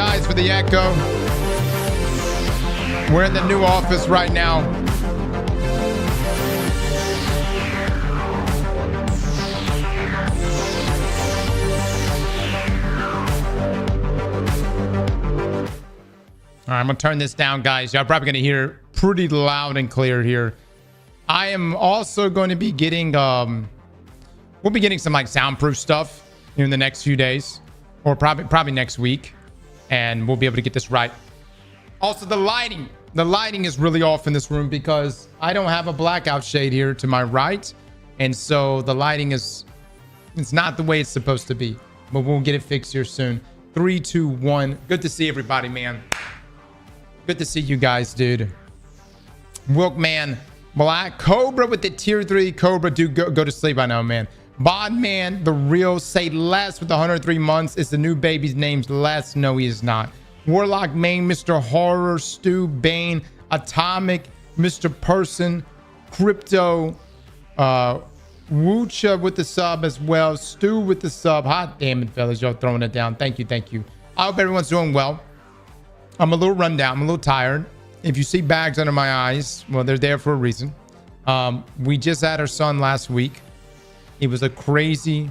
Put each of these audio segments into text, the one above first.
guys, for the echo. We're in the new office right now. All right, I'm gonna turn this down, guys. Y'all probably gonna hear pretty loud and clear here. I am also going to be getting we'll be getting some like soundproof stuff in the next few days, or probably next week, and we'll be able to get this right. Also, the lighting is really off in this room because I don't have a blackout shade here to my right, and so the lighting it's not the way it's supposed to be, but we'll get it fixed here soon. 3, 2, 1. Good to see everybody, man. Good to see you guys, dude. Wilkman, Black Cobra with the tier 3 Cobra. Dude, go to sleep. I know, man. Bodman, the real say less with the 103 months. Is the new baby's name's Les? No, he is not. Warlock Main, Mr. Horror, Stu Bane, Atomic, Mr. Person, Crypto, Wucha with the sub as well. Stu with the sub. Hot damn it, fellas. Y'all throwing it down. Thank you. Thank you. I hope everyone's doing well. I'm a little run down. I'm a little tired. If you see bags under my eyes, well, they're there for a reason. We just had our son last week. It was the craziest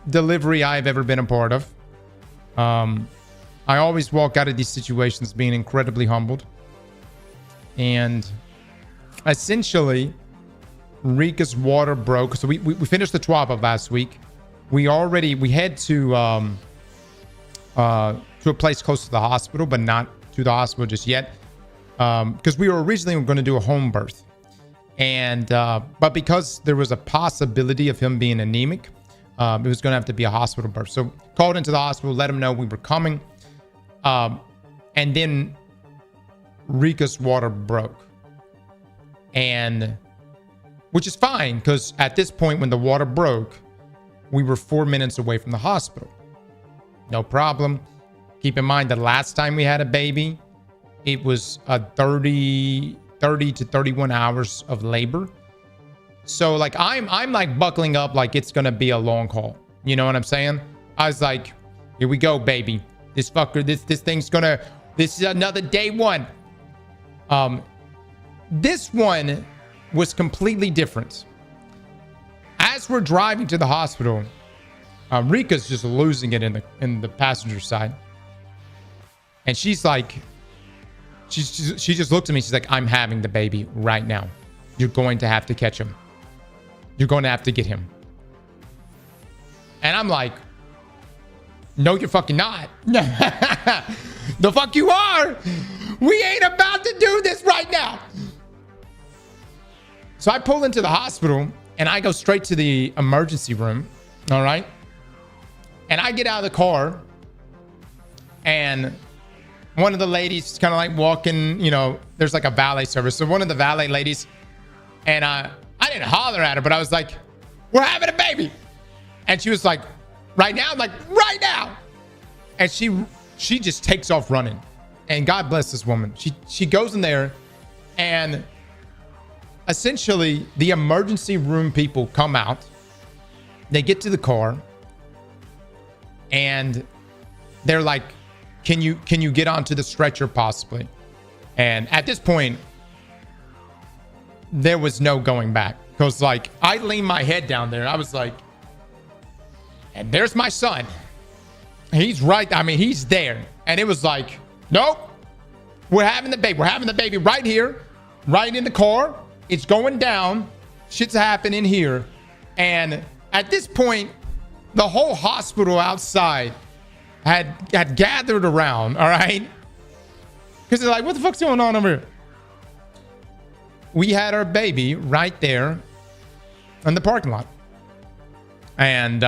delivery I've ever been a part of. I always walk out of these situations being incredibly humbled. And essentially, Rika's water broke. So we finished the 12 of last week. We head to a place close to the hospital, but not to the hospital just yet, because we were originally going to do a home birth, and but because there was a possibility of him being anemic, it was going to have to be a hospital birth. So called into the hospital, let them know we were coming, and then Rika's water broke, and which is fine because at this point when the water broke, we were 4 minutes away from the hospital. No problem. Keep in mind, the last time we had a baby, it was a 30 to 31 hours of labor. So like I'm like buckling up like it's gonna be a long haul. You know what I'm saying? I was like, here we go, baby. This fucker, this is another day one. This one was completely different. As we're driving to the hospital, Rika's just losing it in the passenger side, and she's like, she just looked at me. She's like, I'm having the baby right now. You're going to have to catch him. You're going to have to get him. And I'm like, no, you're fucking not. The fuck you are. We ain't about to do this right now. So I pull into the hospital and I go straight to the emergency room. All right. And I get out of the car, and one of the ladies kind of like walking, you know, there's like a valet service. So one of the valet ladies, and I didn't holler at her, but I was like, we're having a baby. And she was like, right now? I'm like, right now. And she just takes off running. And God bless this woman. She goes in there, and essentially the emergency room people come out. They get to the car, and they're like, can you get onto the stretcher possibly? And at this point, there was no going back, because like I leaned my head down there and I was like, and there's my son. He's right. I mean, he's there. And it was like, nope, we're having the baby. We're having the baby right here, right in the car. It's going down. Shit's happening here. And at this point, the whole hospital outside had gathered around, all right? Because they're like, what the fuck's going on over here? We had our baby right there in the parking lot. And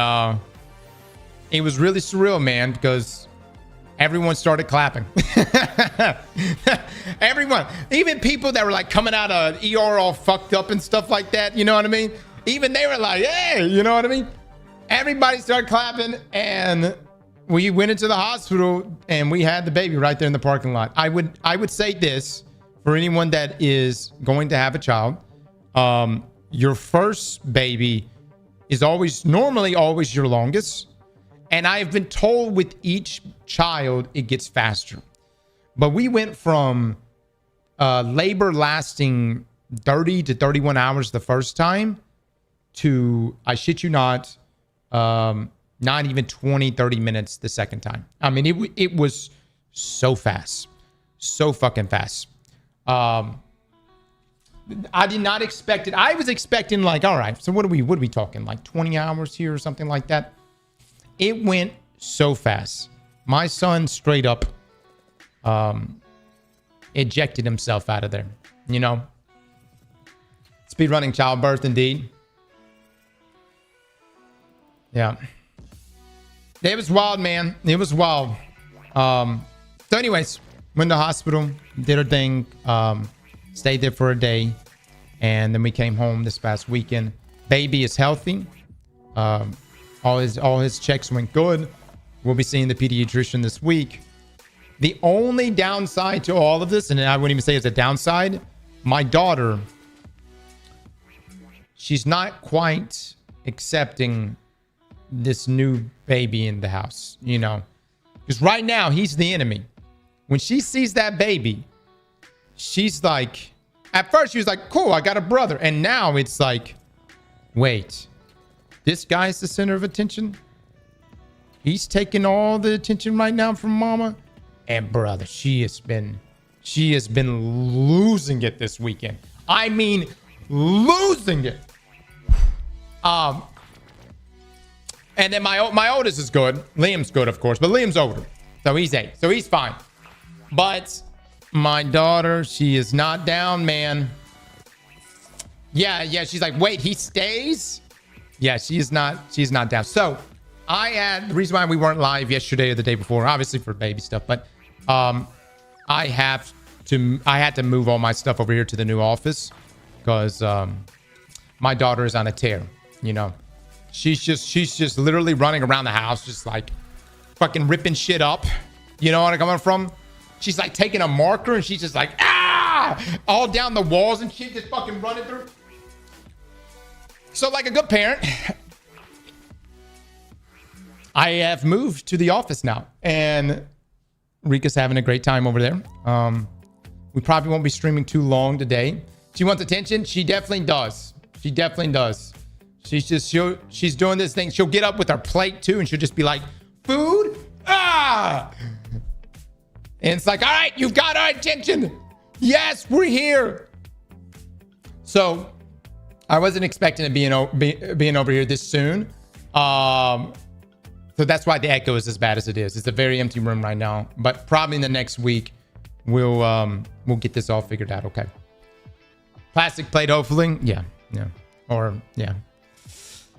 it was really surreal, man, because everyone started clapping. Everyone, even people that were like coming out of ER all fucked up and stuff like that, you know what I mean? Even they were like, hey, you know what I mean? Everybody started clapping, and we went into the hospital, and we had the baby right there in the parking lot. I would say this for anyone that is going to have a child. Your first baby is normally always your longest. And I've been told with each child, it gets faster. But we went from labor lasting 30 to 31 hours the first time to, I shit you not, not even 20, 30 minutes the second time. I mean, it was so fast. So fucking fast. I did not expect it. I was expecting like, all right, so what are we talking? Like 20 hours here or something like that? It went so fast. My son straight up ejected himself out of there. You know? Speedrunning childbirth, indeed. Yeah. It was wild, man. It was wild. So anyways, went to the hospital, did our thing, stayed there for a day, and then we came home this past weekend. Baby is healthy. All his checks went good. We'll be seeing the pediatrician this week. The only downside to all of this, and I wouldn't even say it's a downside, my daughter, she's not quite accepting this new baby in the house, you know, because right now he's the enemy. When she sees that baby, she's like, at first she was like, cool, I got a brother. And now it's like, wait, this guy's the center of attention. He's taking all the attention right now from mama. And brother, she has been losing it this weekend. I mean, losing it. And then my oldest is good. Liam's good, of course, but Liam's older. So he's 8. So he's fine. But my daughter, she is not down, man. Yeah. She's like, wait, he stays? Yeah, she's not down. So the reason why we weren't live yesterday or the day before, obviously for baby stuff, but I had to move all my stuff over here to the new office because my daughter is on a tear, you know. She's just literally running around the house, just like fucking ripping shit up. You know what I'm coming from? She's like taking a marker and she's just like, all down the walls and shit, just fucking running through. So like a good parent, I have moved to the office now and Rika's having a great time over there. We probably won't be streaming too long today. She wants attention. She definitely does. She's doing this thing. She'll get up with her plate too, and she'll just be like, food? And it's like, all right, you've got our attention. Yes, we're here. So I wasn't expecting to being over here this soon. So that's why the echo is as bad as it is. It's a very empty room right now, but probably in the next week, we'll get this all figured out. Okay. Plastic plate, hopefully. Yeah.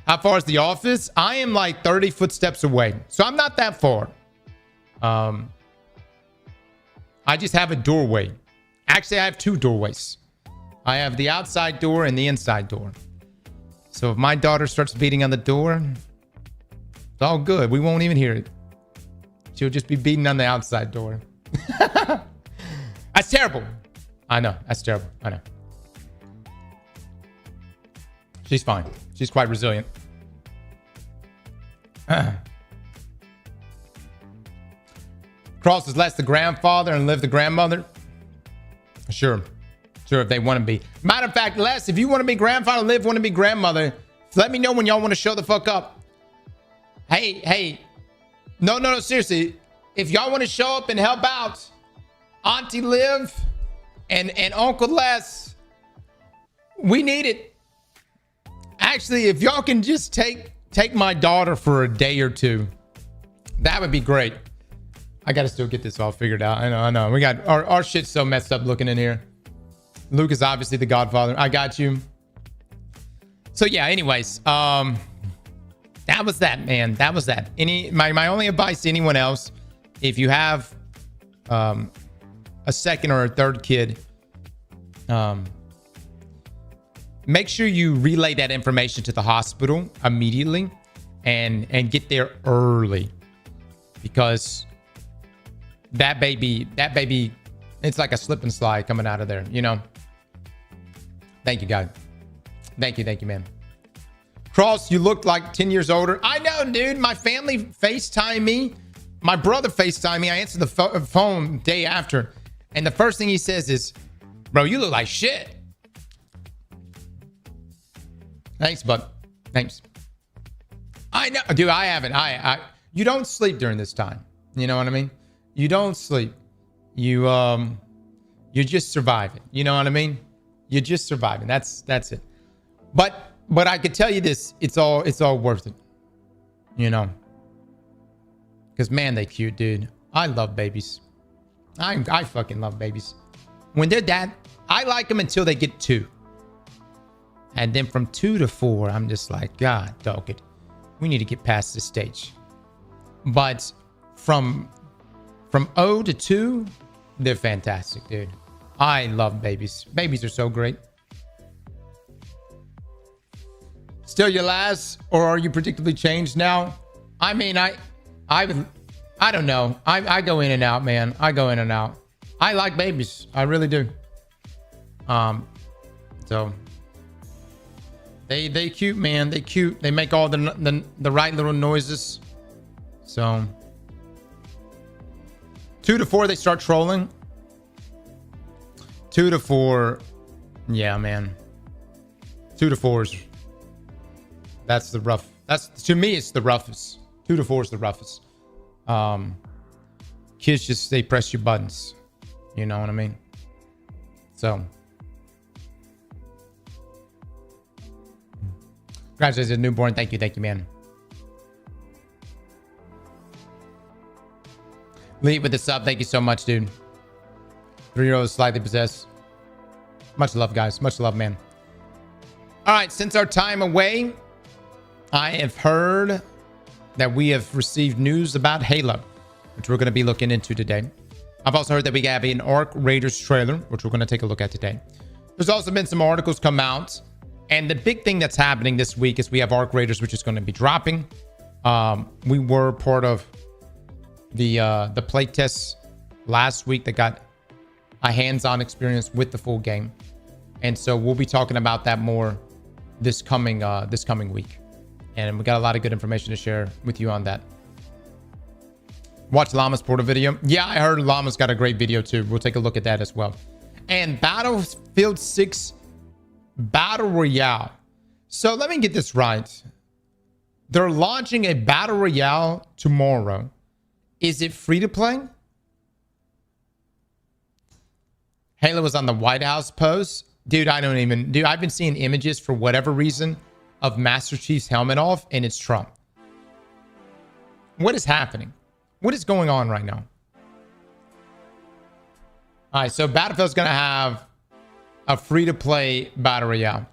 How far is the office? I am like 30 footsteps away. So I'm not that far. I just have a doorway. Actually, I have 2 doorways. I have the outside door and the inside door. So if my daughter starts beating on the door, it's all good. We won't even hear it. She'll just be beating on the outside door. That's terrible. I know. That's terrible. I know. She's fine. She's quite resilient. Cross is less the grandfather and live the grandmother. Sure, if they want to be. Matter of fact, Les, if you want to be grandfather, Liv want to be grandmother, let me know when y'all want to show the fuck up. Hey. No, seriously. If y'all want to show up and help out Auntie Liv and Uncle Les, we need it. Actually, if y'all can just take my daughter for a day or 2, that would be great. I gotta still get this all figured out. I know. We got our shit's so messed up looking in here. Luke is obviously the godfather. I got you. So yeah, anyways, that was that, man. That was that. My only advice to anyone else, if you have a second or a third kid, make sure you relay that information to the hospital immediately and get there early, because that baby, it's like a slip and slide coming out of there, you know? Thank you, God. Thank you, man. Cross, you look like 10 years older. I know, dude. My family FaceTime me. My brother FaceTime me. I answer the phone day after. And the first thing he says is, bro, you look like shit. Thanks, bud. Thanks. I know, dude, I haven't. You don't sleep during this time. You know what I mean? You don't sleep. You're just surviving. You know what I mean? You're just surviving. That's it. But I could tell you this, it's all worth it. You know? Because man, they cute, dude. I love babies. I fucking love babies. When they're that, I like them until they get 2. And then from 2 to 4, I'm just like, God, dog it. We need to get past this stage. But from 0 to 2, they're fantastic, dude. I love babies. Babies are so great. Still your lass, or are you predictably changed now? I mean, I don't know. I go in and out, man. I go in and out. I like babies. I really do. So they cute, man. They cute. They make all the right little noises. So 2 to 4, they start trolling. 2 to 4, yeah, man. 2 to 4 is, that's the rough. That's, to me, it's the roughest. 2 to 4 is the roughest. Kids just, they press your buttons. You know what I mean? So. Congratulations, newborn. Thank you, man. Lead with the sub. Thank you so much, dude. 3-year-old slightly possessed. Much love, guys. Much love, man. All right, since our time away, I have heard that we have received news about Halo, which we're going to be looking into today. I've also heard that we have an Arc Raiders trailer, which we're going to take a look at today. There's also been some articles come out. And the big thing that's happening this week is we have Arc Raiders, which is going to be dropping. We were part of the play tests last week that got a hands-on experience with the full game. And so we'll be talking about that more this coming week. And we got a lot of good information to share with you on that. Watch Llama's portal video. Yeah, I heard Llama's got a great video too. We'll take a look at that as well. And Battlefield 6 Battle Royale. So let me get this right. They're launching a Battle Royale tomorrow. Is it free to play? Halo was on the White House post. Dude, I've been seeing images for whatever reason of Master Chief's helmet off, and it's Trump. What is happening? What is going on right now? All right, so Battlefield's going to have a free-to-play Battle Royale.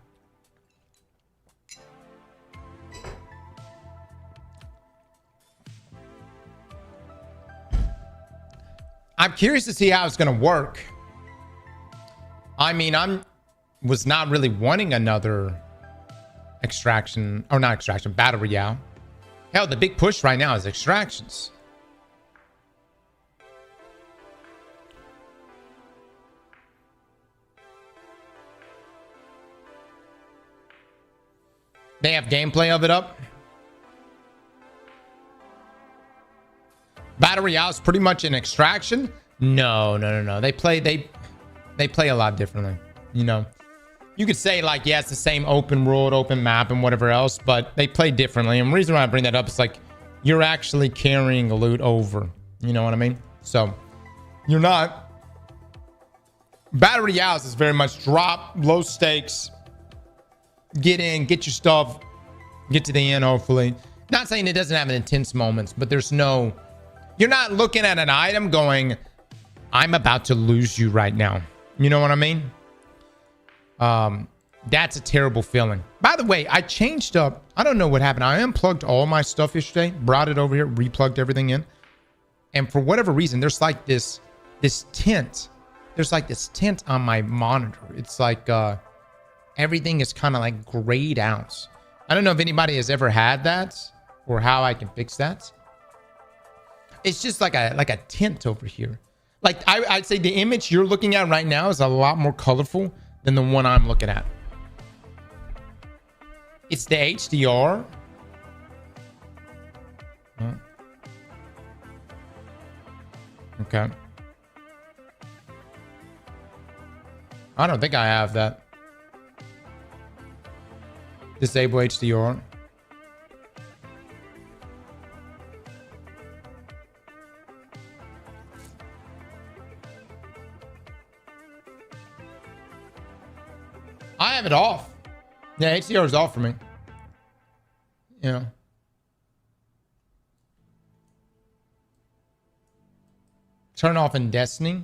I'm curious to see how it's going to work. I mean, was not really wanting another Battle Royale. Hell, the big push right now is extractions. They have gameplay of it up. Battle Royale is pretty much an extraction. No. They play a lot differently. You know, you could say like, yeah, it's the same open world, open map and whatever else, but they play differently. And the reason why I bring that up is like, you're actually carrying a loot over. You know what I mean? So you're not. Battle Royales is very much drop, low stakes. Get in, get your stuff, get to the end, hopefully. Not saying it doesn't have intense moments, but you're not looking at an item going, I'm about to lose you right now. You know what I mean? That's a terrible feeling. By the way, I changed up. I don't know what happened. I unplugged all my stuff yesterday, brought it over here, replugged everything in. And for whatever reason, there's like this tint. There's like this tint on my monitor. It's like, everything is kind of like grayed out. I don't know if anybody has ever had that or how I can fix that. It's just like a tint over here. Like I'd say the image you're looking at right now is a lot more colorful than the one I'm looking at. It's the HDR. Huh. Okay. I don't think I have that. Disable HDR. I have it off. Yeah, HDR is off for me. Yeah. Turn off in Destiny.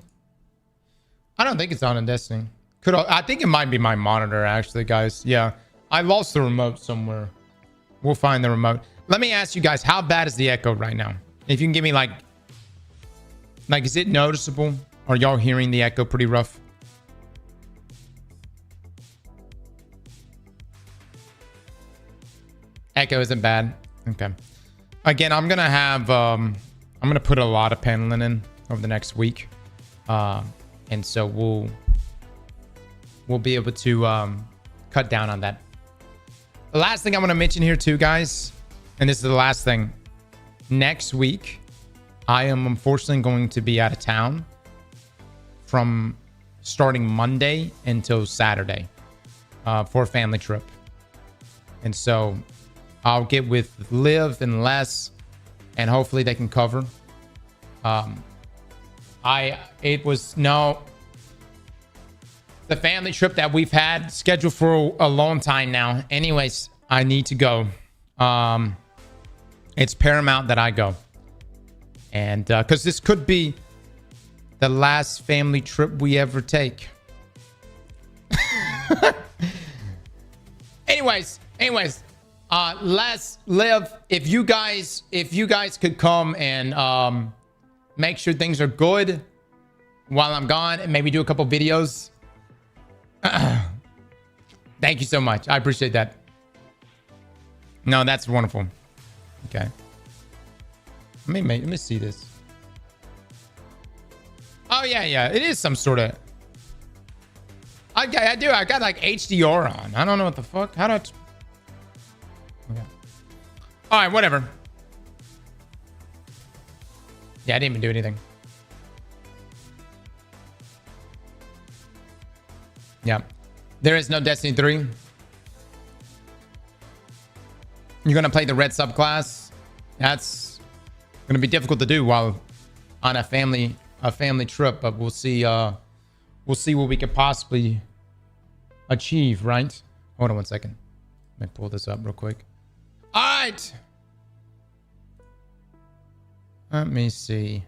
I don't think it's on in Destiny. I think it might be my monitor, actually, guys. Yeah. I lost the remote somewhere. We'll find the remote. Let me ask you guys, how bad is the echo right now? If you can give me like, is it noticeable? Are y'all hearing the echo pretty rough? Echo isn't bad. Okay. Again, I'm gonna have I'm gonna put a lot of paneling in over the next week, and so we'll be able to cut down on that. The last thing I want to mention here too, guys, and this is the last thing. Next week, I am unfortunately going to be out of town from starting Monday until Saturday for a family trip, and so I'll get with Liv and Les, and hopefully they can cover. The family trip that we've had scheduled for a long time now. Anyways, I need to go. It's paramount that I go. And because this could be the last family trip we ever take. anyways, Les, Liv, if you guys could come and make sure things are good while I'm gone and maybe do a couple videos. Thank you so much. I appreciate that. No, that's wonderful. Okay. Let me see this. Oh yeah. It is some sort of. I got like HDR on. I don't know what the fuck. How do I? Okay. All right, whatever. Yeah, I didn't even do anything. Yeah. There is no Destiny 3. You're going to play the red subclass. That's going to be difficult to do while on a family trip, but we'll see what we could possibly achieve, right? Hold on one second. Let me pull this up real quick. All right. Let me see.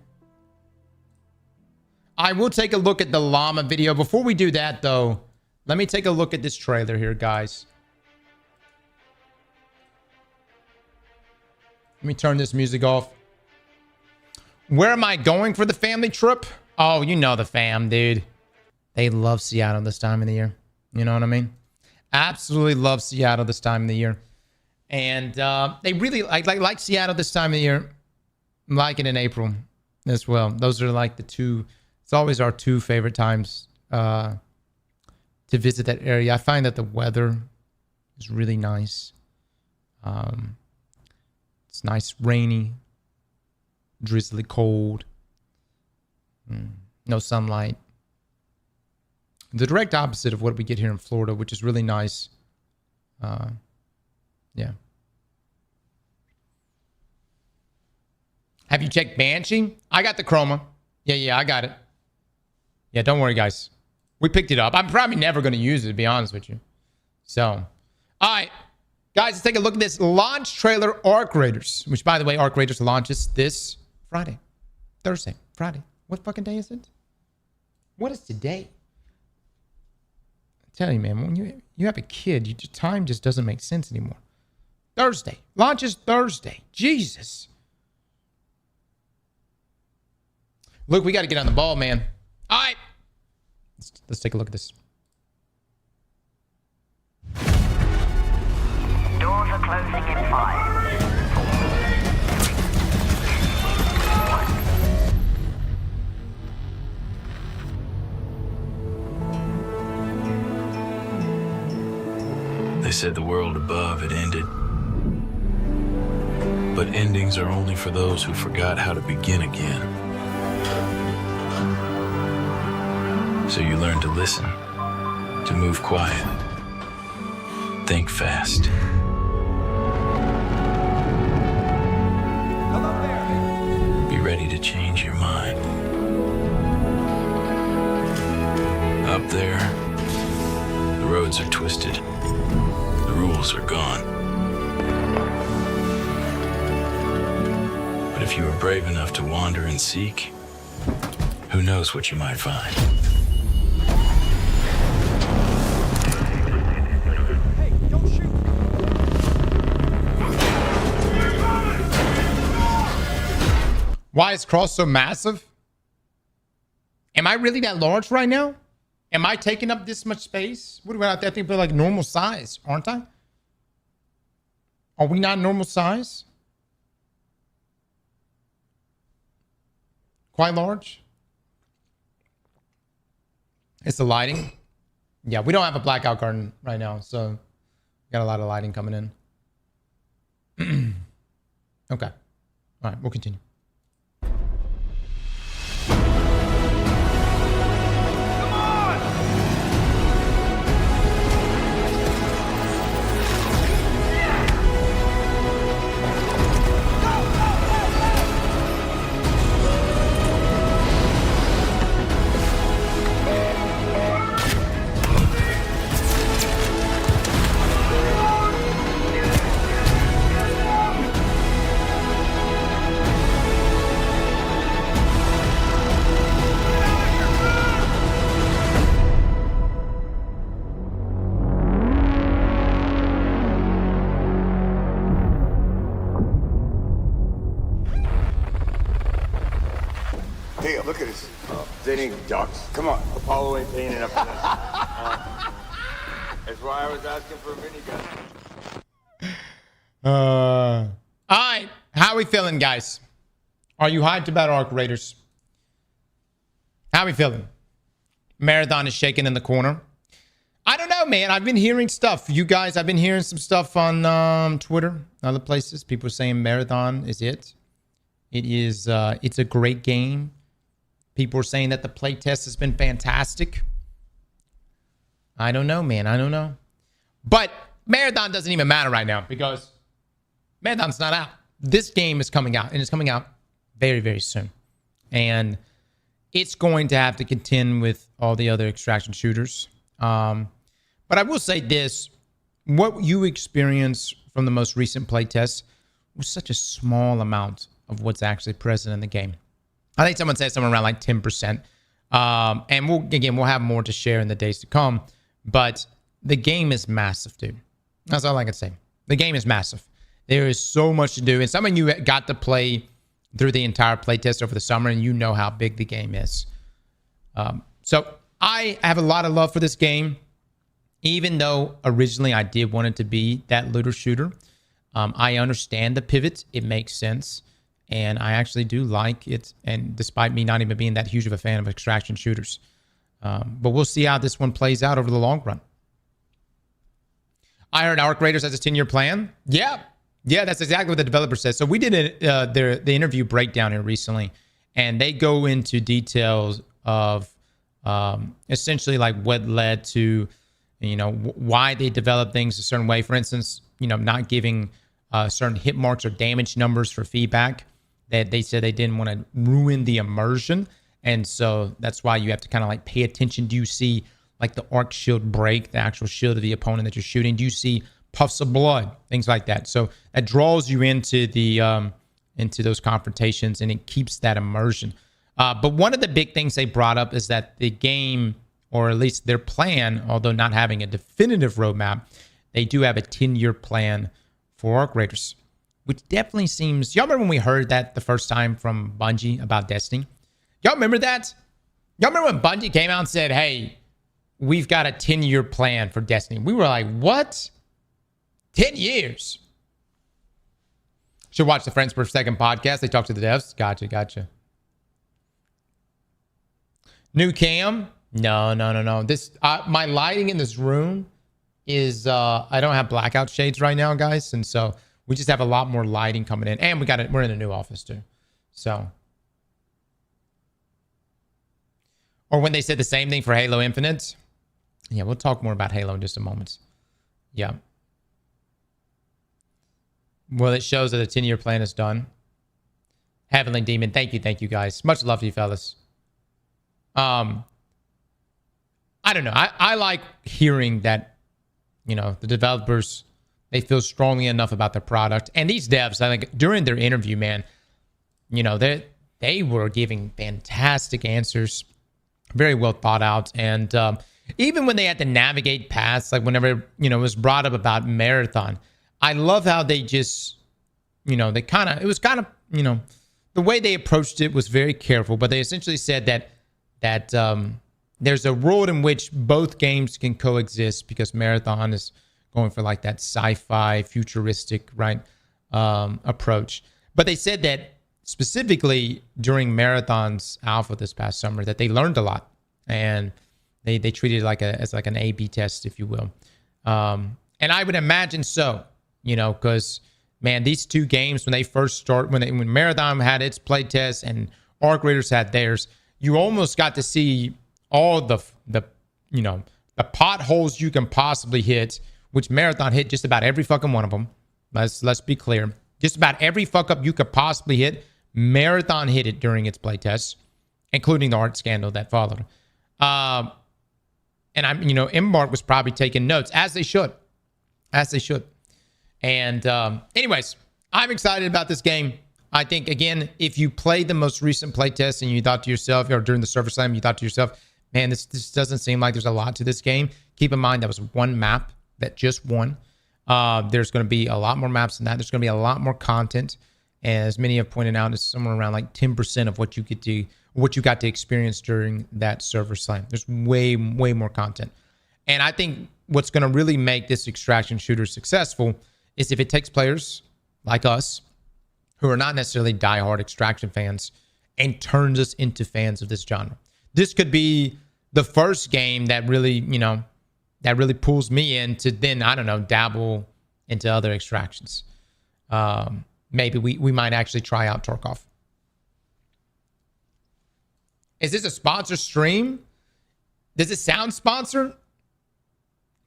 I will take a look at the llama video. Before we do that, though, let me take a look at this trailer here, guys. Let me turn this music off. Where am I going for the family trip? Oh, you know the fam, dude. They love Seattle this time of the year. You know what I mean? Absolutely love Seattle this time of the year. And they really like Seattle this time of the year. Like it in April as well. Those are like the two. It's always our two favorite times to visit that area. I find that the weather is really nice. It's nice, rainy, drizzly, cold. No sunlight. The direct opposite of what we get here in Florida, which is really nice. Yeah. Have you checked Banshee? I got the Chroma. Yeah, I got it. Yeah, don't worry, guys. We picked it up. I'm probably never going to use it, to be honest with you. So, all right. Guys, let's take a look at this launch trailer, Arc Raiders. Which, by the way, Arc Raiders launches this Friday. Thursday. Friday. What fucking day is it? What is today? I tell you, man, when you have a kid, your time just doesn't make sense anymore. Thursday. Launches Thursday. Jesus. Look, we got to get on the ball, man. All right. Let's take a look at this. Doors are closing in 5. This said the world above had ended. But endings are only for those who forgot how to begin again. So you learn to listen, to move quiet, think fast. Be ready to change your mind. Up there, the roads are twisted. The rules are gone. But if you are brave enough to wander and seek, who knows what you might find. Hey, don't shoot. Why is Cross so massive? Am I really that large right now? Am I taking up this much space? What do I think we're like normal size, aren't I? Are we not normal size? Quite large? It's the lighting. Yeah, we don't have a blackout curtain right now, so got a lot of lighting coming in. Okay. All right, we'll continue. Hey, look at this. They ain't ducks. Come on, Apollo ain't paying enough for this. That's why I was asking for a minigun. All right, how are we feeling, guys? Are you hyped about Arc Raiders? How are we feeling? Marathon is shaking in the corner. I don't know, man. I've been hearing stuff. You guys, I've been hearing some stuff on Twitter, other places. People are saying Marathon is it. It is. It's a great game. People are saying that the playtest has been fantastic. I don't know, man. I don't know. But Marathon doesn't even matter right now because Marathon's not out. This game is coming out, and it's coming out very, very soon. And it's going to have to contend with all the other extraction shooters. But I will say this. What you experience from the most recent playtest was such a small amount of what's actually present in the game. I think someone said somewhere around like 10%. And we'll have more to share in the days to come. But the game is massive, dude. That's all I can say. The game is massive. There is so much to do. And some of you got to play through the entire playtest over the summer, and you know how big the game is. So I have a lot of love for this game, even though originally I did want it to be that looter shooter. I understand the pivot. It makes sense. And I actually do like it. And despite me not even being that huge of a fan of extraction shooters. But we'll see how this one plays out over the long run. I heard Arc Raiders has a 10-year plan. Yeah, that's exactly what the developer says. So we did the interview breakdown here recently. And they go into details of essentially like what led to, why they developed things a certain way. For instance, not giving certain hit marks or damage numbers for feedback. That they said they didn't want to ruin the immersion. And so that's why you have to kind of like pay attention. Do you see like the arc shield break, the actual shield of the opponent that you're shooting? Do you see puffs of blood, things like that? So that draws you into the into those confrontations, and it keeps that immersion. But one of the big things they brought up is that the game, or at least their plan, although not having a definitive roadmap, they do have a 10-year plan for Arc Raiders, which definitely seems... Y'all remember when we heard that the first time from Bungie about Destiny? Y'all remember that? Y'all remember when Bungie came out and said, hey, we've got a 10-year plan for Destiny? We were like, what? 10 years? Should watch the Friends Per Second podcast. They talk to the devs. Gotcha. New cam? No. This my lighting in this room is I don't have blackout shades right now, guys, and so we just have a lot more lighting coming in, and we're in a new office too. So, or when they said the same thing for Halo Infinite, yeah, we'll talk more about Halo in just a moment. Yeah. Well, it shows that the 10-year plan is done. Heavenly Demon, thank you guys. Much love to you fellas. I don't know. I like hearing that, you know, the developers, they feel strongly enough about their product. And these devs, I think during their interview, man, you know, they were giving fantastic answers, very well thought out. And even when they had to navigate past, like whenever, you know, it was brought up about Marathon, I love how they just, you know, it was kind of, you know, the way they approached it was very careful, but they essentially said that there's a world in which both games can coexist because Marathon is going for like that sci-fi futuristic, right, approach. But they said that specifically during Marathon's alpha this past summer that they learned a lot, and they treated it as like an A/B test, if you will. And I would imagine so, you know, because man, these two games when they first start, when Marathon had its playtest and Arc Raiders had theirs, you almost got to see all the you know, the potholes you can possibly hit, which Marathon hit just about every fucking one of them. Let's be clear. Just about every fuck up you could possibly hit, Marathon hit it during its playtest, including the art scandal that followed. And you know, Embark was probably taking notes, as they should. And anyways, I'm excited about this game. I think, again, if you played the most recent playtest and you thought to yourself, or during the Server Slam, you thought to yourself, man, this doesn't seem like there's a lot to this game. Keep in mind that was one map that just won. There's going to be a lot more maps than that. There's going to be a lot more content. And as many have pointed out, it's somewhere around like 10% of what you got to experience during that Server Slam. There's way more content. And I think what's going to really make this extraction shooter successful is if it takes players like us who are not necessarily diehard extraction fans and turns us into fans of this genre. This could be the first game that really, you know, that really pulls me in to then, I don't know, dabble into other extractions. Maybe we might actually try out Tarkov. Is this a sponsored stream? Does it sound sponsored?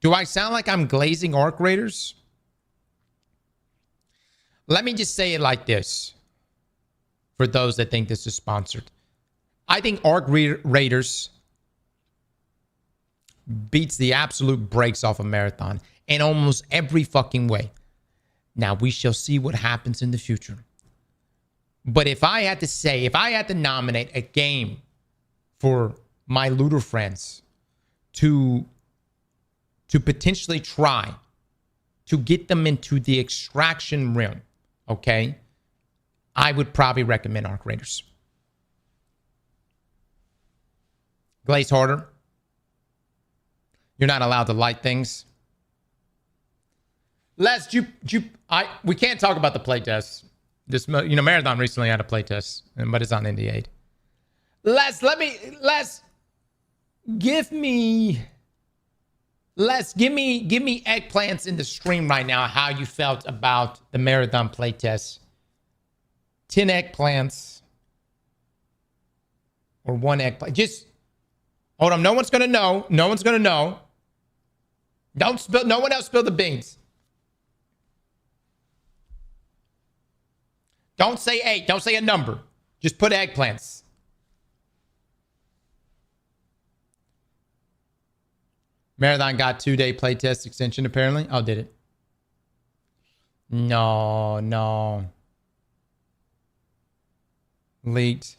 Do I sound like I'm glazing Arc Raiders? Let me just say it like this for those that think this is sponsored. I think Arc Raiders beats the absolute brakes off of Marathon in almost every fucking way. Now, we shall see what happens in the future. But if I had to nominate a game for my looter friends to potentially try to get them into the extraction realm, okay, I would probably recommend Arc Raiders. Glaze harder. You're not allowed to light things. We can't talk about the playtest. This, you know, Marathon recently had a playtest, but it's on NDA. Give me eggplants in the stream right now. How you felt about the Marathon playtest? 10 eggplants or 1 eggplant. Just hold on. No one's gonna know. No one's gonna know. Don't spill. No one else spill the beans. Don't say 8. Don't say a number. Just put eggplants. Marathon got 2-day playtest extension, apparently. Oh, did it? No. Leaked.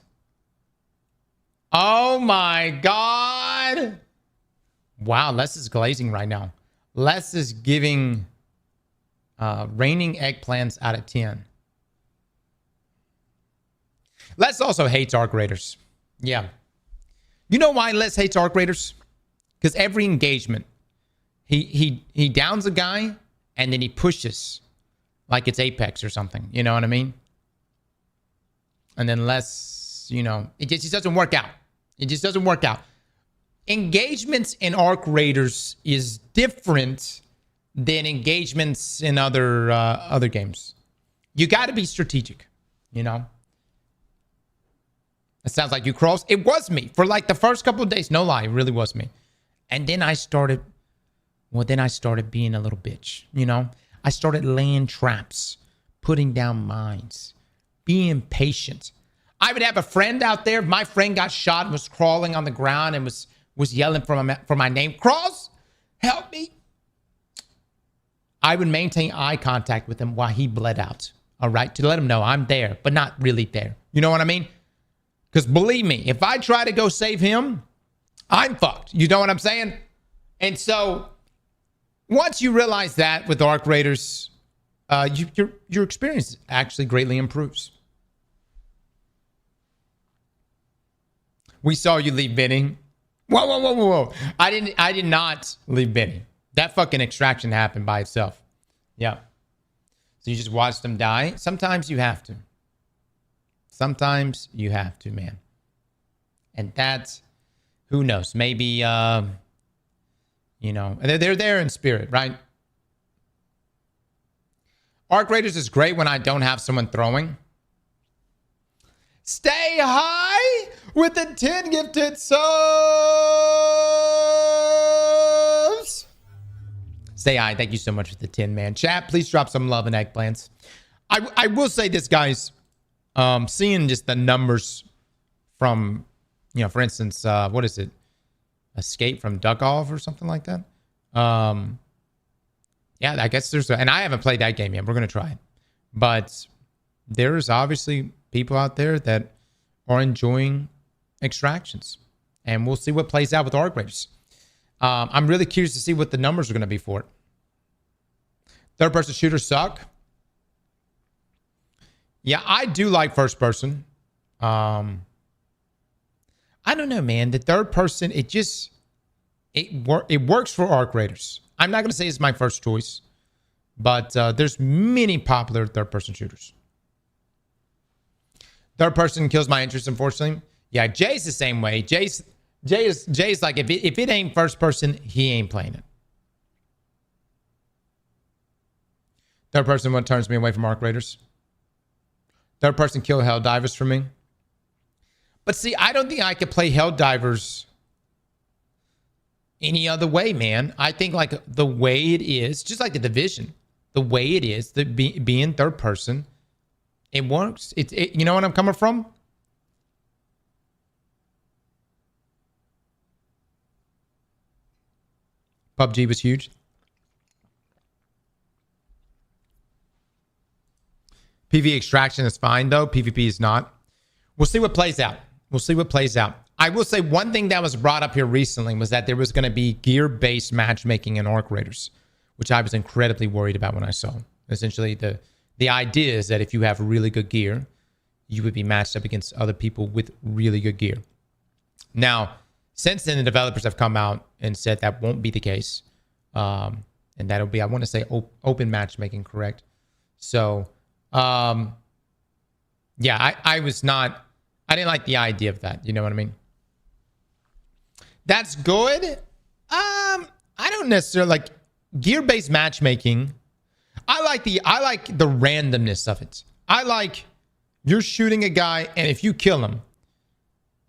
Oh my God. Wow, Les is glazing right now. Les is giving raining eggplants out of 10. Les also hates Arc Raiders. Yeah. You know why Les hates Arc Raiders? Because every engagement, he downs a guy and then he pushes like it's Apex or something. You know what I mean? And then Les, you know, it just doesn't work out. It just doesn't work out. Engagements in Arc Raiders is different than engagements in other games. You got to be strategic, you know. It sounds like you, Cross. It was me for like the first couple of days. No lie, it really was me. And then I started being a little bitch, you know. I started laying traps, putting down mines, being patient. I would have a friend out there. If my friend got shot and was crawling on the ground and was yelling for my name, Cross, help me. I would maintain eye contact with him while he bled out. All right, to let him know I'm there, but not really there. You know what I mean? Because believe me, if I try to go save him, I'm fucked. You know what I'm saying? And so once you realize that with Arc Raiders, your experience actually greatly improves. We saw you leave Benny. Whoa. I did not leave Benny. That fucking extraction happened by itself. Yeah. So you just watched them die. Sometimes you have to. Sometimes you have to, man. And that's, who knows? Maybe, you know, they're there in spirit, right? Arc Raiders is great when I don't have someone throwing. Stay high with the 10 gifted subs. Stay high. Thank you so much for the 10, man. Chat, please drop some love and eggplants. I will say this, guys. Seeing just the numbers from, you know, for instance, what is it? Escape from Duckov or something like that. Yeah, I guess and I haven't played that game yet. We're going to try it. But there's obviously people out there that are enjoying extractions. And we'll see what plays out with Arc Raiders. I'm really curious to see what the numbers are going to be for it. Third-person shooters suck. Yeah, I do like first person. I don't know, man. The third person, it works for Arc Raiders. I'm not going to say it's my first choice, but there's many popular third-person shooters. Third person kills my interest, unfortunately. Yeah, Jay's the same way. Jay's like, if it ain't first person, he ain't playing it. Third person, what turns me away from Arc Raiders? Third person kill Helldivers for me. But see, I don't think I could play Helldivers any other way, man. I think like the way it is, just like the Division, the way it is, being third person, it works. You know what I'm coming from? PUBG was huge. PvE extraction is fine, though. PvP is not. We'll see what plays out. I will say one thing that was brought up here recently was that there was going to be gear-based matchmaking in Arc Raiders, which I was incredibly worried about when I saw. Essentially, the idea is that if you have really good gear, you would be matched up against other people with really good gear. Now, since then, the developers have come out and said that won't be the case. And that'll be, I want to say, open matchmaking, correct? So, yeah, I didn't like the idea of that. You know what I mean? That's good. I don't necessarily like gear-based matchmaking. I like the randomness of it. I like you're shooting a guy, and if you kill him,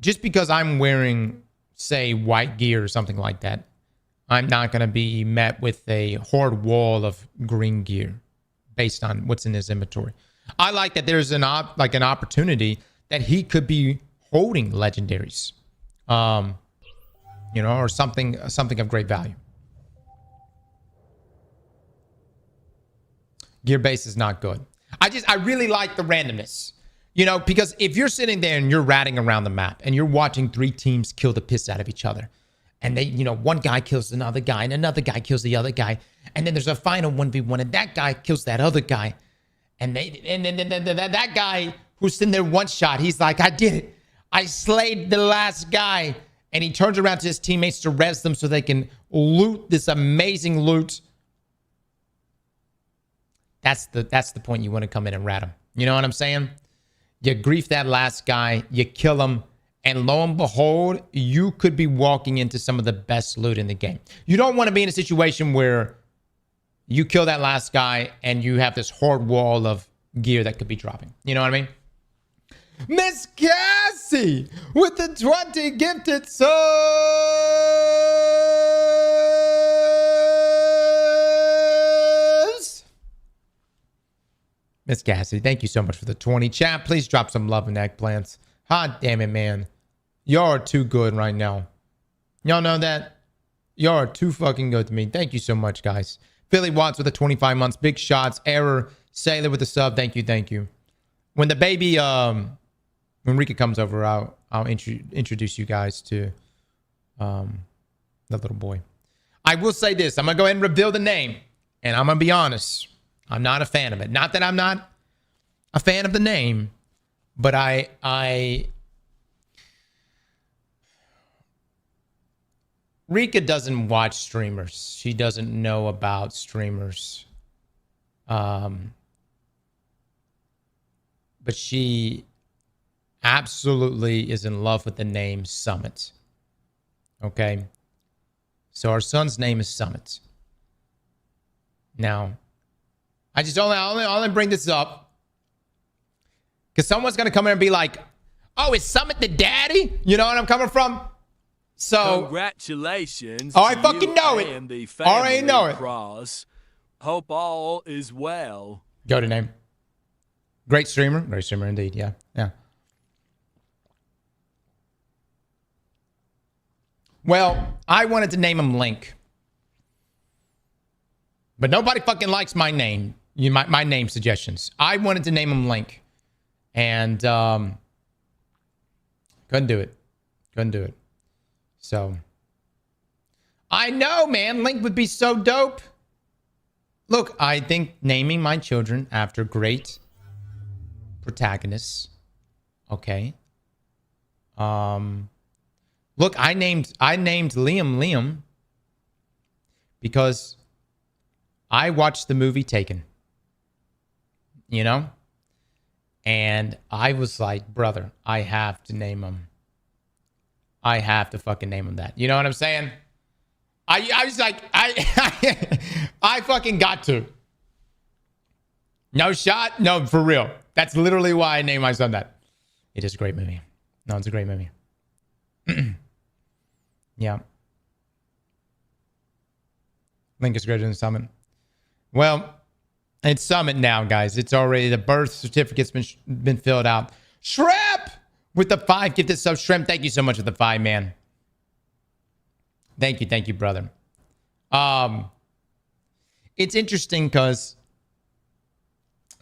just because I'm wearing, say, white gear or something like that, I'm not going to be met with a horde wall of green gear based on what's in his inventory. I like that there's an opportunity that he could be holding legendaries, or something of great value. Gear base is not good. I really like the randomness, because if you're sitting there and you're ratting around the map and you're watching three teams kill the piss out of each other, and they, one guy kills another guy and another guy kills the other guy, and then there's a final 1v1 and that guy kills that other guy, and then that guy who's sitting there one shot, he's like, I did it. I slayed the last guy. And he turns around to his teammates to res them so they can loot this amazing loot. That's the point you want to come in and rat him. You know what I'm saying? You grief that last guy, you kill him, and lo and behold, you could be walking into some of the best loot in the game. You don't want to be in a situation where you kill that last guy and you have this horde wall of gear that could be dropping. You know what I mean? Miss Cassie with the 20 gifted subs. Miss Cassie, thank you so much for the 20. Chat, please drop some love in eggplants. Hot damn it, man. Y'all are too good right now. Y'all know that? Y'all are too fucking good to me. Thank you so much, guys. Philly Watts with the 25 months. Big shots. Error. Sailor with the sub. Thank you. Thank you. When the baby, when Rika comes over, I'll introduce you guys to the little boy. I will say this. I'm going to go ahead and reveal the name. And I'm going to be honest. I'm not a fan of it. Not that I'm not a fan of the name. But Rika doesn't watch streamers. She doesn't know about streamers. But she absolutely is in love with the name Summit. Okay? So our son's name is Summit. Now, I just only bring this up because someone's going to come in and be like, oh, is Summit the daddy? You know what I'm coming from? So, congratulations. Oh, I fucking know it. Already know it. Cross. Hope all is well. Go to name. Great streamer. Great streamer indeed. Yeah. Yeah. Well, I wanted to name him Link. But nobody fucking likes my name. My name suggestions. I wanted to name him Link. And couldn't do it. Couldn't do it. So, I know, man. Link would be so dope. Look, I think naming my children after great protagonists. Okay. Look, I named Liam because I watched the movie Taken. You know? And I was like, brother, I have to name him. I have to fucking name him that. You know what I'm saying? I was like, I fucking got to. No shot? No, for real. That's literally why I named my son that. It is a great movie. No, it's a great movie. Yeah. Link is greater than Summit. Well, it's Summit now, guys. It's already, the birth certificate's been filled out. Shrimp with the 5 gifted sub. Shrimp, thank you so much for the 5, man. Thank you, brother. It's interesting because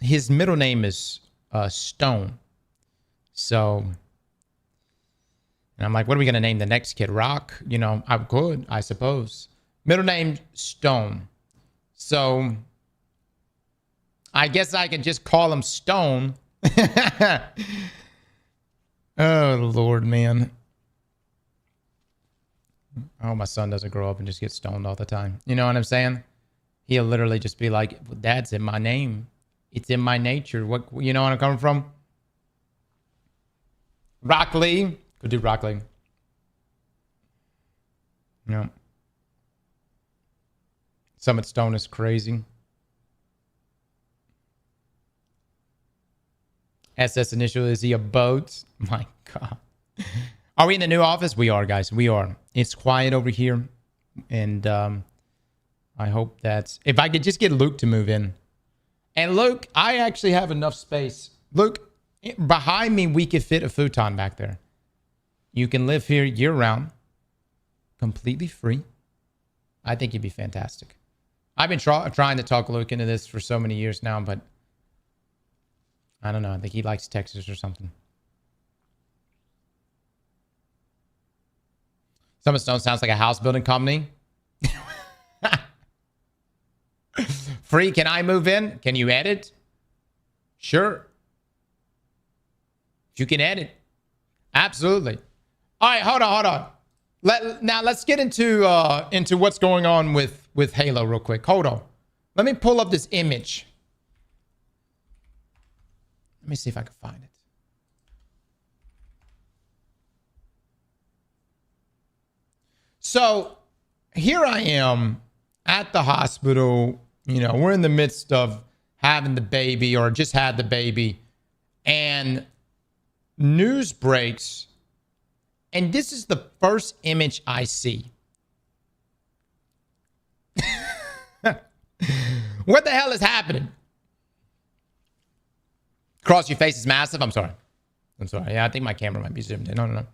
his middle name is Stone. So, and I'm like, what are we going to name the next kid? Rock? You know, I could, I suppose. Middle name Stone. So, I guess I can just call him Stone. Oh, Lord, man. Oh, my son doesn't grow up and just get stoned all the time. You know what I'm saying? He'll literally just be like, well, Dad's in my name. It's in my nature. What, you know where I'm coming from? Rock Lee. Go do Rock Lee. Yeah. Summit Stone is crazy. SS initial, is he a boat? My God. Are we in the new office? We are, guys. We are. It's quiet over here. And I hope that if I could just get Luke to move in. And Luke, I actually have enough space. Luke, behind me, we could fit a futon back there. You can live here year round. Completely free. I think you'd be fantastic. I've been trying to talk Luke into this for so many years now, but I don't know. I think he likes Texas or something. Summit Stone sounds like a house building company. Free, can I move in? Can you edit? Sure. You can edit. Absolutely. All right, hold on. Now let's get into what's going on with Halo real quick. Hold on. Let me pull up this image. Let me see if I can find it. So here I am at the hospital, You know, we're in the midst of having the baby or just had the baby, and news breaks, and this is the first image I see. What the hell is happening? Cross, your face is massive. I'm sorry. Yeah, I think my camera might be zoomed in. No.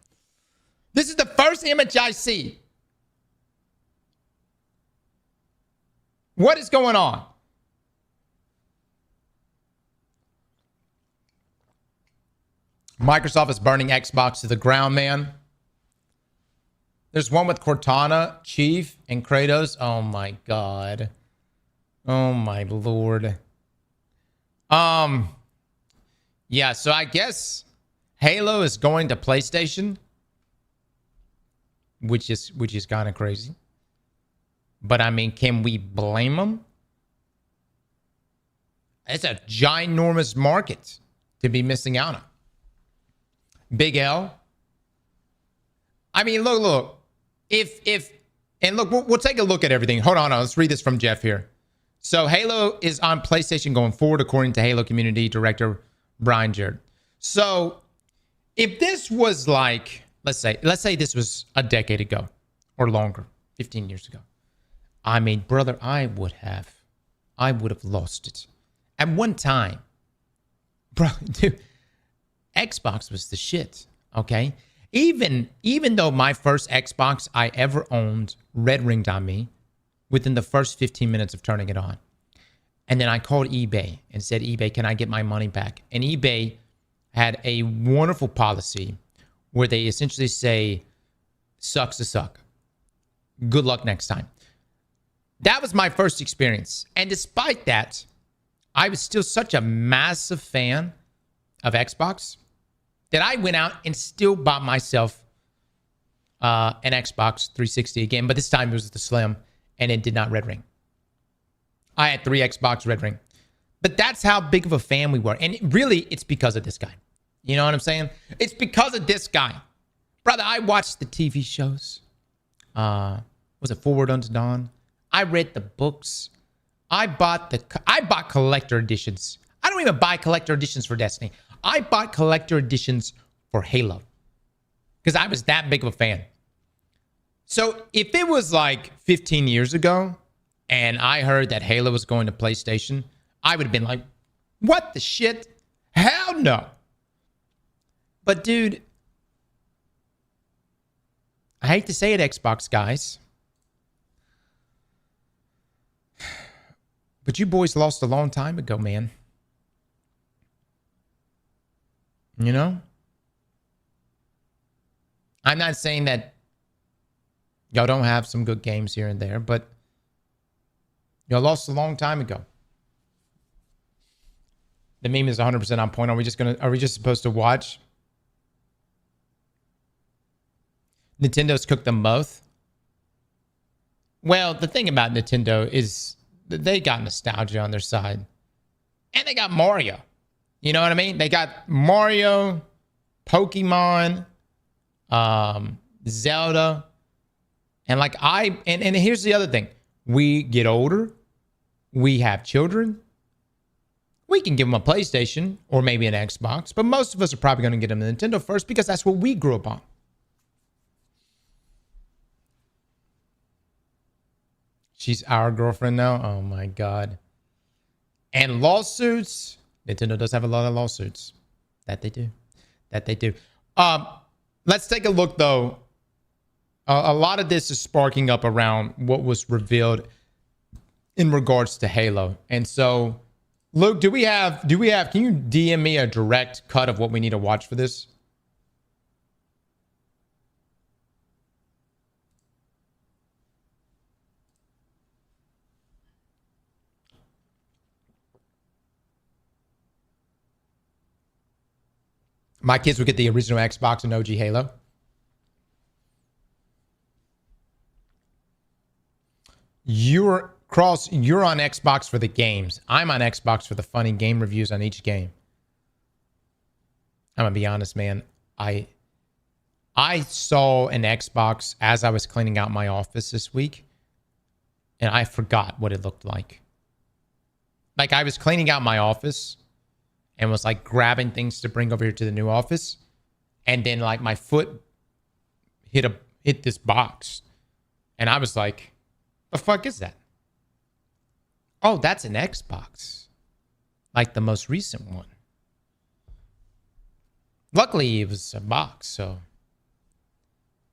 This is the first image I see. What is going on? Microsoft is burning Xbox to the ground, man. There's one with Cortana, Chief, and Kratos. Oh my God. Oh my Lord. Yeah, so I guess Halo is going to PlayStation, which is kind of crazy. But I mean, can we blame them? It's a ginormous market to be missing out on. Big L. I mean, look. And look, we'll take a look at everything. Hold on, let's read this from Jeff here. So Halo is on PlayStation going forward, according to Halo community director Brian Jarrett. So if this was like, let's say this was a decade ago or longer, 15 years ago. I mean, brother, I would have lost it. At one time, bro, dude, Xbox was the shit, okay? Even though my first Xbox I ever owned red ringed on me within the first 15 minutes of turning it on. And then I called eBay and said, eBay, can I get my money back? And eBay had a wonderful policy where they essentially say, sucks to suck. Good luck next time. That was my first experience. And despite that, I was still such a massive fan of Xbox that I went out and still bought myself an Xbox 360 again. But this time it was the Slim, and it did not red ring. I had 3 Xbox red ring. But that's how big of a fan we were. And really, it's because of this guy. You know what I'm saying? It's because of this guy. Brother, I watched the TV shows. Was it Forward Unto Dawn? I read the books. I bought collector editions. I don't even buy collector editions for Destiny. I bought collector editions for Halo because I was that big of a fan. So if it was like 15 years ago and I heard that Halo was going to PlayStation, I would have been like, what the shit? Hell no. But dude, I hate to say it, Xbox guys, but you boys lost a long time ago, man. You know? I'm not saying that y'all don't have some good games here and there, but y'all lost a long time ago. The meme is 100% on point. Are we just supposed to watch? Nintendo's cooked them both. Well, the thing about Nintendo is they got nostalgia on their side. And they got Mario. You know what I mean? They got Mario, Pokemon, Zelda. And like and here's the other thing. We get older. We have children. We can give them a PlayStation or maybe an Xbox. But most of us are probably going to get them a Nintendo first because that's what we grew up on. She's our girlfriend now. Oh my God. And lawsuits. Nintendo does have a lot of lawsuits. That they do. Let's take a look though. A lot of this is sparking up around what was revealed in regards to Halo. And so, Luke, can you DM me a direct cut of what we need to watch for this? My kids would get the original Xbox and OG Halo. You're on Xbox for the games. I'm on Xbox for the funny game reviews on each game. I'm gonna be honest, man. I saw an Xbox as I was cleaning out my office this week, and I forgot what it looked like. Like I was cleaning out my office and was like grabbing things to bring over here to the new office. And then like my foot hit this box. And I was like, the fuck is that? Oh, that's an Xbox. Like the most recent one. Luckily, it was a box, so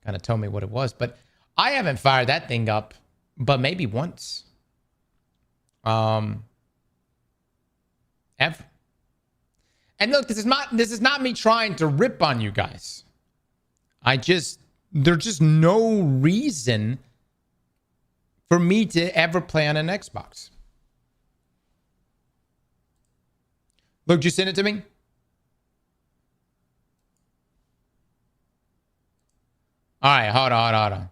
kind of told me what it was. But I haven't fired that thing up, but maybe once. Ever. And look, this is not me trying to rip on you guys. There's just no reason for me to ever play on an Xbox. Look, did you send it to me? All right, hold on.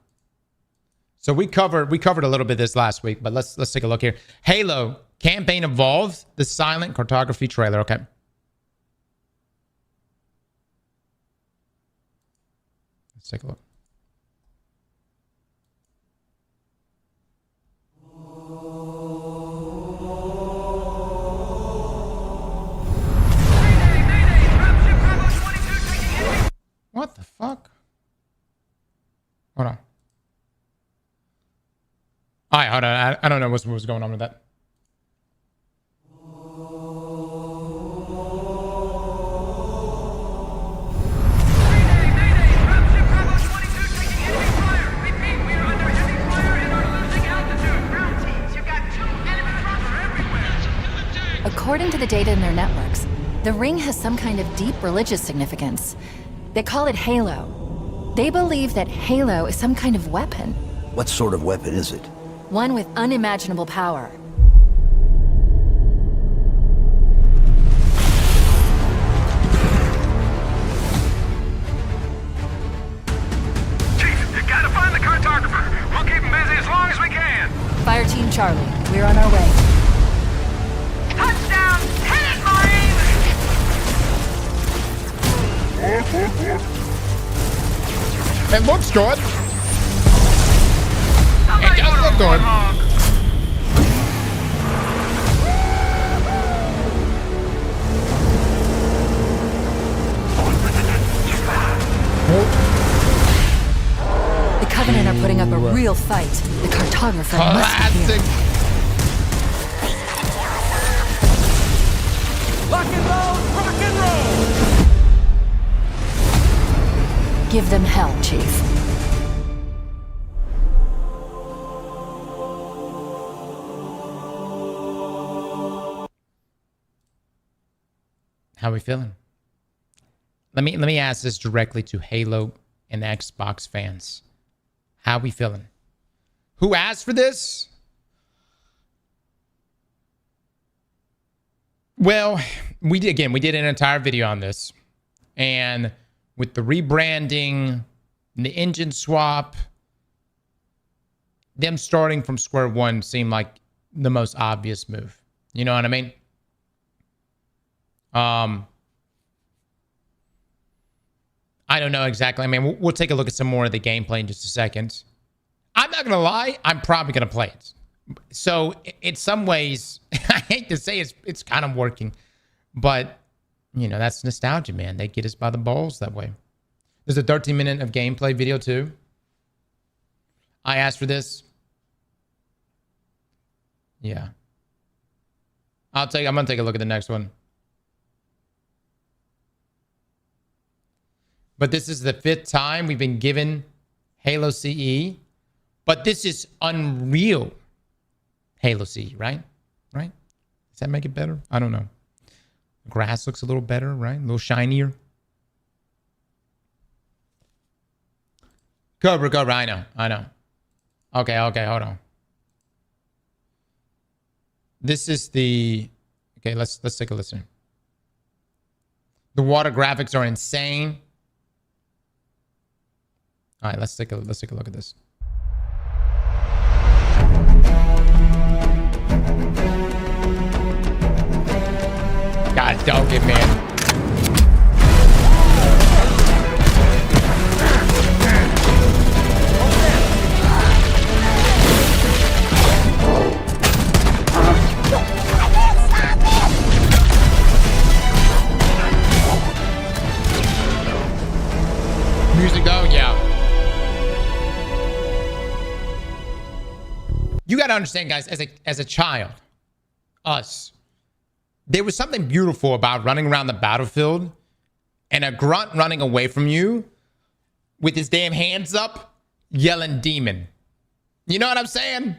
So we covered a little bit of this last week, but let's take a look here. Halo campaign evolved, the silent cartography trailer. Okay. Let's take a look. What the fuck? Hold on. All right, hold on. I don't know what was going on with that. According to the data in their networks, the ring has some kind of deep religious significance. They call it Halo. They believe that Halo is some kind of weapon. What sort of weapon is it? One with unimaginable power. Chief, you gotta find the cartographer. We'll keep him busy as long as we can. Fire Team Charlie, we're on our way. Touchdown! Hit it, Marine! It looks good. It does look good. The Covenant are putting up a real fight. The cartographer must be here. Classic. Lock and load, rock and roll! Give them hell, Chief. How are we feeling? Let me ask this directly to Halo and Xbox fans. How are we feeling? Who asked for this? Well, we did an entire video on this. And with the rebranding, the engine swap, them starting from square one seemed like the most obvious move. You know what I mean? I don't know exactly. I mean, we'll take a look at some more of the gameplay in just a second. I'm not gonna lie, I'm probably gonna play it. So in some ways, I hate to say it's kind of working, but you know, that's nostalgia, man. They get us by the balls that way. There's a 13-minute of gameplay video too. I asked for this. Yeah. I'm gonna take a look at the next one. But this is the 5th time we've been given Halo CE. But this is Unreal Halo CE, right? Right? Does that make it better? I don't know. The grass looks a little better, right? A little shinier. Cobra. I know. Okay, hold on. This is the... Okay, let's take a listen. The water graphics are insane. All right, let's take a look at this. God, dog it, man. music though, yeah. You gotta understand, guys, as a child, there was something beautiful about running around the battlefield and a grunt running away from you with his damn hands up, yelling demon. You know what I'm saying?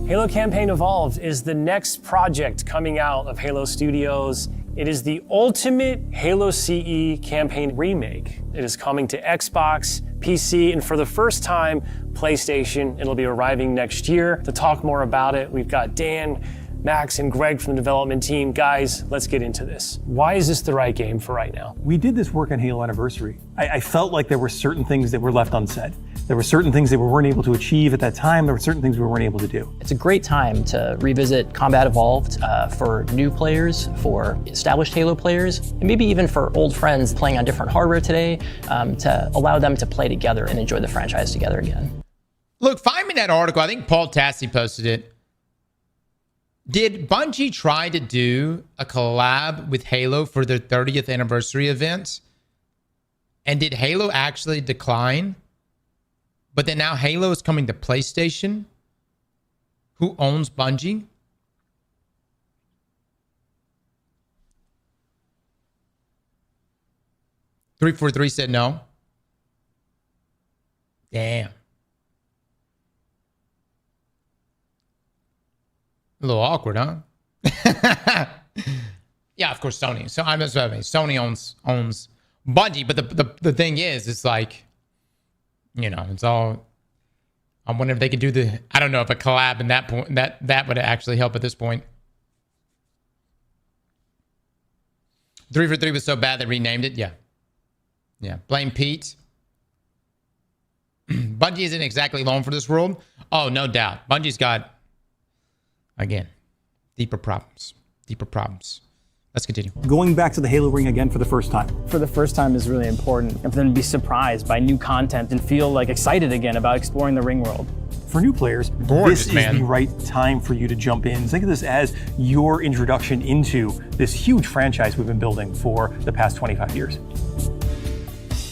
Halo Campaign Evolved is the next project coming out of Halo Studios. It is the ultimate Halo CE campaign remake. It is coming to Xbox, PC, and for the first time, PlayStation. It'll be arriving next year. To talk more about it, we've got Dan, Max, and Greg from the development team. Guys, let's get into this. Why is this the right game for right now? We did this work on Halo Anniversary. I felt like there were certain things that were left unsaid. There were certain things that we weren't able to achieve at that time. There were certain things we weren't able to do. It's a great time to revisit Combat Evolved for new players, for established Halo players, and maybe even for old friends playing on different hardware today, to allow them to play together and enjoy the franchise together again. Look, find me that article. I think Paul Tassi posted it. Did Bungie try to do a collab with Halo for their 30th anniversary event? And did Halo actually decline? But then now Halo is coming to PlayStation. Who owns Bungie? .343 said no. Damn. A little awkward, huh? Yeah, of course, Sony. So I'm just saying, Sony owns Bungie, but the thing is, it's like, you know, it's all. I'm wondering if they could do the. I don't know if a collab in that point that would actually help at this point. 343 was so bad they renamed it. Yeah, yeah. Blame Pete. Bungie isn't exactly known for this world. Oh, no doubt. Bungie's got. Again, deeper problems. Let's continue. Going back to the Halo ring again for the first time. For the first time is really important. And for them to be surprised by new content and feel like excited again about exploring the ring world. For new players, Gorgeous, this man. is the right time for you to jump in. Think of this as your introduction into this huge franchise we've been building for the past 25 years.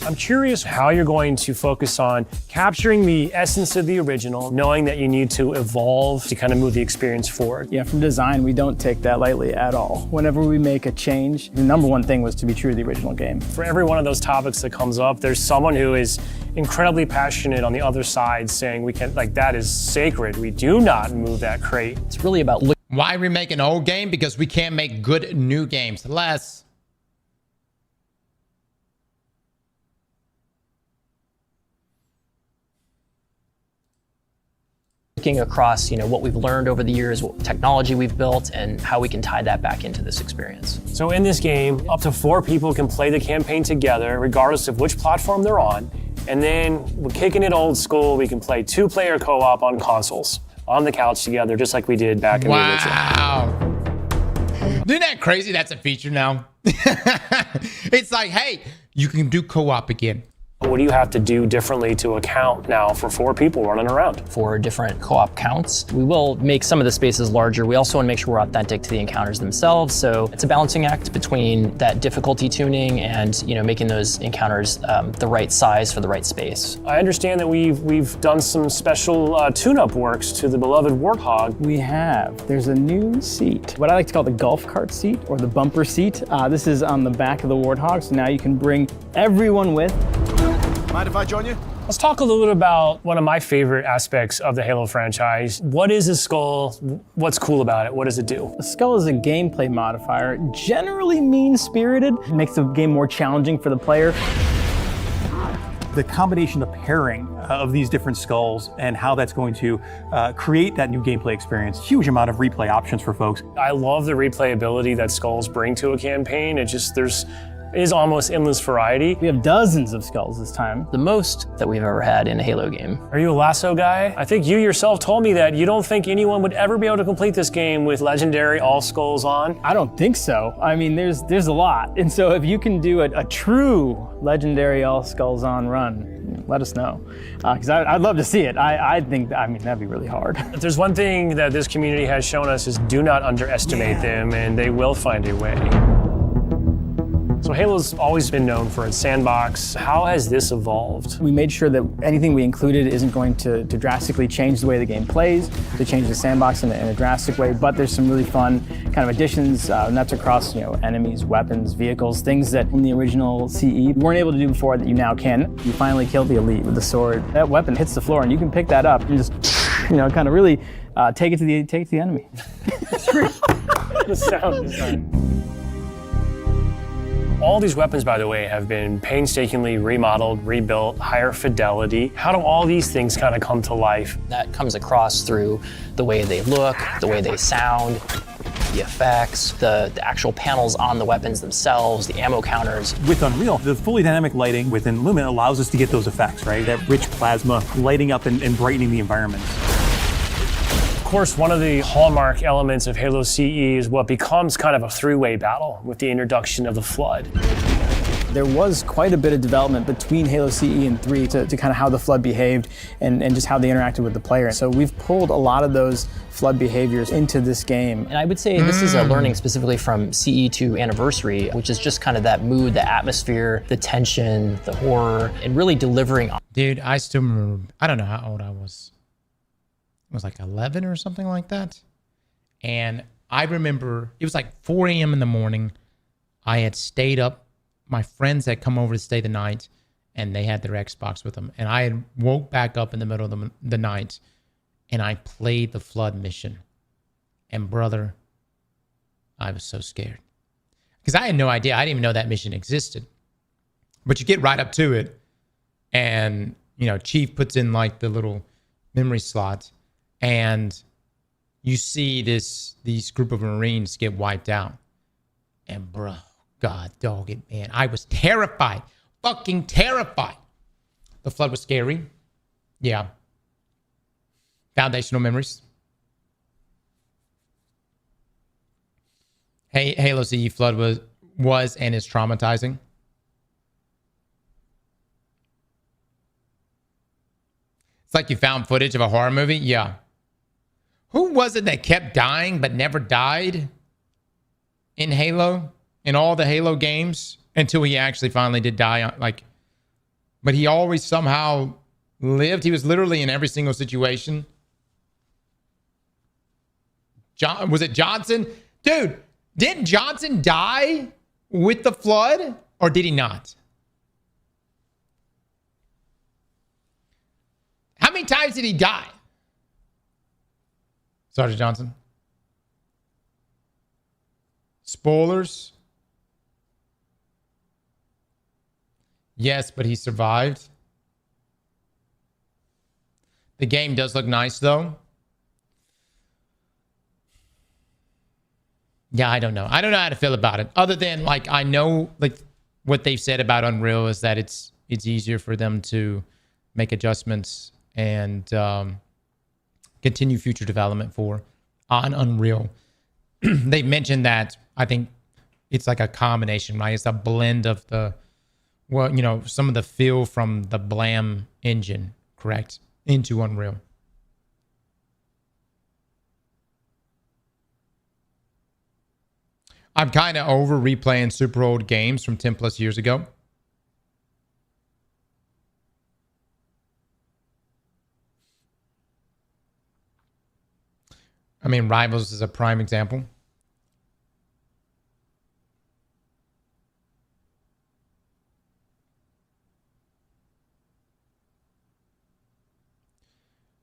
I'm curious how you're going to focus on capturing the essence of the original, knowing that you need to evolve to kind of move the experience forward. Yeah, from design, we don't take that lightly at all. Whenever we make a change, the number one thing was to be true to the original game. For every one of those topics that comes up, there's someone who is incredibly passionate on the other side saying we can, like, that is sacred. We do not move that crate. It's really about Why remake an old game? Because we can't make good new games. Less. looking across, what we've learned over the years, what technology we've built, and how we can tie that back into this experience. So in this game, up to 4 people can play the campaign together, regardless of which platform they're on. And then we're kicking it old school. We can play 2-player co-op on consoles, on the couch together, just like we did back in the original. Wow. Isn't that crazy? That's a feature now. It's like, hey, you can do co-op again. What do you have to do differently to account now for 4 people running around? For different co-op counts, we will make some of the spaces larger. We also want to make sure we're authentic to the encounters themselves. So it's a balancing act between that difficulty tuning and making those encounters the right size for the right space. I understand that we've done some special tune-up works to the beloved Warthog. We have. There's a new seat, what I like to call the golf cart seat or the bumper seat. This is on the back of the Warthog, so now you can bring everyone with. Mind if I join you? Let's talk a little bit about one of my favorite aspects of the Halo franchise. What is a skull? What's cool about it? What does it do? A skull is a gameplay modifier, generally mean-spirited. It makes the game more challenging for the player. The combination, the pairing of these different skulls and how that's going to create that new gameplay experience. Huge amount of replay options for folks. I love the replayability that skulls bring to a campaign. It is almost endless variety. We have dozens of skulls this time. The most that we've ever had in a Halo game. Are you a lasso guy? I think you yourself told me that you don't think anyone would ever be able to complete this game with legendary all skulls on. I don't think so. I mean, there's a lot. And so if you can do a true legendary all skulls on run, let us know. Because I'd love to see it. I think that'd be really hard. If there's one thing that this community has shown us is do not underestimate them, and they will find a way. So Halo's always been known for its sandbox. How has this evolved? We made sure that anything we included isn't going to drastically change the way the game plays, to change the sandbox in a drastic way, but there's some really fun kind of additions, nuts across, enemies, weapons, vehicles, things that in the original CE you weren't able to do before that you now can. You finally kill the elite with the sword. That weapon hits the floor and you can pick that up and just, kind of really take it to the enemy. It's great. The sound design. All these weapons, by the way, have been painstakingly remodeled, rebuilt, higher fidelity. How do all these things kind of come to life? That comes across through the way they look, the way they sound, the effects, the actual panels on the weapons themselves, the ammo counters. With Unreal, the fully dynamic lighting within Lumen allows us to get those effects, right? That rich plasma lighting up and brightening the environment. Of course, one of the hallmark elements of Halo CE is what becomes kind of a three-way battle with the introduction of the Flood. There was quite a bit of development between Halo CE and 3 to kind of how the Flood behaved and just how they interacted with the player. So we've pulled a lot of those Flood behaviors into this game. And I would say this is a learning specifically from CE to Anniversary, which is just kind of that mood, the atmosphere, the tension, the horror, and really delivering. Dude, I still remember, I don't know how old I was. It was like 11 or something like that. And I remember it was like 4 a.m. in the morning. I had stayed up. My friends had come over to stay the night and they had their Xbox with them. And I had woke back up in the middle of the night and I played the Flood mission. And brother, I was so scared. Because I had no idea. I didn't even know that mission existed. But you get right up to it. And, Chief puts in like the little memory slot. And you see these group of Marines get wiped out. And bro, God dog it, man. I was terrified. Fucking terrified. The Flood was scary. Yeah. Foundational memories. Hey, Halo CE Flood was and is traumatizing. It's like you found footage of a horror movie. Yeah. Who was it that kept dying but never died in Halo? In all the Halo games? Until he actually finally did die. But he always somehow lived. He was literally in every single situation. Was it Johnson? Dude, didn't Johnson die with the Flood? Or did he not? How many times did he die? Sergeant Johnson. Spoilers. Yes, but he survived. The game does look nice, though. Yeah, I don't know. I don't know how to feel about it. Other than, I know, what they've said about Unreal is that it's easier for them to make adjustments and continue future development on Unreal. They mentioned that I think it's like a combination, right? It's a blend of some of the feel from the Blam engine, correct, into Unreal. I'm kind of over replaying super old games from 10 plus years ago. I mean, Rivals is a prime example.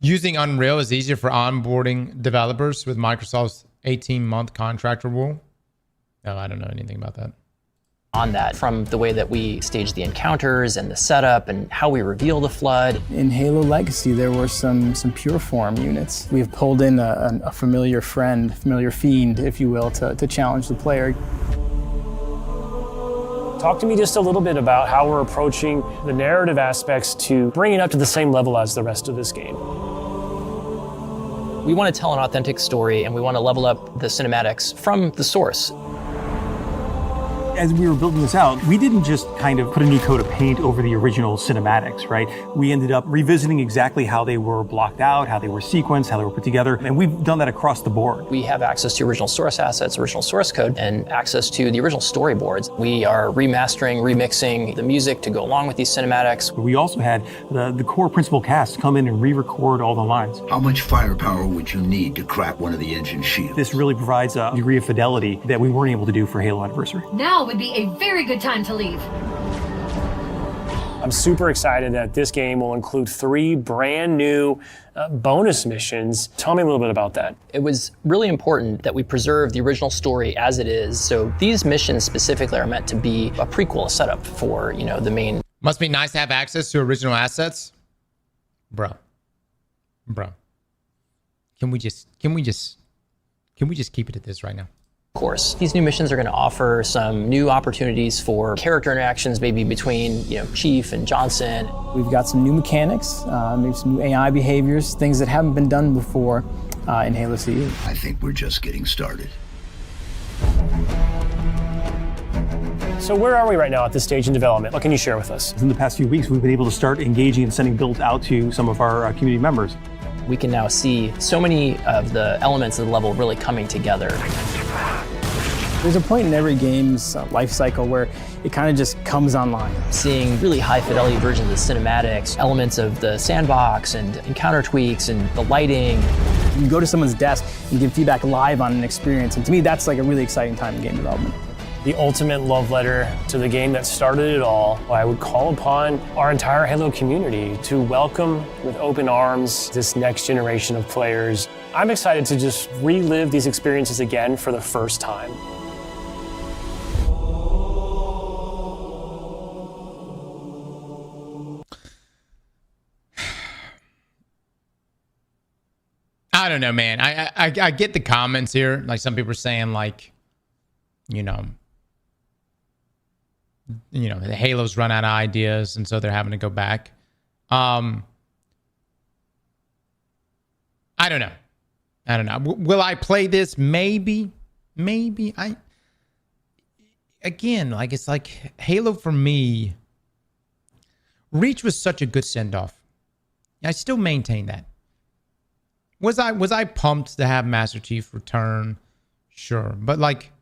Using Unreal is easier for onboarding developers with Microsoft's 18-month contract rule. No, I don't know anything about that. On that, from the way that we stage the encounters and the setup and how we reveal the Flood. In Halo Legacy, there were some pure form units. We've pulled in a familiar friend, familiar fiend, if you will, to challenge the player. Talk to me just a little bit about how we're approaching the narrative aspects to bring it up to the same level as the rest of this game. We want to tell an authentic story and we want to level up the cinematics from the source. As we were building this out, we didn't just kind of put a new coat of paint over the original cinematics, right? We ended up revisiting exactly how they were blocked out, how they were sequenced, how they were put together, and we've done that across the board. We have access to original source assets, original source code, and access to the original storyboards. We are remastering, remixing the music to go along with these cinematics. We also had the core principal cast come in and re-record all the lines. How much firepower would you need to crack one of the engine shields? This really provides a degree of fidelity that we weren't able to do for Halo Anniversary. Now would be a very good time to leave. I'm super excited that this game will include 3 brand new bonus missions. Tell me a little bit about that. It was really important that we preserve the original story as it is. So these missions specifically are meant to be a prequel, a setup for, the main. Must be nice to have access to original assets. Bro. Can we just keep it at this right now? Course. These new missions are going to offer some new opportunities for character interactions, maybe between Chief and Johnson. We've got some new mechanics, maybe some new AI behaviors, things that haven't been done before in Halo CE. I think we're just getting started. So where are we right now at this stage in development? What can you share with us? In the past few weeks, we've been able to start engaging and sending builds out to some of our community members. We can now see so many of the elements of the level really coming together. There's a point in every game's life cycle where it kind of just comes online. Seeing really high fidelity versions of the cinematics, elements of the sandbox and encounter tweaks and the lighting. You can go to someone's desk and give feedback live on an experience, and to me that's like a really exciting time in game development. The ultimate love letter to the game that started it all. I would call upon our entire Halo community to welcome with open arms this next generation of players. I'm excited to just relive these experiences again for the first time. I don't know, man. I get the comments here. Like some people are saying, like, the Halo's run out of ideas, and so they're having to go back. I don't know. Will I play this? Maybe. It's like Halo for me. Reach was such a good send-off. I still maintain that. Was I pumped to have Master Chief return? Sure, but like.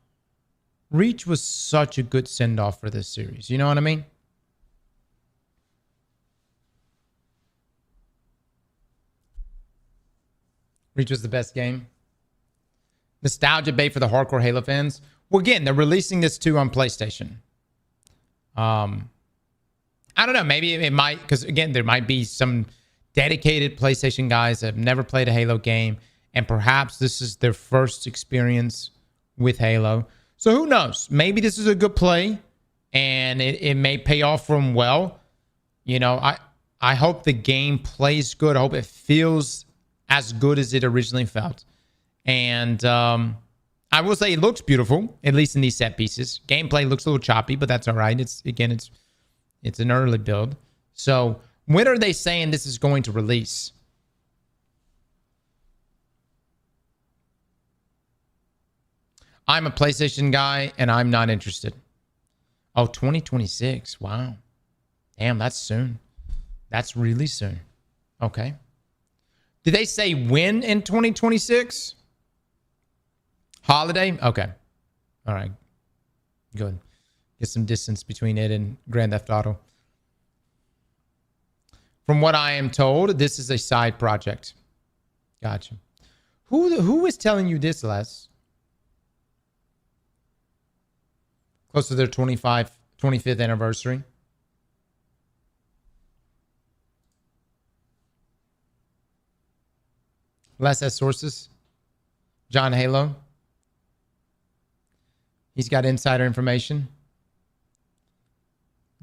Reach was such a good send-off for this series. You know what I mean? Reach was the best game. Nostalgia bait for the hardcore Halo fans. Well, again, they're releasing this too on PlayStation. I don't know. Maybe it might, because again, there might be some dedicated PlayStation guys that have never played a Halo game, and perhaps this is their first experience with Halo. So who knows? Maybe this is a good play, and it may pay off for them well. I hope the game plays good. I hope it feels as good as it originally felt. And I will say it looks beautiful, at least in these set pieces. Gameplay looks a little choppy, but that's all right. It's an early build. So when are they saying this is going to release? I'm a PlayStation guy, and I'm not interested. Oh, 2026. Wow. Damn, that's soon. That's really soon. Okay. Did they say when in 2026? Holiday? Okay. All right. Good. Get some distance between it and Grand Theft Auto. From what I am told, this is a side project. Gotcha. Who is telling you this, Les? Close to their 25th anniversary. Les has sources. John Halo. He's got insider information.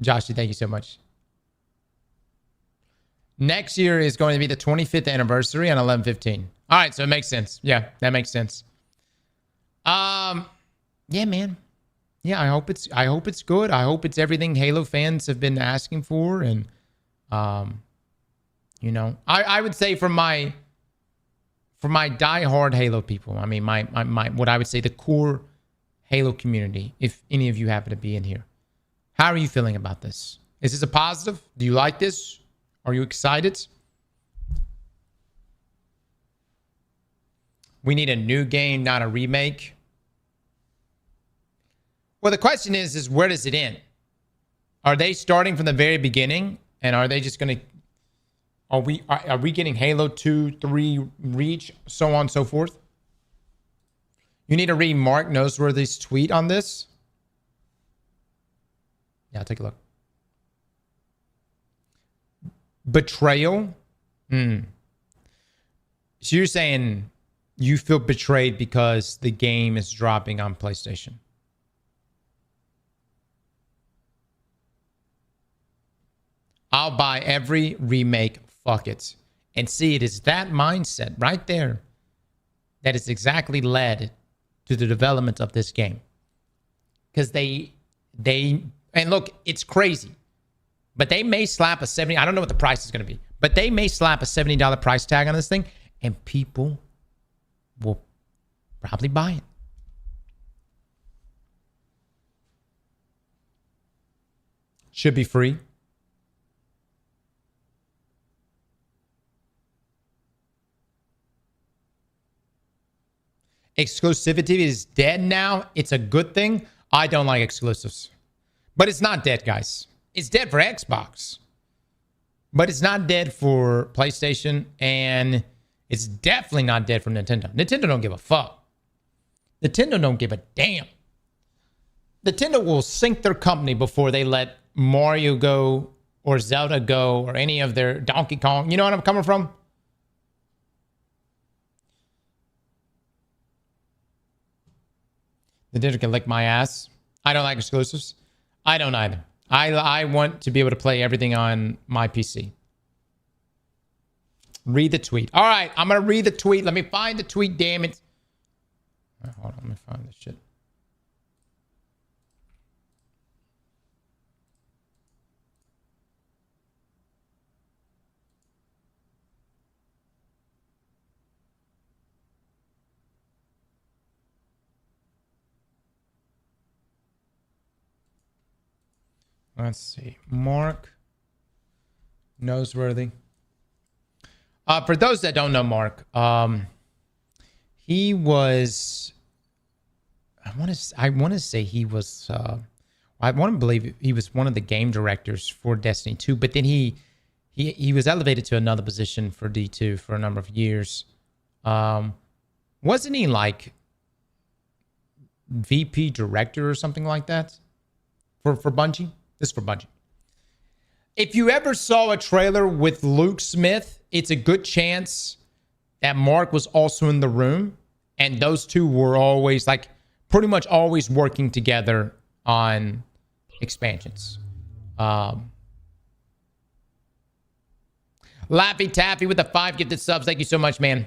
Joshy, thank you so much. Next year is going to be the 25th anniversary on 11/15. All right, so it makes sense. Yeah, that makes sense. Yeah, man. Yeah, I hope it's good. I hope it's everything Halo fans have been asking for, and I would say for my diehard Halo people, I mean my what I would say the core Halo community, if any of you happen to be in here. How are you feeling about this? Is this a positive? Do you like this? Are you excited? We need a new game, not a remake. Well, the question is where does it end? Are they starting from the very beginning? And are they just going to... Are we getting Halo 2, 3, Reach, so on and so forth? You need to read Mark Noseworthy's tweet on this. Yeah, take a look. Betrayal? So you're saying you feel betrayed because the game is dropping on PlayStation? I'll buy every remake. Fuck it. And see, it is that mindset right there that has exactly led to the development of this game. Because they and look, it's crazy, but they may slap a 70, I don't know what the price is going to be, but they may slap a $70 price tag on this thing and people will probably buy it. Should be free. Exclusivity is dead now. It's a good thing. I don't like exclusives. But it's not dead, guys. It's dead for Xbox. But it's not dead for PlayStation. And it's definitely not dead for Nintendo. Nintendo don't give a fuck. Nintendo don't give a damn. Nintendo will sink their company before they let Mario go or Zelda go or any of their Donkey Kong. You know what I'm coming from? Nintendo can lick my ass. I don't like exclusives. I don't either. I want to be able to play everything on my PC. Read the tweet. All right, I'm going to read the tweet. Let me find the tweet, damn it. Right, hold on, let me find this shit. Let's see. Mark Noseworthy. For those that don't know Mark, he was... I want to say he was... I want to believe he was one of the game directors for Destiny 2, but then he was elevated to another position for D2 for a number of years. Wasn't he like VP director or something like that for Bungie? This is for Bungie. If you ever saw a trailer with Luke Smith, it's a good chance that Mark was also in the room. And those two were always like pretty much always working together on expansions. Laffy Taffy with the 5 gifted subs. Thank you so much, man.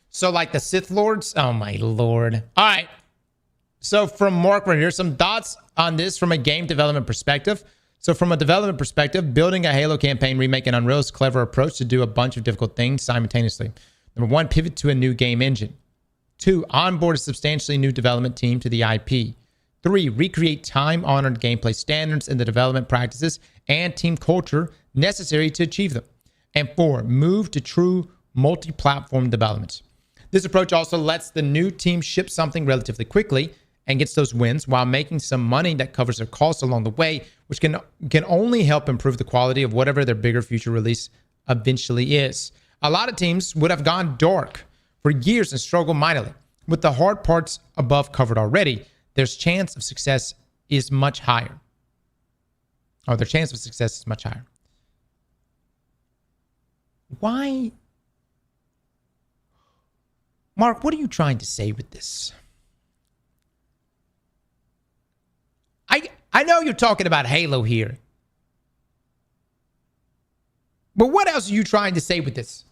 So like the Sith Lords? Oh my Lord. All right. So from Mark, right here, some thoughts on this from a game development perspective. So from a development perspective, building a Halo campaign remake in Unreal is a clever approach to do a bunch of difficult things simultaneously. Number 1, pivot to a new game engine. 2, onboard a substantially new development team to the IP. 3, recreate time-honored gameplay standards and the development practices and team culture necessary to achieve them. And 4, move to true multi-platform development. This approach also lets the new team ship something relatively quickly and gets those wins while making some money that covers their costs along the way, which can only help improve the quality of whatever their bigger future release eventually is. A lot of teams would have gone dark for years and struggled mightily. With the hard parts above covered already, their chance of success is much higher. Their chance of success is much higher. Why? Mark, what are you trying to say with this? I know you're talking about Halo here. But what else are you trying to say with this?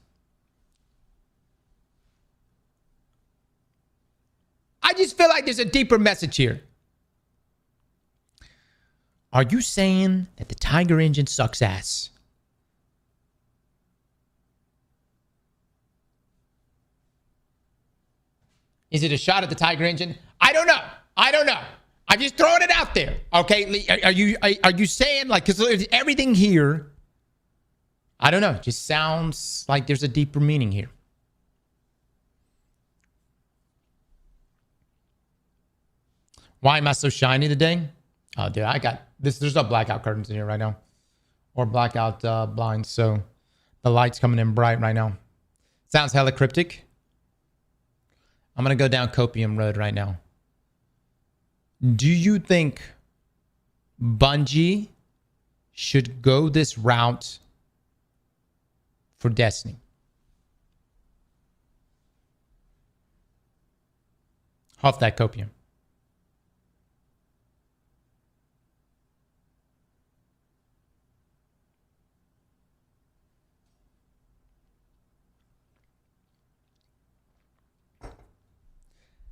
I just feel like there's a deeper message here. Are you saying that the Tiger engine sucks ass? Is it a shot at the Tiger engine? I don't know. I'm just throwing it out there. Okay, are you saying like, because everything here, I don't know, just sounds like there's a deeper meaning here. Why am I so shiny today? Oh, dude, I got this. There's no blackout curtains in here right now, or blackout blinds, so the light's coming in bright right now. Sounds hella cryptic. I'm gonna go down Copium Road right now. Do you think Bungie should go this route for Destiny? Off that Copium.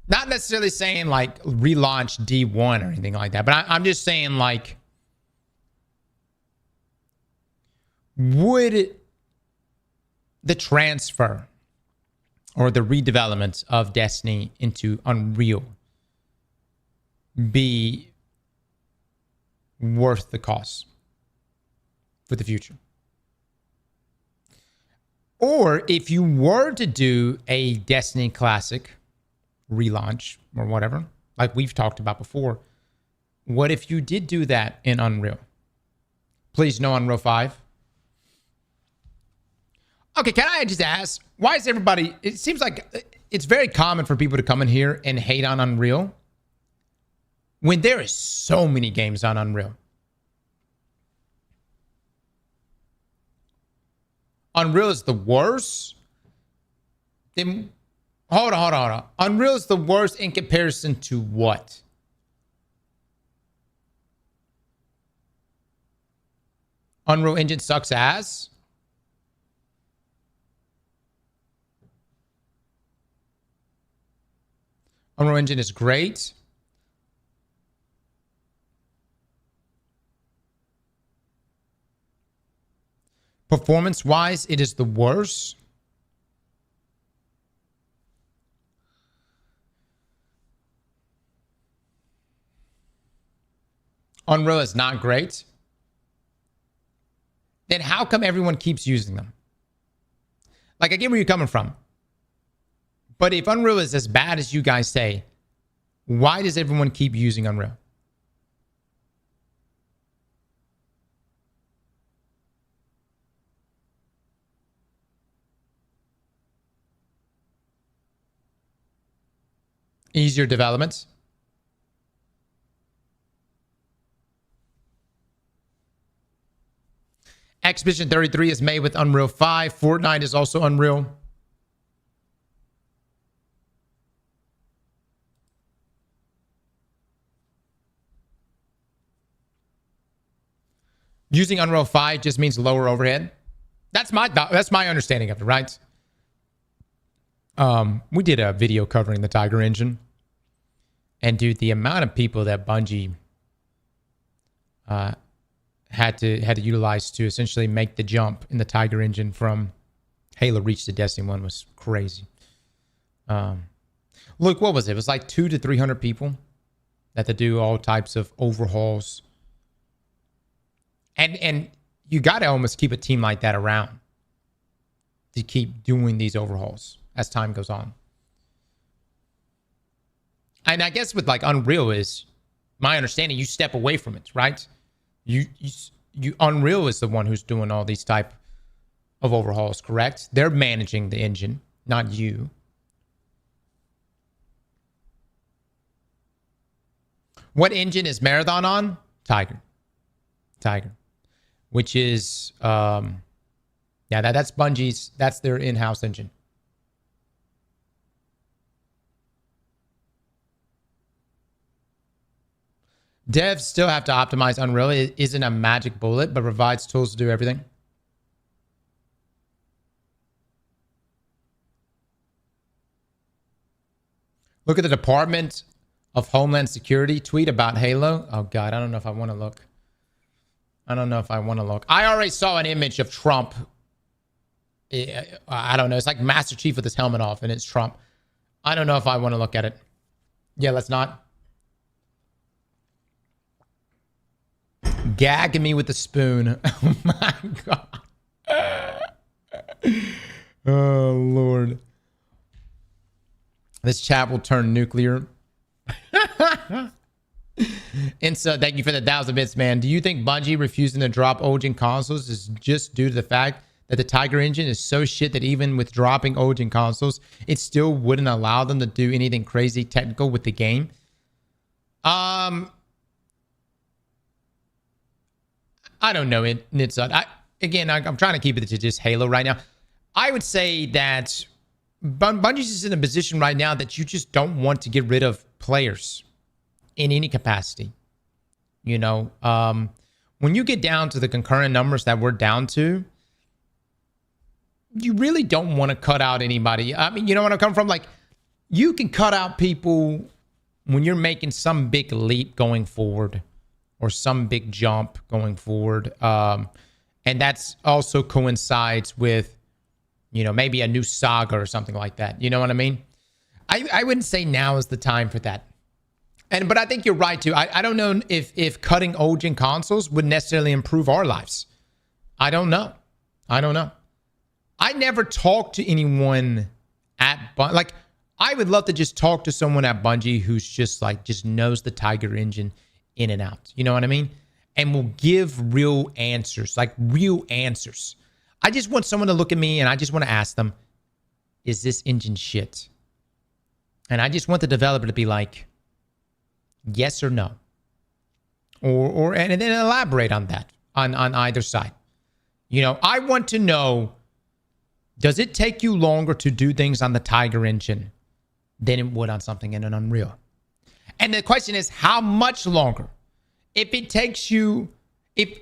Not necessarily saying like relaunch D1 or anything like that, but I'm just saying like, would the transfer or the redevelopment of Destiny into Unreal be worth the cost for the future? Or if you were to do a Destiny Classic relaunch or whatever, like we've talked about before, what if you did do that in Unreal? Please, no Unreal 5. Okay, can I just ask, why is everybody, it seems like it's very common for people to come in here and hate on Unreal when there is so many games on Unreal. Unreal is the worst. Then hold on. Unreal is the worst in comparison to what? Unreal Engine sucks ass? Unreal Engine is great. Performance-wise, it is the worst. Unreal is not great. Then how come everyone keeps using them? Like, I get where you're coming from. But if Unreal is as bad as you guys say, why does everyone keep using Unreal? Easier developments. Expedition 33 is made with Unreal 5. Fortnite is also Unreal. Using Unreal 5 just means lower overhead. That's my understanding of it, right? We did a video covering the Tiger engine. And dude, the amount of people that Bungie had to utilize to essentially make the jump in the Tiger engine from Halo Reach to Destiny 1 was crazy. Look, what was it? It was like 200 to 300 people that to do all types of overhauls. And you got to almost keep a team like that around to keep doing these overhauls as time goes on. And I guess with like Unreal is my understanding, you step away from it, right? You Unreal is the one who's doing all these type of overhauls, correct? They're managing the engine, not you. What engine is Marathon on? Tiger. Which is that's Bungie's, that's their in-house engine. Devs still have to optimize Unreal. It isn't a magic bullet, but provides tools to do everything. Look at the Department of Homeland Security tweet about Halo. Oh, God, I don't know if I want to look. I already saw an image of Trump. I don't know. It's like Master Chief with his helmet off, and it's Trump. I don't know if I want to look at it. Yeah, let's not. Gagging me with the spoon. Oh my God. Oh, Lord. This chat will turn nuclear. Insa, thank you for the 1,000 bits, man. Do you think Bungie refusing to drop old-gen consoles is just due to the fact that the Tiger engine is so shit that even with dropping old-gen consoles, it still wouldn't allow them to do anything crazy technical with the game? I don't know, Nitsa. I'm trying to keep it to just Halo right now. I would say that Bungie's is in a position right now that you just don't want to get rid of players in any capacity. You know, when you get down to the concurrent numbers that we're down to, you really don't want to cut out anybody. I mean, you know what I'm coming from? Like, you can cut out people when you're making some big leap going forward or some big jump going forward. And that's also coincides with, you know, maybe a new saga or something like that. You know what I mean? I wouldn't say now is the time for that. But I think you're right too. I don't know if cutting old-gen consoles would necessarily improve our lives. I don't know. I never talked to anyone at Bungie. Like, I would love to just talk to someone at Bungie who's just knows the Tiger engine in and out. You know what I mean? And will give real answers, like real answers. I just want someone to look at me and I just want to ask them, is this engine shit? And I just want the developer to be like, yes or no. And then elaborate on that on either side. You know, I want to know, does it take you longer to do things on the Tiger engine than it would on something in an Unreal? And the question is, how much longer? If it takes you, if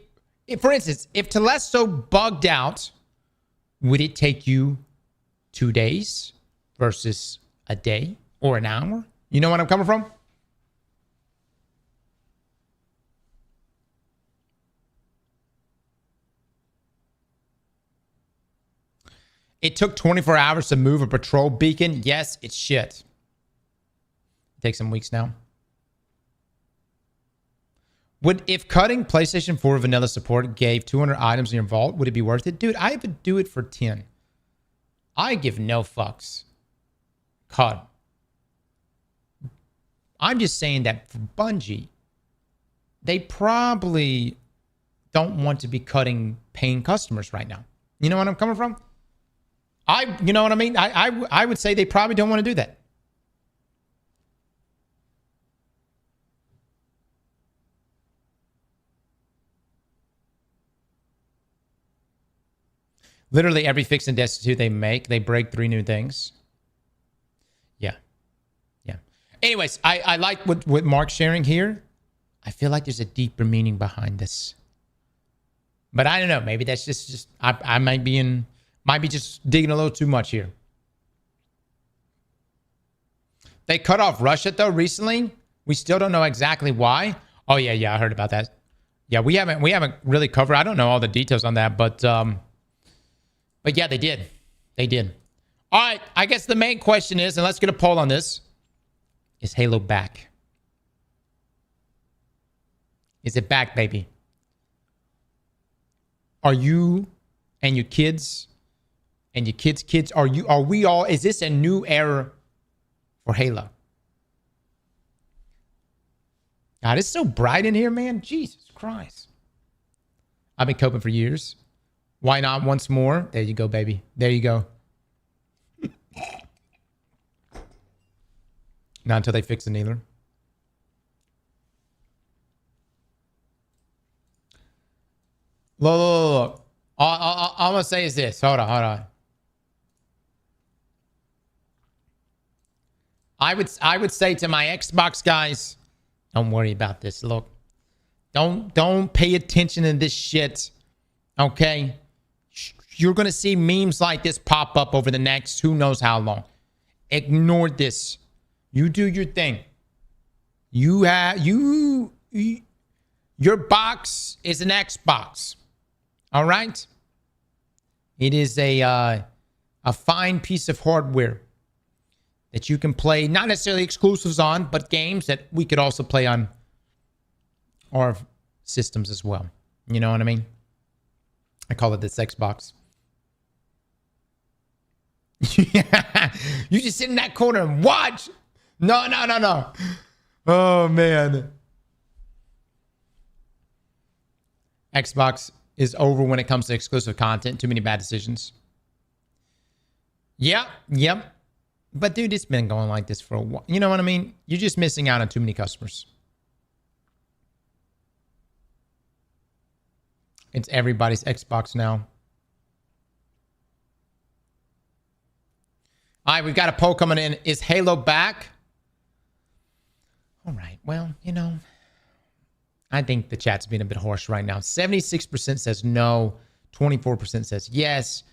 for instance, if Telesto bugged out, would it take you 2 days versus a day or an hour? You know what I'm coming from? It took 24 hours to move a patrol beacon. Yes, it's shit. It takes some weeks now. If cutting PlayStation 4 vanilla support gave 200 items in your vault, would it be worth it? Dude, I would do it for 10. I give no fucks. Cut. I'm just saying that for Bungie, they probably don't want to be cutting paying customers right now. You know what I'm coming from? You know what I mean? I would say they probably don't want to do that. Literally every fix in Destiny 2 they make, they break 3 new things. Yeah. Anyways, I like what Mark's sharing here. I feel like there's a deeper meaning behind this. But I don't know. Maybe that's just I might be just digging a little too much here. They cut off Russia though recently. We still don't know exactly why. Oh yeah, I heard about that. Yeah, we haven't really covered. I don't know all the details on that, but yeah, they did. All right, I guess the main question is, and let's get a poll on this: is Halo back? Is it back, baby? Are you and your kids and your kids' kids, are we all, is this a new era for Halo? God, it's so bright in here, man. Jesus Christ. I've been coping for years. Why not once more? There you go, baby. There you go. Not until they fix the needler. Look. All I'm going to say is this. Hold on. I would say to my Xbox guys, don't worry about this. Look, don't pay attention to this shit. Okay? You're going to see memes like this pop up over the next who knows how long. Ignore this. You do your thing. Your box is an Xbox. All right? It is a fine piece of hardware. that you can play, not necessarily exclusives on, but games that we could also play on our systems as well. You know what I mean? I call it this Xbox. You just sit in that corner and watch. No. Oh, man. Xbox is over when it comes to exclusive content. Too many bad decisions. Yep. But, dude, it's been going like this for a while. You know what I mean? You're just missing out on too many customers. It's everybody's Xbox now. All right, we've got a poll coming in. Is Halo back? All right, well, you know, I think the chat's being a bit harsh right now. 76% says no. 24% says yes.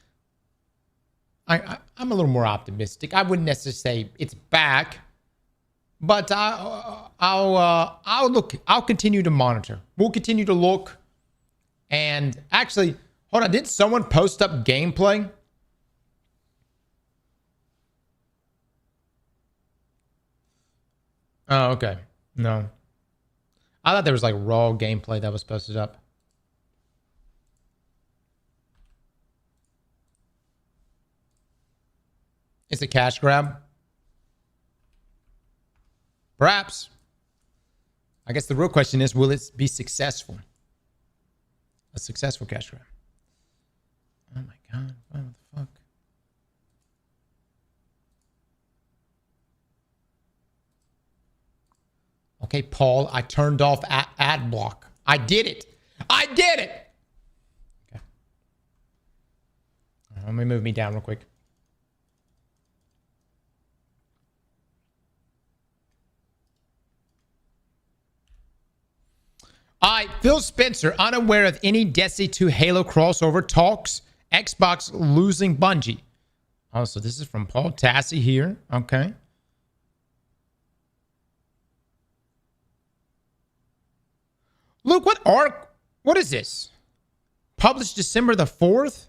I'm a little more optimistic. I wouldn't necessarily say it's back, but I'll look. I'll continue to monitor. We'll continue to look. And actually, hold on. Did someone post up gameplay? Oh, okay. No. I thought there was like raw gameplay that was posted up. It's a cash grab. Perhaps. I guess the real question is, will it be successful? A successful cash grab. Oh my God. What the fuck? Okay, Paul, I turned off ad block. I did it. Okay. Let me move me down real quick. All right, Phil Spencer, unaware of any Destiny 2 Halo crossover talks. Xbox losing Bungie. Oh, so this is from Paul Tassi here. Okay. Luke, what is this? Published December the 4th?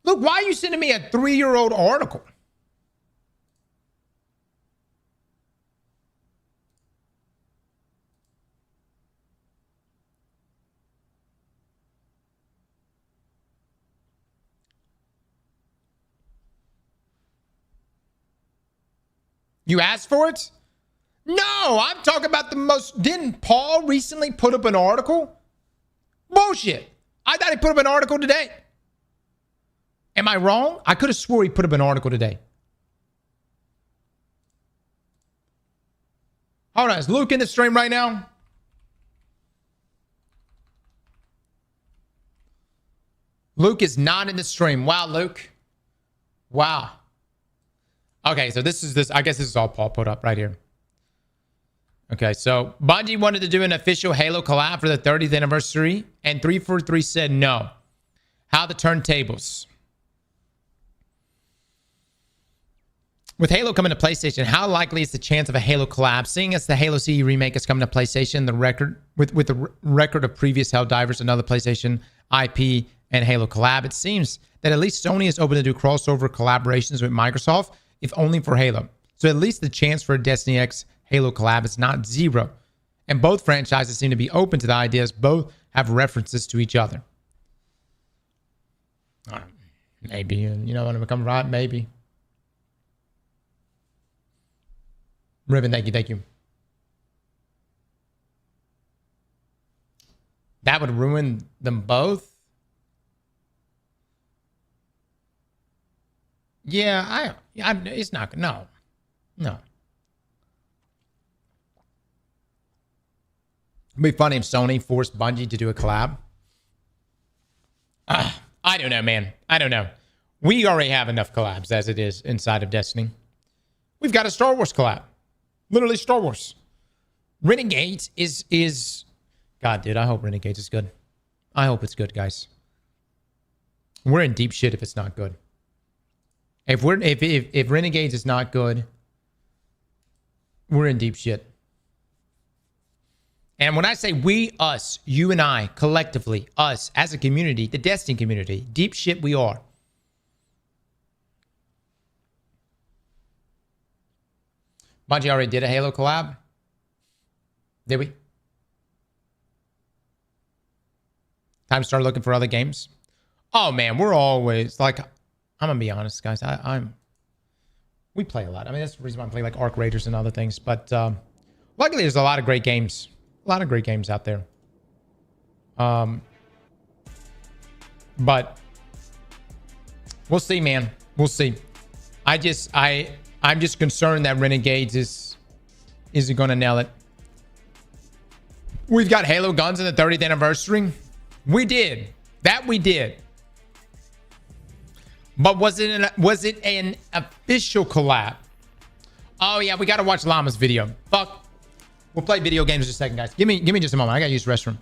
Luke, why are you sending me a 3-year-old article? You asked for it? No, I'm talking about the most... Didn't Paul recently put up an article? Bullshit. I thought he put up an article today. Am I wrong? I could have swore he put up an article today. Hold on, is Luke in the stream right now? Luke is not in the stream. Wow, Luke. Wow. Okay, so this. I guess this is all Paul put up right here. Okay, so Bungie wanted to do an official Halo collab for the 30th anniversary, and 343 said no. How the turntables. With Halo coming to PlayStation, how likely is the chance of a Halo collab? Seeing as the Halo CE remake is coming to PlayStation, the record with the record of previous Helldivers, another PlayStation IP and Halo collab, it seems that at least Sony is open to do crossover collaborations with Microsoft, if only for Halo. So at least the chance for a Destiny X Halo collab is not zero. And both franchises seem to be open to the ideas. Both have references to each other. Maybe, you know, when it becomes right, maybe. Ribbon, thank you. That would ruin them both? Yeah, it's not, no. It'd be funny if Sony forced Bungie to do a collab. I don't know, man. I don't know. We already have enough collabs as it is inside of Destiny. We've got a Star Wars collab. Literally Star Wars. Renegades is... God, dude, I hope Renegades is good. I hope it's good, guys. We're in deep shit if it's not good. If Renegades is not good, we're in deep shit. And when I say we, us, you and I, collectively, us, as a community, the Destiny community, deep shit we are. Bungie already did a Halo collab. Did we? Time to start looking for other games. Oh man, we're always like, I'm gonna be honest, guys. We play a lot. I mean, that's the reason why I play like Arc Raiders and other things. But luckily, there's a lot of great games. A lot of great games out there. But we'll see, man. We'll see. I'm just concerned that Renegades isn't gonna nail it. We've got Halo guns in the 30th anniversary. We did. That we did. But was it an official collab? Oh yeah, we gotta watch Llama's video. Fuck. We'll play video games in a second, guys. Give me just a moment. I gotta use the restroom.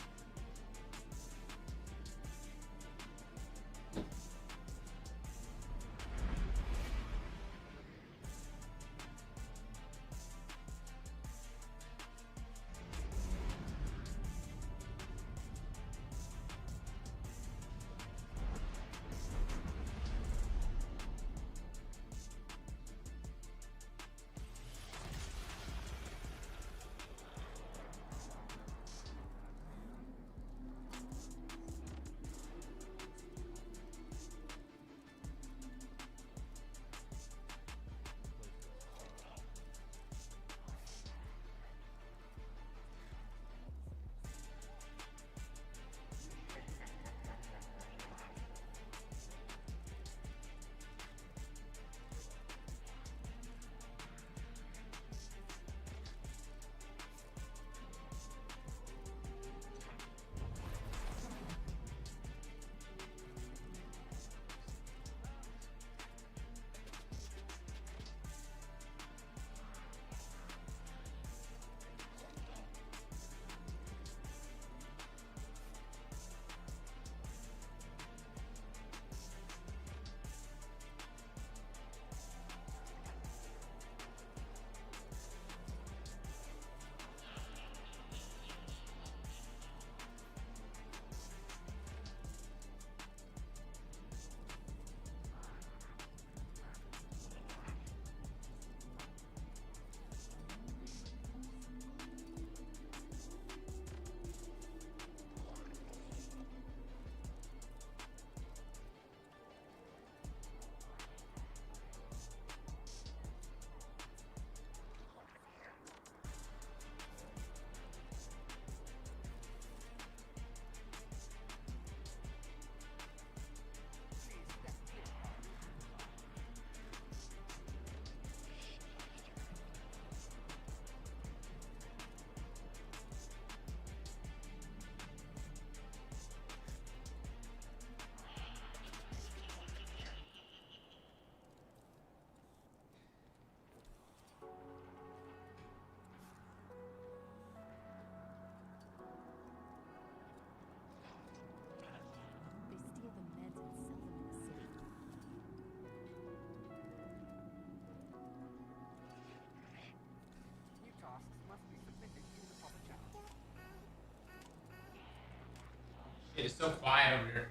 It is so quiet over here.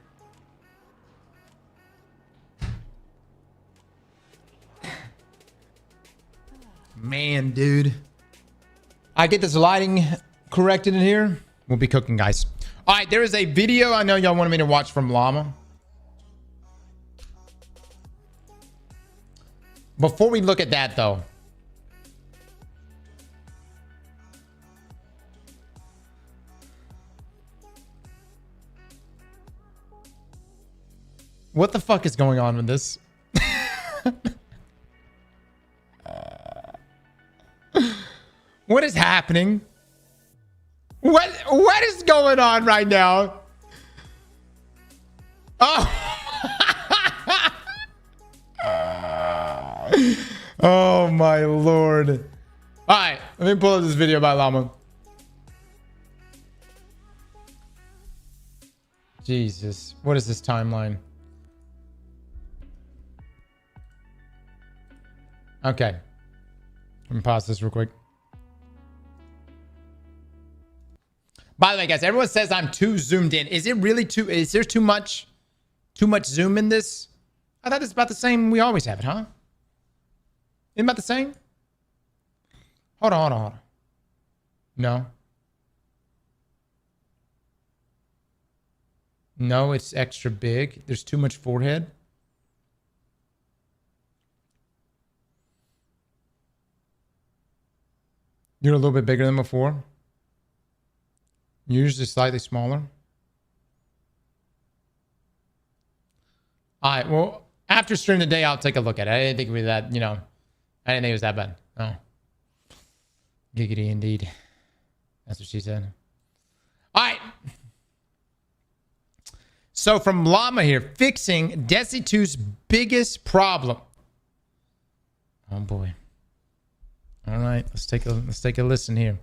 Man, dude. I get this lighting corrected in here. We'll be cooking, guys. All right, there is a video I know y'all wanted me to watch from Llama. Before we look at that, though. What the fuck is going on with this? What is happening? What is going on right now? Oh. Oh my lord. All right, let me pull up this video by Llama. Jesus, what is this timeline? Okay. Let me pause this real quick. By the way, guys, everyone says I'm too zoomed in. Is it really too? Is there too much zoom in this? I thought it's about the same. We always have it, huh? Isn't it about the same? Hold on, hold on, hold on. No. No, it's extra big. There's too much forehead. You're a little bit bigger than before. Usually slightly smaller. All right, well, after stream today, I'll take a look at it. I didn't think it was that, you know, I didn't think it was that bad. Oh. Giggity indeed. That's what she said. All right. So from Llama here, fixing Destiny 2's biggest problem. Oh boy. All right, let's take a listen here.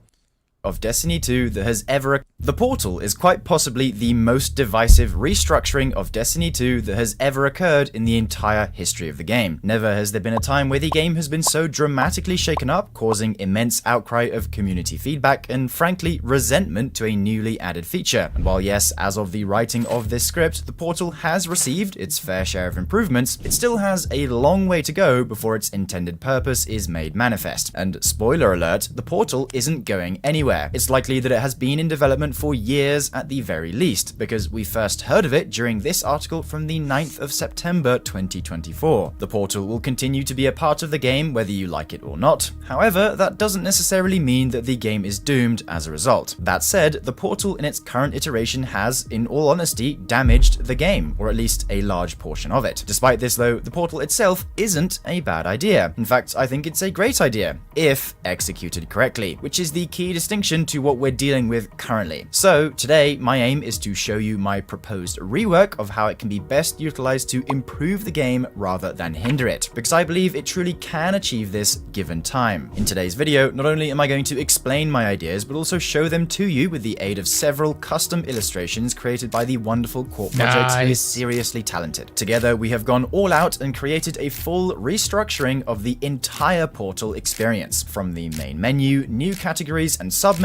Of Destiny 2 that has ever... The Portal is quite possibly the most divisive restructuring of Destiny 2 that has ever occurred in the entire history of the game. Never has there been a time where the game has been so dramatically shaken up, causing immense outcry of community feedback and, frankly, resentment to a newly added feature. And while yes, as of the writing of this script, the Portal has received its fair share of improvements, it still has a long way to go before its intended purpose is made manifest. And spoiler alert, the Portal isn't going anywhere. It's likely that it has been in development for years at the very least, because we first heard of it during this article from the 9th of September 2024. The Portal will continue to be a part of the game whether you like it or not. However, that doesn't necessarily mean that the game is doomed as a result. That said, the Portal in its current iteration has, in all honesty, damaged the game, or at least a large portion of it. Despite this though, the Portal itself isn't a bad idea. In fact, I think it's a great idea, if executed correctly, which is the key distinction to what we're dealing with currently. So today, my aim is to show you my proposed rework of how it can be best utilized to improve the game rather than hinder it, because I believe it truly can achieve this given time. In today's video, not only am I going to explain my ideas, but also show them to you with the aid of several custom illustrations created by the wonderful Corp Project, who is seriously talented. Together, we have gone all out and created a full restructuring of the entire Portal experience, from the main menu, new categories and submenus,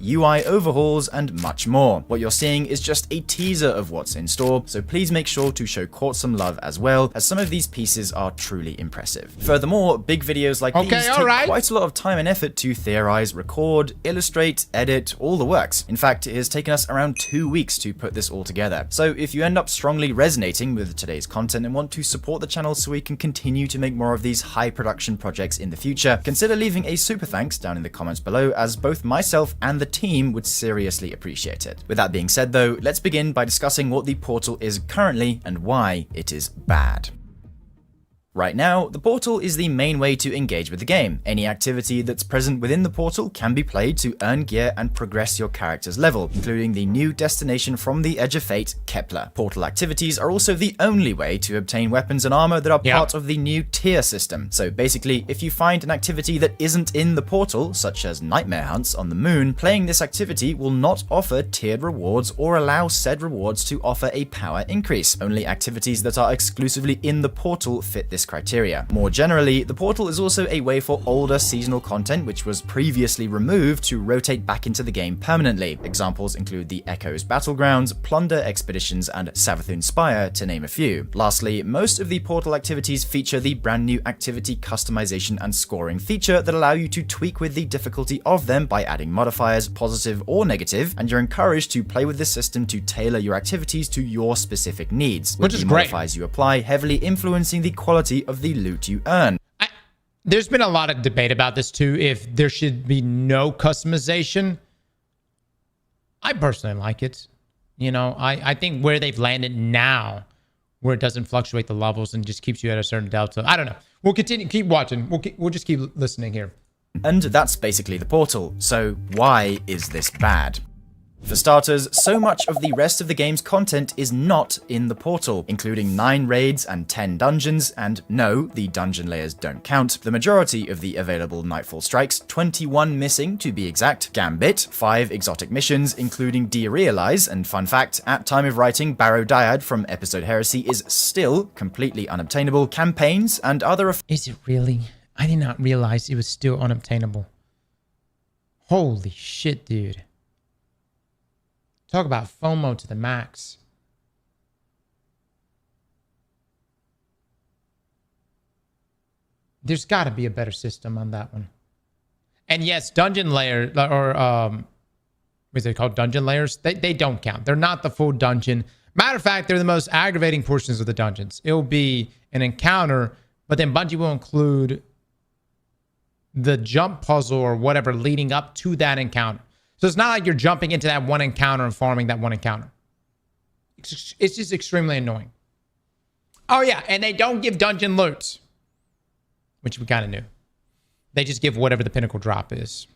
UI overhauls, and much more. What you're seeing is just a teaser of what's in store, so please make sure to show Court some love as well, as some of these pieces are truly impressive. Furthermore, big videos like these take quite a lot of time and effort to theorize, record, illustrate, edit, all the works. In fact, it has taken us around 2 weeks to put this all together. So if you end up strongly resonating with today's content and want to support the channel so we can continue to make more of these high production projects in the future, consider leaving a super thanks down in the comments below, as both myself and the team would seriously appreciate it. With that being said though, let's begin by discussing what the Portal is currently and why it is bad. Right now, the Portal is the main way to engage with the game. Any activity that's present within the Portal can be played to earn gear and progress your character's level, including the new destination from the Edge of Fate, Kepler. Portal activities are also the only way to obtain weapons and armor that are part of the new tier system. So basically, if you find an activity that isn't in the Portal, such as nightmare hunts on the moon, playing this activity will not offer tiered rewards or allow said rewards to offer a power increase. Only activities that are exclusively in the Portal fit this criteria. More generally, the Portal is also a way for older seasonal content which was previously removed to rotate back into the game permanently. Examples include the Echoes Battlegrounds, Plunder Expeditions, and Savathun Spire, to name a few. Lastly, most of the Portal activities feature the brand new activity customization and scoring feature that allow you to tweak with the difficulty of them by adding modifiers, positive or negative, and you're encouraged to play with this system to tailor your activities to your specific needs, with the modifiers you apply heavily influencing the quality of the loot you earn. There's been a lot of debate about this too, if there should be no customization. I personally like it. You know, I think where they've landed now, where it doesn't fluctuate the levels and just keeps you at a certain delta. I don't know. We'll continue, keep watching. We'll just keep listening here. And that's basically the Portal. So why is this bad? For starters, so much of the rest of the game's content is not in the Portal, including 9 raids and 10 dungeons, and no, the dungeon layers don't count. The majority of the available Nightfall strikes, 21 missing to be exact, Gambit, 5 exotic missions, including Derealize, and fun fact, at time of writing, Barrow Dyad from Episode Heresy is still completely unobtainable, campaigns, and other... Is it really? I did not realize it was still unobtainable. Holy shit, dude. Talk about FOMO to the max. There's got to be a better system on that one. And yes, dungeon layer or what's it called? Dungeon layers. They don't count. They're not the full dungeon. Matter of fact, they're the most aggravating portions of the dungeons. It'll be an encounter, but then Bungie will include the jump puzzle or whatever leading up to that encounter. So it's not like you're jumping into that one encounter and farming that one encounter. It's just extremely annoying. Oh yeah, and they don't give dungeon loot, which we kind of knew. They just give whatever the pinnacle drop is.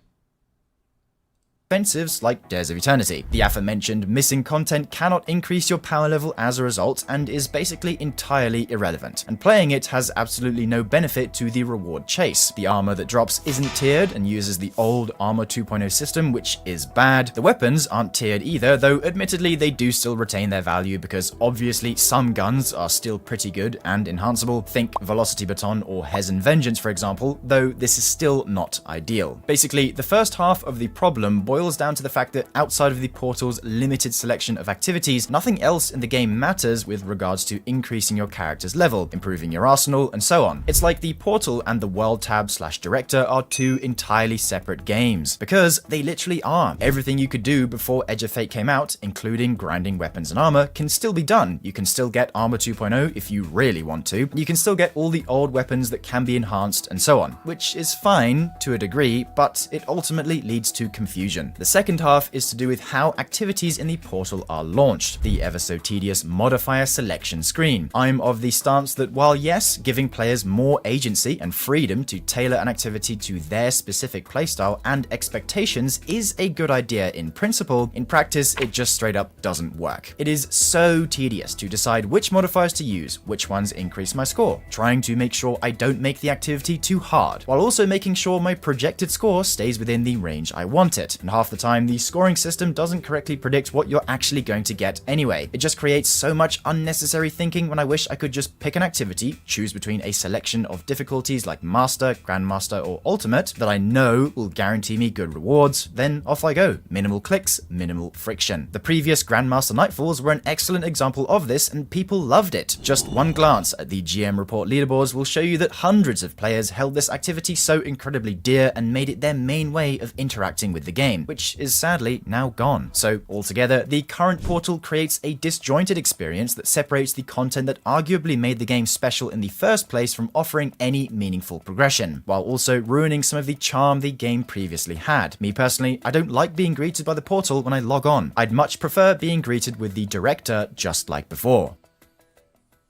Offensives like Dares of Eternity. The aforementioned missing content cannot increase your power level as a result and is basically entirely irrelevant, and playing it has absolutely no benefit to the reward chase. The armor that drops isn't tiered and uses the old Armor 2.0 system, which is bad. The weapons aren't tiered either, though admittedly they do still retain their value because obviously some guns are still pretty good and enhanceable. Think Velocity Baton or Hezen Vengeance for example, though this is still not ideal. Basically, the first half of the problem boils down to the fact that outside of the portal's limited selection of activities, nothing else in the game matters with regards to increasing your character's level, improving your arsenal, and so on. It's like the portal and the world tab / director are two entirely separate games, because they literally are. Everything you could do before Edge of Fate came out, including grinding weapons and armor, can still be done. You can still get Armor 2.0 if you really want to. You can still get all the old weapons that can be enhanced and so on, which is fine to a degree, but it ultimately leads to confusion. The second half is to do with how activities in the portal are launched, the ever so tedious modifier selection screen. I'm of the stance that while yes, giving players more agency and freedom to tailor an activity to their specific playstyle and expectations is a good idea in principle, in practice it just straight up doesn't work. It is so tedious to decide which modifiers to use, which ones increase my score, trying to make sure I don't make the activity too hard, while also making sure my projected score stays within the range I want it. And half the time, the scoring system doesn't correctly predict what you're actually going to get anyway. It just creates so much unnecessary thinking when I wish I could just pick an activity, choose between a selection of difficulties like Master, Grandmaster, or Ultimate that I know will guarantee me good rewards, then off I go. Minimal clicks, minimal friction. The previous Grandmaster Nightfalls were an excellent example of this, and people loved it. Just one glance at the GM report leaderboards will show you that hundreds of players held this activity so incredibly dear and made it their main way of interacting with the game, which is sadly now gone. So altogether, the current portal creates a disjointed experience that separates the content that arguably made the game special in the first place from offering any meaningful progression, while also ruining some of the charm the game previously had. Me personally, I don't like being greeted by the portal when I log on. I'd much prefer being greeted with the director just like before.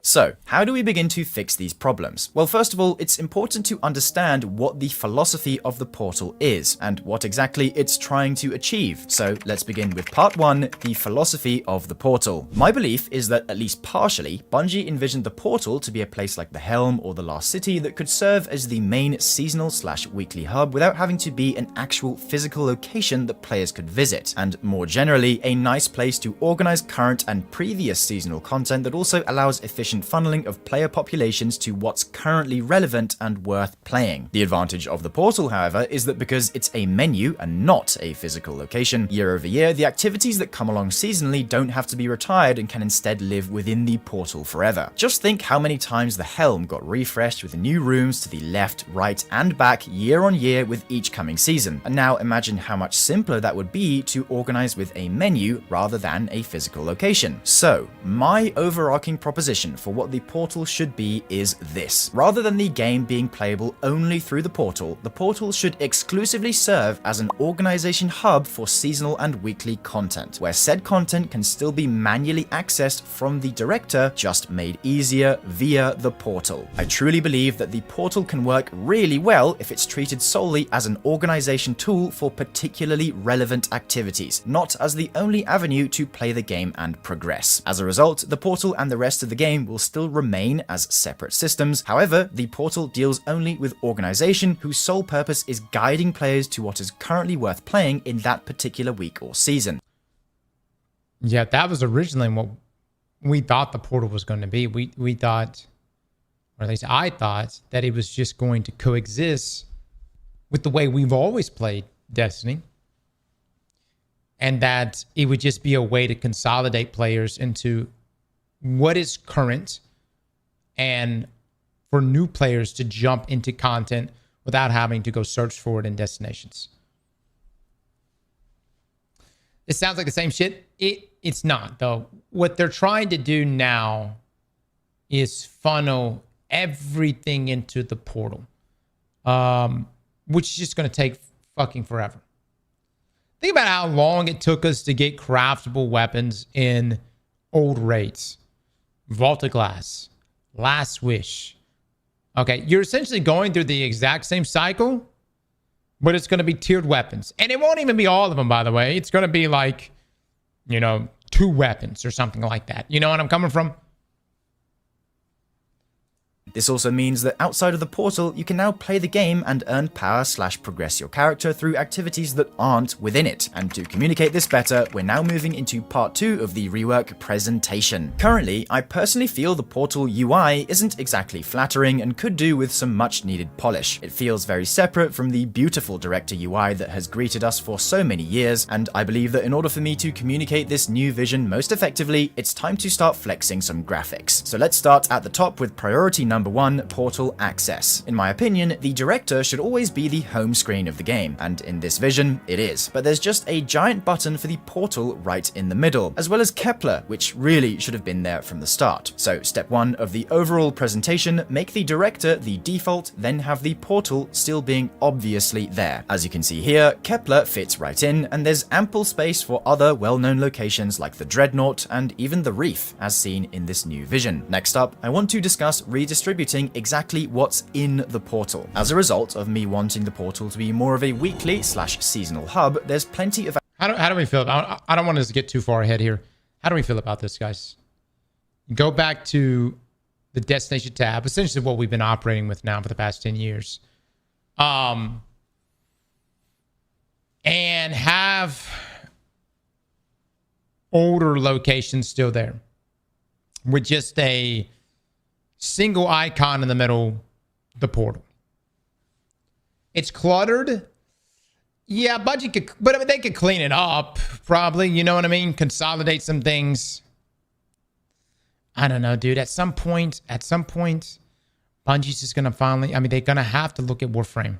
So, how do we begin to fix these problems? Well, first of all, it's important to understand what the philosophy of the portal is, and what exactly it's trying to achieve. So, let's begin with part 1, the philosophy of the portal. My belief is that, at least partially, Bungie envisioned the portal to be a place like the Helm or the Last City that could serve as the main seasonal / weekly hub without having to be an actual physical location that players could visit, and more generally, a nice place to organize current and previous seasonal content that also allows efficient funneling of player populations to what's currently relevant and worth playing. The advantage of the portal, however, is that because it's a menu and not a physical location, year over year, the activities that come along seasonally don't have to be retired and can instead live within the portal forever. Just think how many times the Helm got refreshed with new rooms to the left, right, and back year on year with each coming season. And now imagine how much simpler that would be to organize with a menu rather than a physical location. So, my overarching proposition for what the portal should be is this. Rather than the game being playable only through the portal should exclusively serve as an organization hub for seasonal and weekly content, where said content can still be manually accessed from the director, just made easier via the portal. I truly believe that the portal can work really well if it's treated solely as an organization tool for particularly relevant activities, not as the only avenue to play the game and progress. As a result, the portal and the rest of the game will still remain as separate systems. However, the portal deals only with organization whose sole purpose is guiding players to what is currently worth playing in that particular week or season. Yeah, that was originally what we thought the portal was going to be. We thought, or at least I thought, that it was just going to coexist with the way we've always played Destiny, and that it would just be a way to consolidate players into what is current, and for new players to jump into content without having to go search for it in destinations. It sounds like the same shit. It's not, though. What they're trying to do now is funnel everything into the portal, which is just going to take fucking forever. Think about how long it took us to get craftable weapons in old raids. Vault of Glass, Last Wish. Okay, you're essentially going through the exact same cycle, but it's going to be tiered weapons. And it won't even be all of them, by the way. It's going to be like, 2 weapons or something like that. You know what I'm coming from? This also means that outside of the portal, you can now play the game and earn power / progress your character through activities that aren't within it. And to communicate this better, we're now moving into part 2 of the rework presentation. Currently, I personally feel the portal UI isn't exactly flattering and could do with some much needed polish. It feels very separate from the beautiful director UI that has greeted us for so many years, and I believe that in order for me to communicate this new vision most effectively, it's time to start flexing some graphics. So let's start at the top with priority number 1, portal access. In my opinion, the director should always be the home screen of the game, and in this vision, it is. But there's just a giant button for the portal right in the middle, as well as Kepler, which really should have been there from the start. So step 1 of the overall presentation, make the director the default, then have the portal still being obviously there. As you can see here, Kepler fits right in, and there's ample space for other well-known locations like the Dreadnought and even the Reef, as seen in this new vision. Next up, I want to discuss redistributing exactly what's in the portal. As a result of me wanting the portal to be more of a weekly / seasonal hub, there's plenty of... How do we feel? I don't want us to get too far ahead here. How do we feel about this, guys? Go back to the destination tab, essentially what we've been operating with now for the past 10 years. And have older locations still there with just a single icon in the middle, the portal. It's cluttered. Yeah, Bungie could, but I mean, they could clean it up, probably. You know what I mean? Consolidate some things. I don't know, dude. At some point, Bungie's just gonna finally. I mean, they're gonna have to look at Warframe.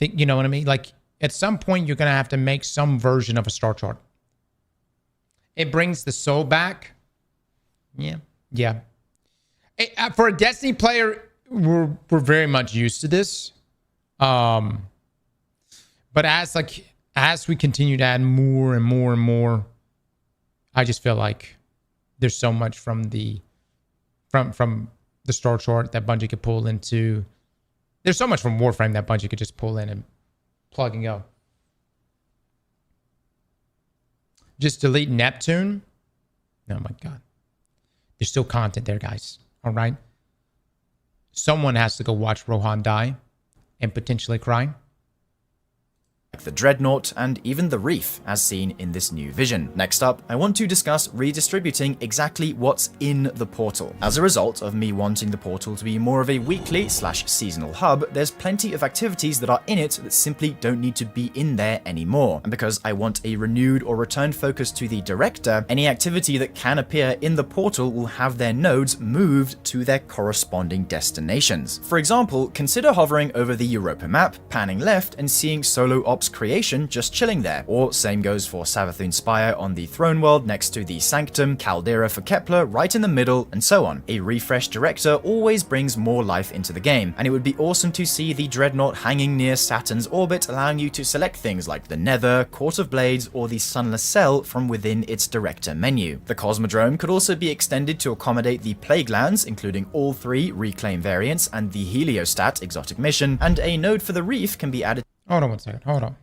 You know what I mean? Like at some point, you're gonna have to make some version of a star chart. It brings the soul back. Yeah. For a Destiny player, we're very much used to this. But as we continue to add more and more and more, I just feel like there's so much from the star chart that Bungie could pull into. There's so much from Warframe that Bungie could just pull in and plug and go. Just delete Neptune. Oh my God. There's still content there, guys. All right. Someone has to go watch Rohan die and potentially cry. The Dreadnought and even the Reef, as seen in this new vision. Next up, I want to discuss redistributing exactly what's in the portal. As a result of me wanting the portal to be more of a weekly / seasonal hub, there's plenty of activities that are in it that simply don't need to be in there anymore. And because I want a renewed or returned focus to the director, any activity that can appear in the portal will have their nodes moved to their corresponding destinations. For example, consider hovering over the Europa map, panning left, and seeing solo ops creation just chilling there. Or same goes for Savathun Spire on the Throne World next to the Sanctum, Caldera for Kepler right in the middle, and so on. A refreshed director always brings more life into the game, and it would be awesome to see the Dreadnought hanging near Saturn's orbit, allowing you to select things like the Nether, Court of Blades, or the Sunless Cell from within its director menu. The Cosmodrome could also be extended to accommodate the Plague Lands, including all 3 Reclaim variants and the Heliostat exotic mission, and a node for the Reef can be added. Hold on one second. Hold on.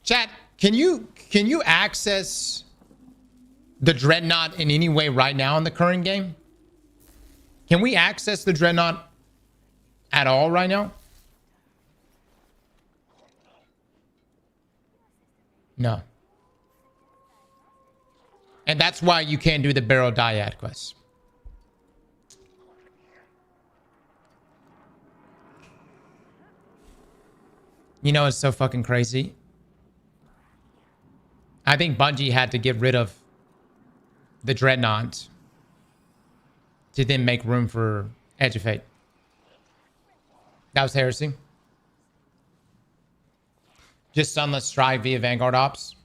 Chat, can you access the Dreadnought in any way right now in the current game? Can we access the Dreadnought at all right now? No. And that's why you can't do the Barrel Dyad quest. You know, it's so fucking crazy. I think Bungie had to get rid of the Dreadnought to then make room for Edge of Fate. That was heresy. Just Sunless Strike via Vanguard Ops.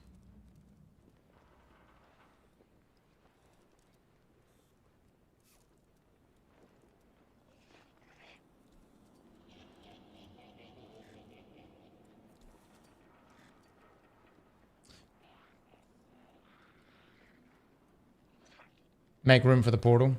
Make room for the portal.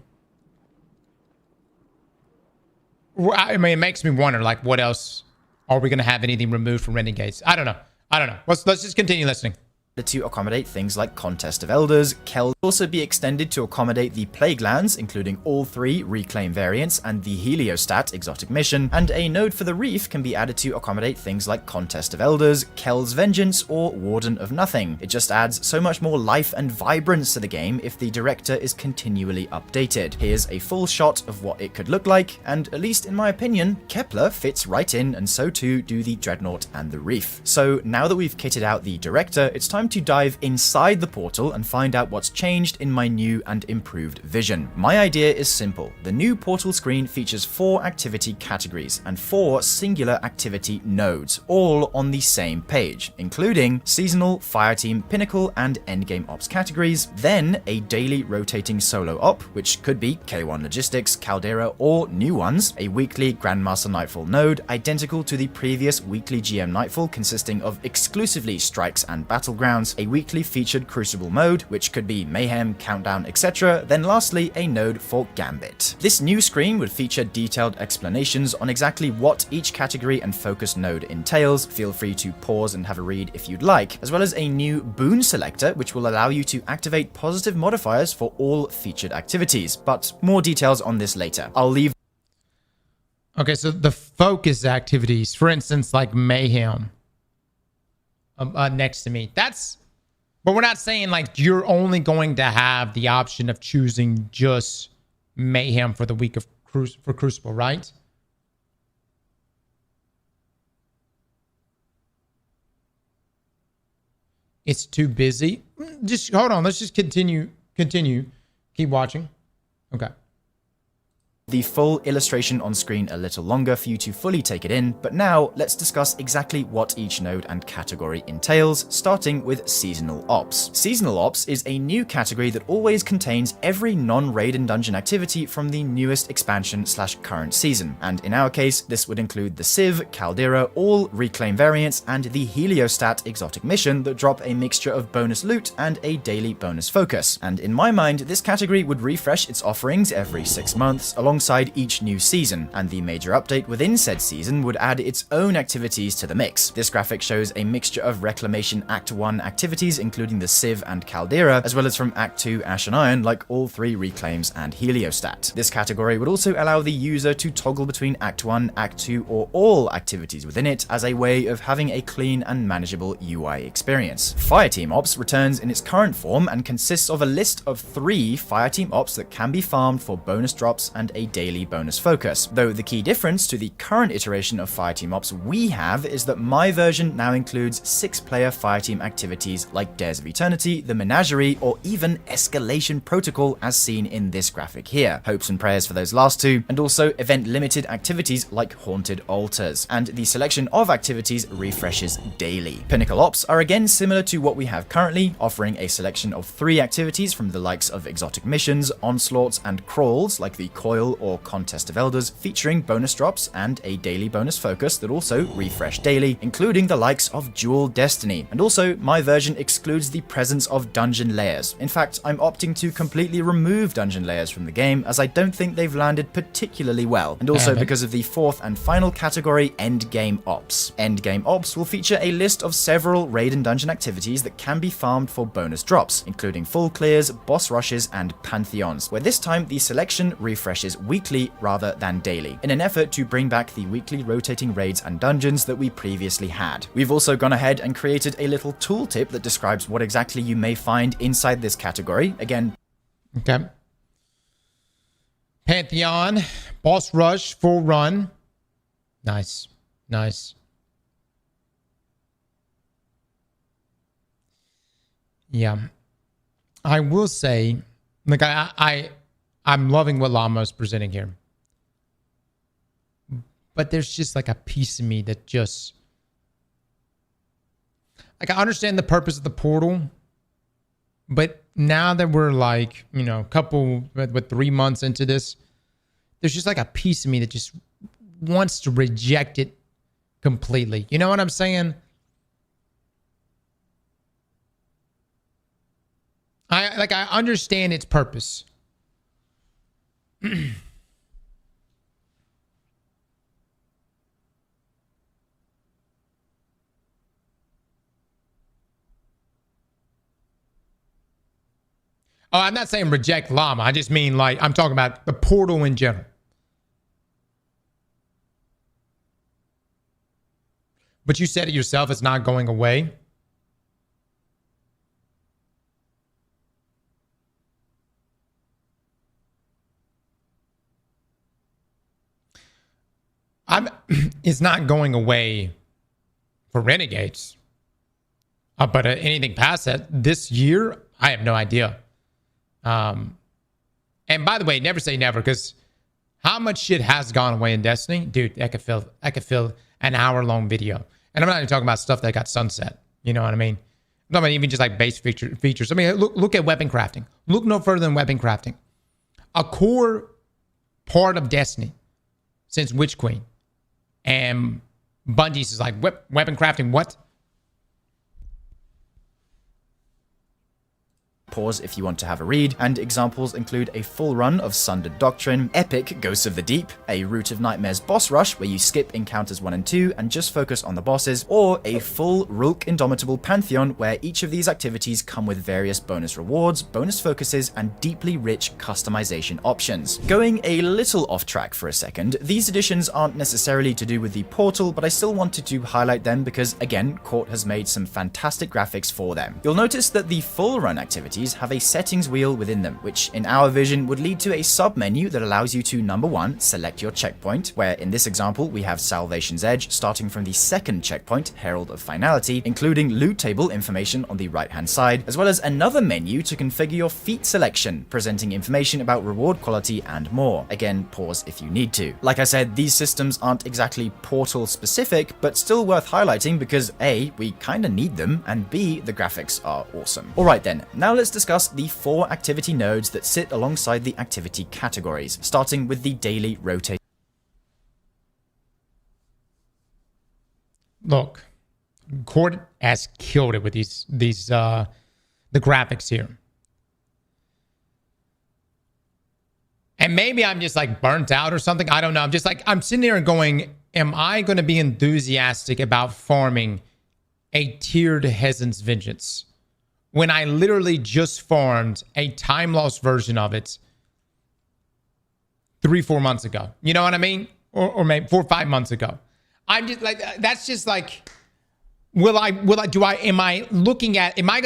I mean, it makes me wonder, like, what else? Are we going to have anything removed from Renegades? I don't know. Let's just continue listening. To accommodate things like Contest of Elders, Kel will also be extended to accommodate the Plague Lands, including all 3 Reclaim variants and the Heliostat exotic mission, and a node for the Reef can be added to accommodate things like Contest of Elders, Kel's Vengeance, or Warden of Nothing. It just adds so much more life and vibrance to the game if the director is continually updated. Here's a full shot of what it could look like, and at least in my opinion, Kepler fits right in, and so too do the Dreadnought and the Reef. So now that we've kitted out the director, it's time to dive inside the portal and find out what's changed in my new and improved vision. My idea is simple. The new portal screen features 4 activity categories and 4 singular activity nodes, all on the same page, including Seasonal, Fireteam, Pinnacle, and Endgame Ops categories, then a daily rotating solo op, which could be K1 Logistics, Caldera, or new ones, a weekly Grandmaster Nightfall node, identical to the previous weekly GM Nightfall consisting of exclusively strikes and battlegrounds, a weekly featured Crucible mode, which could be Mayhem, Countdown, etc., then lastly a node for Gambit. This new screen would feature detailed explanations on exactly what each category and focus node entails. Feel free to pause and have a read if you'd like, as well as a new boon selector which will allow you to activate positive modifiers for all featured activities, but more details on this later. I'll leave. Okay, so the focus activities, for instance, like Mayhem, next to me. But we're not saying like you're only going to have the option of choosing just Mayhem for the week of Crucible, right? It's too busy. Just hold on. Let's just continue. Keep watching. Okay. The full illustration on screen a little longer for you to fully take it in, but now let's discuss exactly what each node and category entails, starting with Seasonal Ops. Seasonal Ops is a new category that always contains every non-raid and dungeon activity from the newest expansion / current season, and in our case this would include the Civ, Caldera, all Reclaim variants, and the Heliostat exotic mission that drop a mixture of bonus loot and a daily bonus focus. And in my mind, this category would refresh its offerings every 6 months, alongside each new season, and the major update within said season would add its own activities to the mix. This graphic shows a mixture of Reclamation Act 1 activities, including the Civ and Caldera, as well as from Act 2 Ash and Iron, like all 3 Reclaims and Heliostat. This category would also allow the user to toggle between Act 1, Act 2, or all activities within it as a way of having a clean and manageable UI experience. Fireteam Ops returns in its current form and consists of a list of 3 Fireteam Ops that can be farmed for bonus drops and a daily bonus focus, though the key difference to the current iteration of Fireteam Ops we have is that my version now includes 6-player Fireteam activities like Dares of Eternity, the Menagerie, or even Escalation Protocol as seen in this graphic here. Hopes and prayers for those last 2, and also event-limited activities like Haunted Altars, and the selection of activities refreshes daily. Pinnacle Ops are again similar to what we have currently, offering a selection of 3 activities from the likes of exotic missions, onslaughts, and crawls like the Coil or Contest of Elders, featuring bonus drops and a daily bonus focus that also refresh daily, including the likes of Dual Destiny. And also, my version excludes the presence of dungeon layers. In fact, I'm opting to completely remove dungeon layers from the game, as I don't think they've landed particularly well, and also because of the 4th and final category, Endgame Ops. Endgame Ops will feature a list of several raid and dungeon activities that can be farmed for bonus drops, including full clears, boss rushes, and pantheons, where this time the selection refreshes weekly rather than daily, in an effort to bring back the weekly rotating raids and dungeons that we previously had. We've also gone ahead and created a little tooltip that describes what exactly you may find inside this category. Again, okay. Pantheon, boss rush, full run. Nice. Yeah. I will say, like, I'm loving what Llama's presenting here. But there's just like a piece of me that just... Like, I understand the purpose of the portal, but now that we're like, you know, with 3 months into this, there's just like a piece of me that just wants to reject it completely. You know what I'm saying? I understand its purpose. Oh, I'm not saying reject Llama. I just mean, like, I'm talking about the portal in general. But you said it yourself, it's not going away. It's not going away for Renegades. But anything past that, this year, I have no idea. And by the way, never say never, because how much shit has gone away in Destiny? Dude, I could fill an hour-long video. And I'm not even talking about stuff that got sunset. You know what I mean? I'm talking about even just like base features. I mean, look at weapon crafting. Look no further than weapon crafting. A core part of Destiny since Witch Queen. And Bungie's is like, weapon crafting, what? Pause if you want to have a read, and examples include a full run of Sundered Doctrine, epic Ghosts of the Deep, a Root of Nightmares boss rush where you skip encounters 1 and 2 and just focus on the bosses, or a full Rulk Indomitable Pantheon where each of these activities come with various bonus rewards, bonus focuses, and deeply rich customization options. Going a little off track for a second, these additions aren't necessarily to do with the portal, but I still wanted to highlight them because, again, Court has made some fantastic graphics for them. You'll notice that the full run activities have a settings wheel within them, which in our vision would lead to a sub-menu that allows you to, number 1, select your checkpoint, where in this example we have Salvation's Edge starting from the second checkpoint, Herald of Finality, including loot table information on the right-hand side, as well as another menu to configure your feat selection, presenting information about reward quality and more. Again, pause if you need to. Like I said, these systems aren't exactly Portal specific, but still worth highlighting because A, we kinda need them, and B, the graphics are awesome. Alright then, now let's discuss the 4 activity nodes that sit alongside the activity categories, starting with the daily rotate. Look, Court has killed it with the graphics here. And maybe I'm just like burnt out or something. I don't know. I'm sitting there and going, am I going to be enthusiastic about farming a tiered Hezen's Vengeance when I literally just farmed a time loss version of it 3-4 months ago? You know what I mean? Or maybe 4 or 5 months ago. I'm just like, that's just like, am I going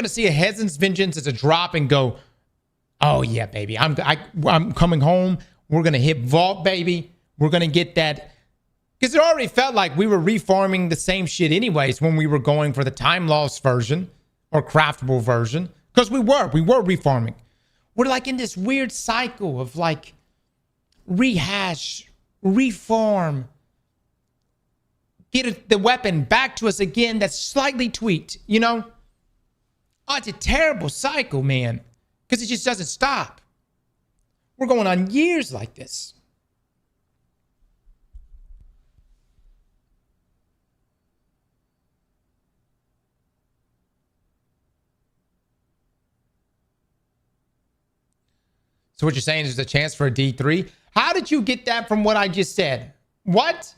to see a Hezen's Vengeance as a drop and go, oh yeah, baby, I'm coming home. We're going to hit Vault, baby. We're going to get that. Because it already felt like we were reforming the same shit anyways when we were going for the time loss version or craftable version. Because we were reforming. We're like in this weird cycle of like rehash, reform, get the weapon back to us again that's slightly tweaked, you know? Oh, it's a terrible cycle, man. Because it just doesn't stop. We're going on years like this. So what you're saying is there's a chance for a D3? How did you get that from what I just said? What?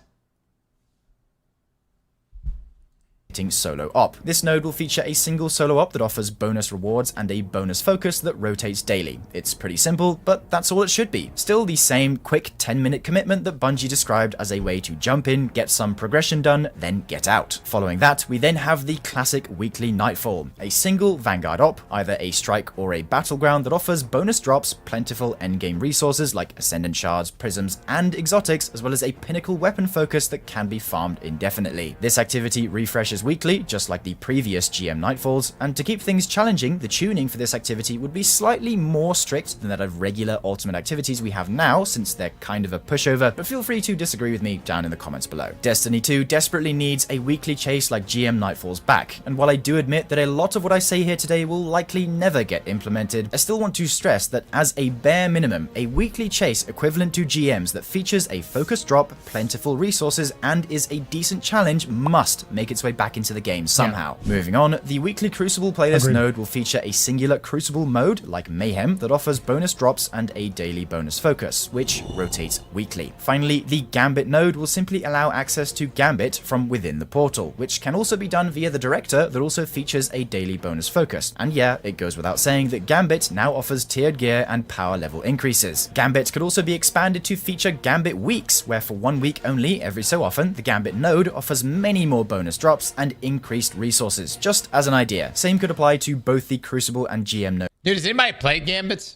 Solo op. This node will feature a single solo op that offers bonus rewards and a bonus focus that rotates daily. It's pretty simple, but that's all it should be. Still the same quick 10-minute commitment that Bungie described as a way to jump in, get some progression done, then get out. Following that, we then have the classic weekly Nightfall, a single Vanguard op, either a strike or a battleground that offers bonus drops, plentiful endgame resources like Ascendant Shards, Prisms, and Exotics, as well as a pinnacle weapon focus that can be farmed indefinitely. This activity refreshes weekly, just like the previous GM Nightfalls, and to keep things challenging, the tuning for this activity would be slightly more strict than that of regular ultimate activities we have now, since they're kind of a pushover, but feel free to disagree with me down in the comments below. Destiny 2 desperately needs a weekly chase like GM Nightfall's Backkk, and while I do admit that a lot of what I say here today will likely never get implemented, I still want to stress that as a bare minimum, a weekly chase equivalent to GMs that features a focus drop, plentiful resources, and is a decent challenge must make its way back into the game somehow. Yeah. Moving on, the weekly Crucible playlist node will feature a singular Crucible mode, like Mayhem, that offers bonus drops and a daily bonus focus, which rotates weekly. Finally, the Gambit node will simply allow access to Gambit from within the portal, which can also be done via the Director that also features a daily bonus focus. And yeah, it goes without saying that Gambit now offers tiered gear and power level increases. Gambit could also be expanded to feature Gambit weeks, where for 1 week only, every so often, the Gambit node offers many more bonus drops and increased resources, just as an idea. Same could apply to both the Crucible and GM nodes. Dude, has anybody played Gambit?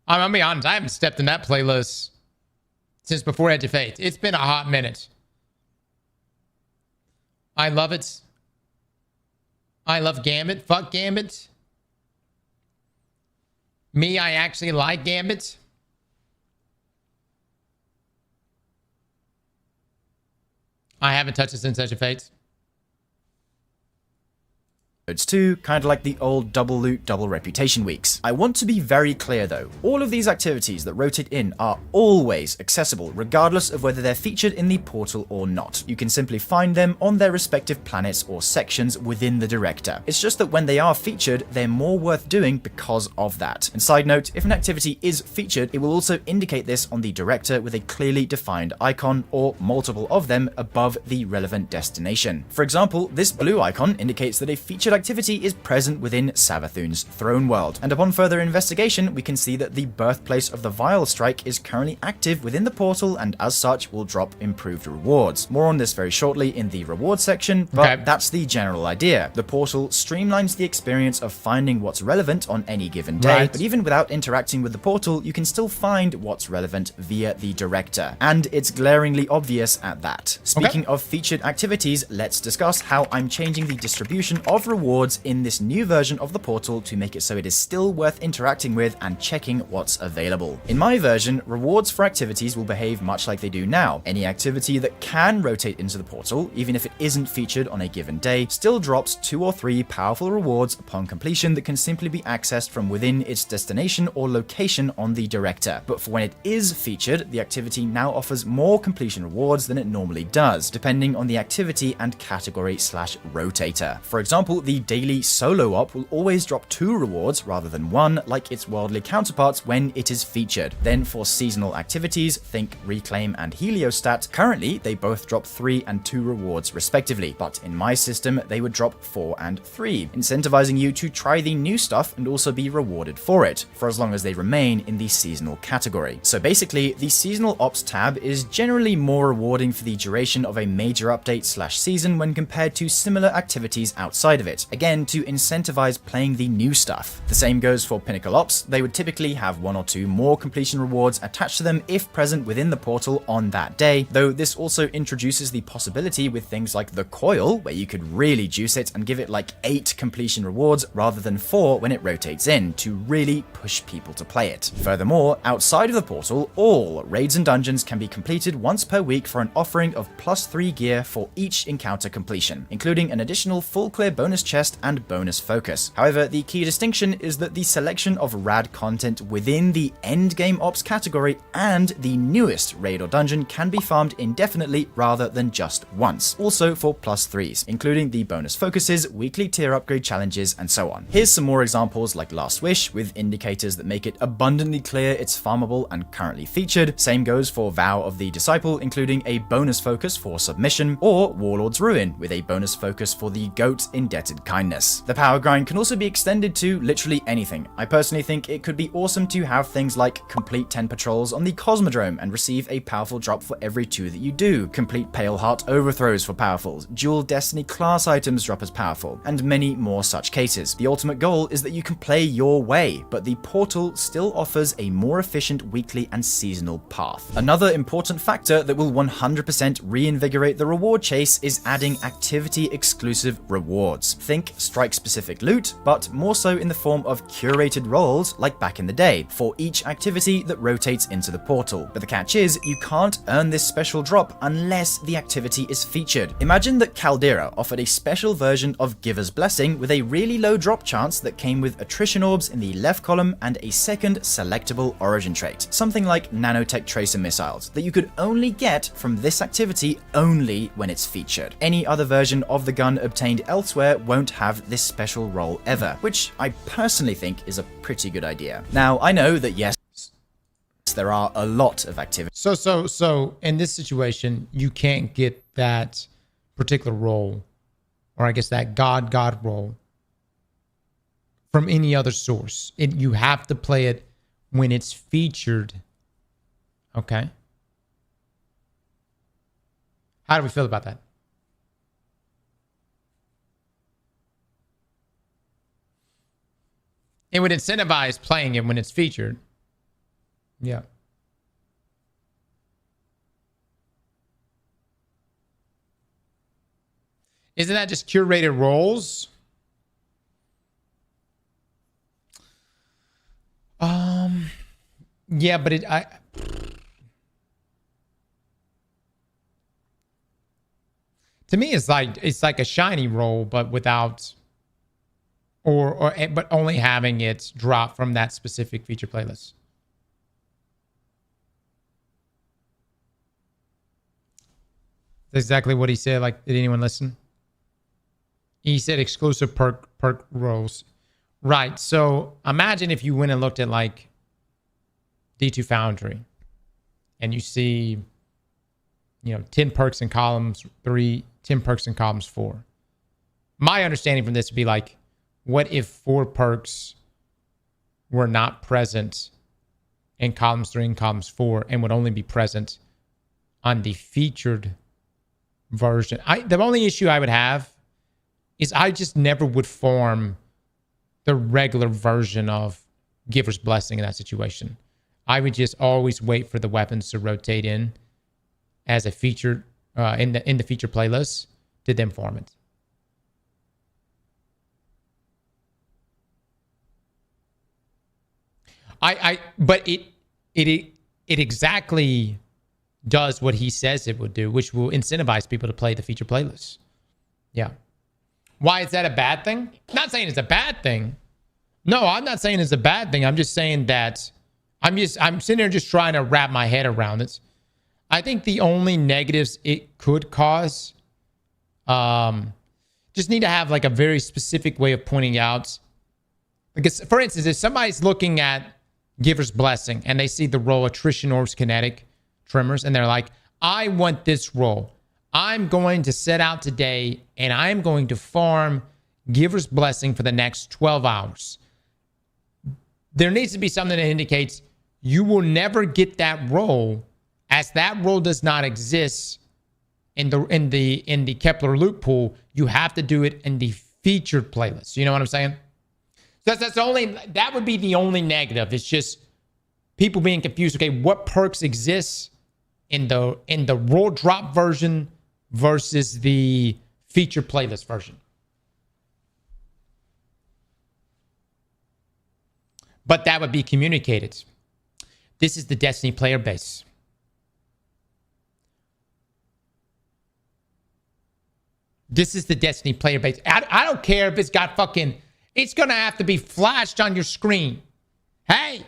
I'm gonna be honest, I haven't stepped in that playlist since before Edge of Fate. It's been a hot minute. I love it. I love Gambit. Fuck Gambit. Me, I actually like Gambit. I haven't touched it since Edge of Fate. It's too, kind of like the old double loot, double reputation weeks. I want to be very clear though, all of these activities that rotate in are always accessible, regardless of whether they're featured in the portal or not. You can simply find them on their respective planets or sections within the Director. It's just that when they are featured, they're more worth doing because of that. And side note, if an activity is featured, it will also indicate this on the Director with a clearly defined icon or multiple of them above the relevant destination. For example, this blue icon indicates that a featured activity is present within Savathun's throne world, and upon further investigation we can see that the birthplace of the Vile Strike is currently active within the portal and as such will drop improved rewards. More on this very shortly in the reward section, but that's the general idea. The portal streamlines the experience of finding what's relevant on any given day, but even without interacting with the portal you can still find what's relevant via the Director, and it's glaringly obvious at that. Speaking of featured activities, let's discuss how I'm changing the distribution of rewards in this new version of the portal to make it so it is still worth interacting with and checking what's available. In my version, rewards for activities will behave much like they do now. Any activity that can rotate into the portal, even if it isn't featured on a given day, still drops 2 or 3 powerful rewards upon completion that can simply be accessed from within its destination or location on the Director. But for when it is featured, the activity now offers more completion rewards than it normally does, depending on the activity and category / rotator. For example, the daily solo op will always drop 2 rewards rather than 1 like its worldly counterparts when it is featured. Then for seasonal activities, think Reclaim and Heliostat, currently they both drop 3 and 2 rewards respectively, but in my system they would drop 4 and 3, incentivizing you to try the new stuff and also be rewarded for it, for as long as they remain in the seasonal category. So basically, the seasonal ops tab is generally more rewarding for the duration of a major update / season when compared to similar activities outside of it, again to incentivize playing the new stuff. The same goes for Pinnacle Ops. They would typically have 1 or 2 more completion rewards attached to them if present within the portal on that day, though this also introduces the possibility with things like the Coil, where you could really juice it and give it like 8 completion rewards rather than 4 when it rotates in, to really push people to play it. Furthermore, outside of the portal, all raids and dungeons can be completed once per week for an offering of +3 gear for each encounter completion, including an additional full clear bonus chest and bonus focus. However, the key distinction is that the selection of rad content within the endgame ops category and the newest raid or dungeon can be farmed indefinitely rather than just once, also for +3s, including the bonus focuses, weekly tier upgrade challenges, and so on. Here's some more examples like Last Wish, with indicators that make it abundantly clear it's farmable and currently featured. Same goes for Vow of the Disciple, including a bonus focus for submission, or Warlord's Ruin, with a bonus focus for the Goat Indebted of kindness. The power grind can also be extended to literally anything. I personally think it could be awesome to have things like complete 10 patrols on the Cosmodrome and receive a powerful drop for every 2 that you do, complete Pale Heart overthrows for powerfuls, dual Destiny class items drop as powerful, and many more such cases. The ultimate goal is that you can play your way, but the portal still offers a more efficient weekly and seasonal path. Another important factor that will 100% reinvigorate the reward chase is adding activity-exclusive rewards. Think strike-specific loot, but more so in the form of curated roles like back in the day, for each activity that rotates into the portal. But the catch is, you can't earn this special drop unless the activity is featured. Imagine that Caldera offered a special version of Giver's Blessing with a really low drop chance that came with attrition orbs in the left column and a second selectable origin trait, something like nanotech tracer missiles, that you could only get from this activity only when it's featured. Any other version of the gun obtained elsewhere won't have this special role ever, which I personally think is a pretty good idea. Now, I know that yes, there are a lot of activities. So in this situation, you can't get that particular role, or I guess that God role, from any other source. You have to play it when it's featured. Okay. How do we feel about that? It would incentivize playing it when it's featured. Yeah. Isn't that just curated roles? Yeah, but to me it's like a shiny role, but without but only having it drop from that specific feature playlist. That's exactly what he said. Like, did anyone listen? He said exclusive perk roles. Right. So imagine if you went and looked at like D2 Foundry and you see, 10 perks in columns 3, 10 perks in columns 4. My understanding from this would be like, what if 4 perks were not present in columns 3 and columns 4 and would only be present on the featured version? The only issue I would have is I just never would form the regular version of Giver's Blessing in that situation. I would just always wait for the weapons to rotate in as a featured in the feature playlist to then form it. But it exactly does what he says it would do, which will incentivize people to play the feature playlist. Yeah. Why is that a bad thing? I'm not saying it's a bad thing. No, I'm not saying it's a bad thing. I'm just saying that I'm sitting there just trying to wrap my head around it. I think the only negatives it could cause, just need to have like a very specific way of pointing out. Because, for instance, if somebody's looking at Giver's Blessing and they see the role Attrition Orbs Kinetic Tremors and they're like, I want this role. I'm going to set out today and I'm going to farm Giver's Blessing for the next 12 hours. There needs to be something that indicates you will never get that role, as that role does not exist in the Kepler loot pool. You have to do it in the featured playlist. You know what I'm saying? That would be the only negative. It's just people being confused. Okay, what perks exist in the role drop version versus the feature playlist version? But that would be communicated. This is the Destiny player base. This is the Destiny player base. I don't care if it's got fucking... It's going to have to be flashed on your screen. Hey,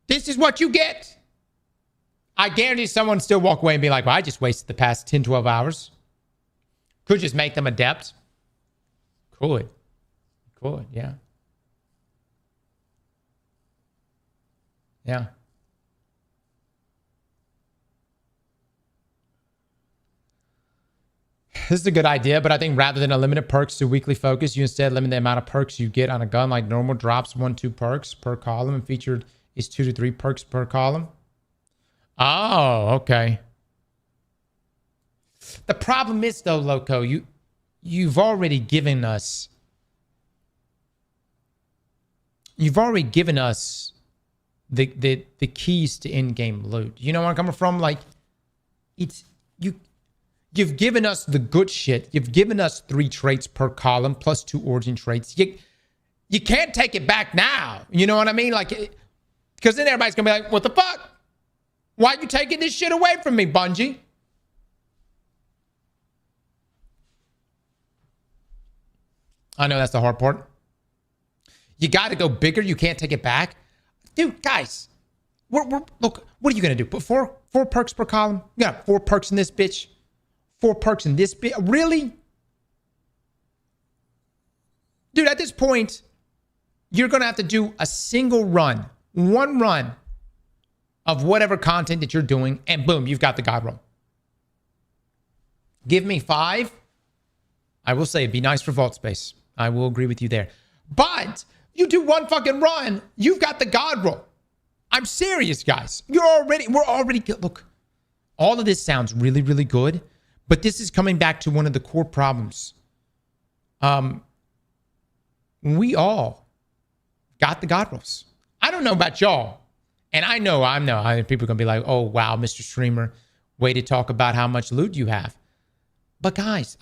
this is what you get. I guarantee someone still walk away and be like, well, I just wasted the past 10, 12 hours. Could just make them adept. Could, yeah. Yeah. This is a good idea, but I think rather than eliminate perks to weekly focus, you instead limit the amount of perks you get on a gun. Like normal drops 1-2 perks per column, and featured is 2 to 3 perks per column. Oh, okay. The problem is though, Loco, you've already given us the keys to in-game loot. You know where I'm coming from? Like, you've given us the good shit. You've given us 3 traits per column plus 2 origin traits. You can't take it back now. You know what I mean? Like, because then everybody's gonna be like, what the fuck? Why are you taking this shit away from me, Bungie? I know that's the hard part. You got to go bigger. You can't take it back. Dude, guys, look, what are you going to do? Put four perks per column? You got 4 perks in this bitch. 4 perks in this bitch. Really? Dude, at this point, you're going to have to do a single run. 1 run of whatever content that you're doing. And boom, you've got the god roll. Give me 5. I will say it'd be nice for vault space. I will agree with you there. But you do 1 fucking run, you've got the god roll. I'm serious, guys. We're already good. Look, all of this sounds really, really good, but this is coming back to one of the core problems. We all got the god rolls. I don't know about y'all, and I know people are gonna be like, "Oh wow, Mr. Streamer, way to talk about how much loot you have." But guys,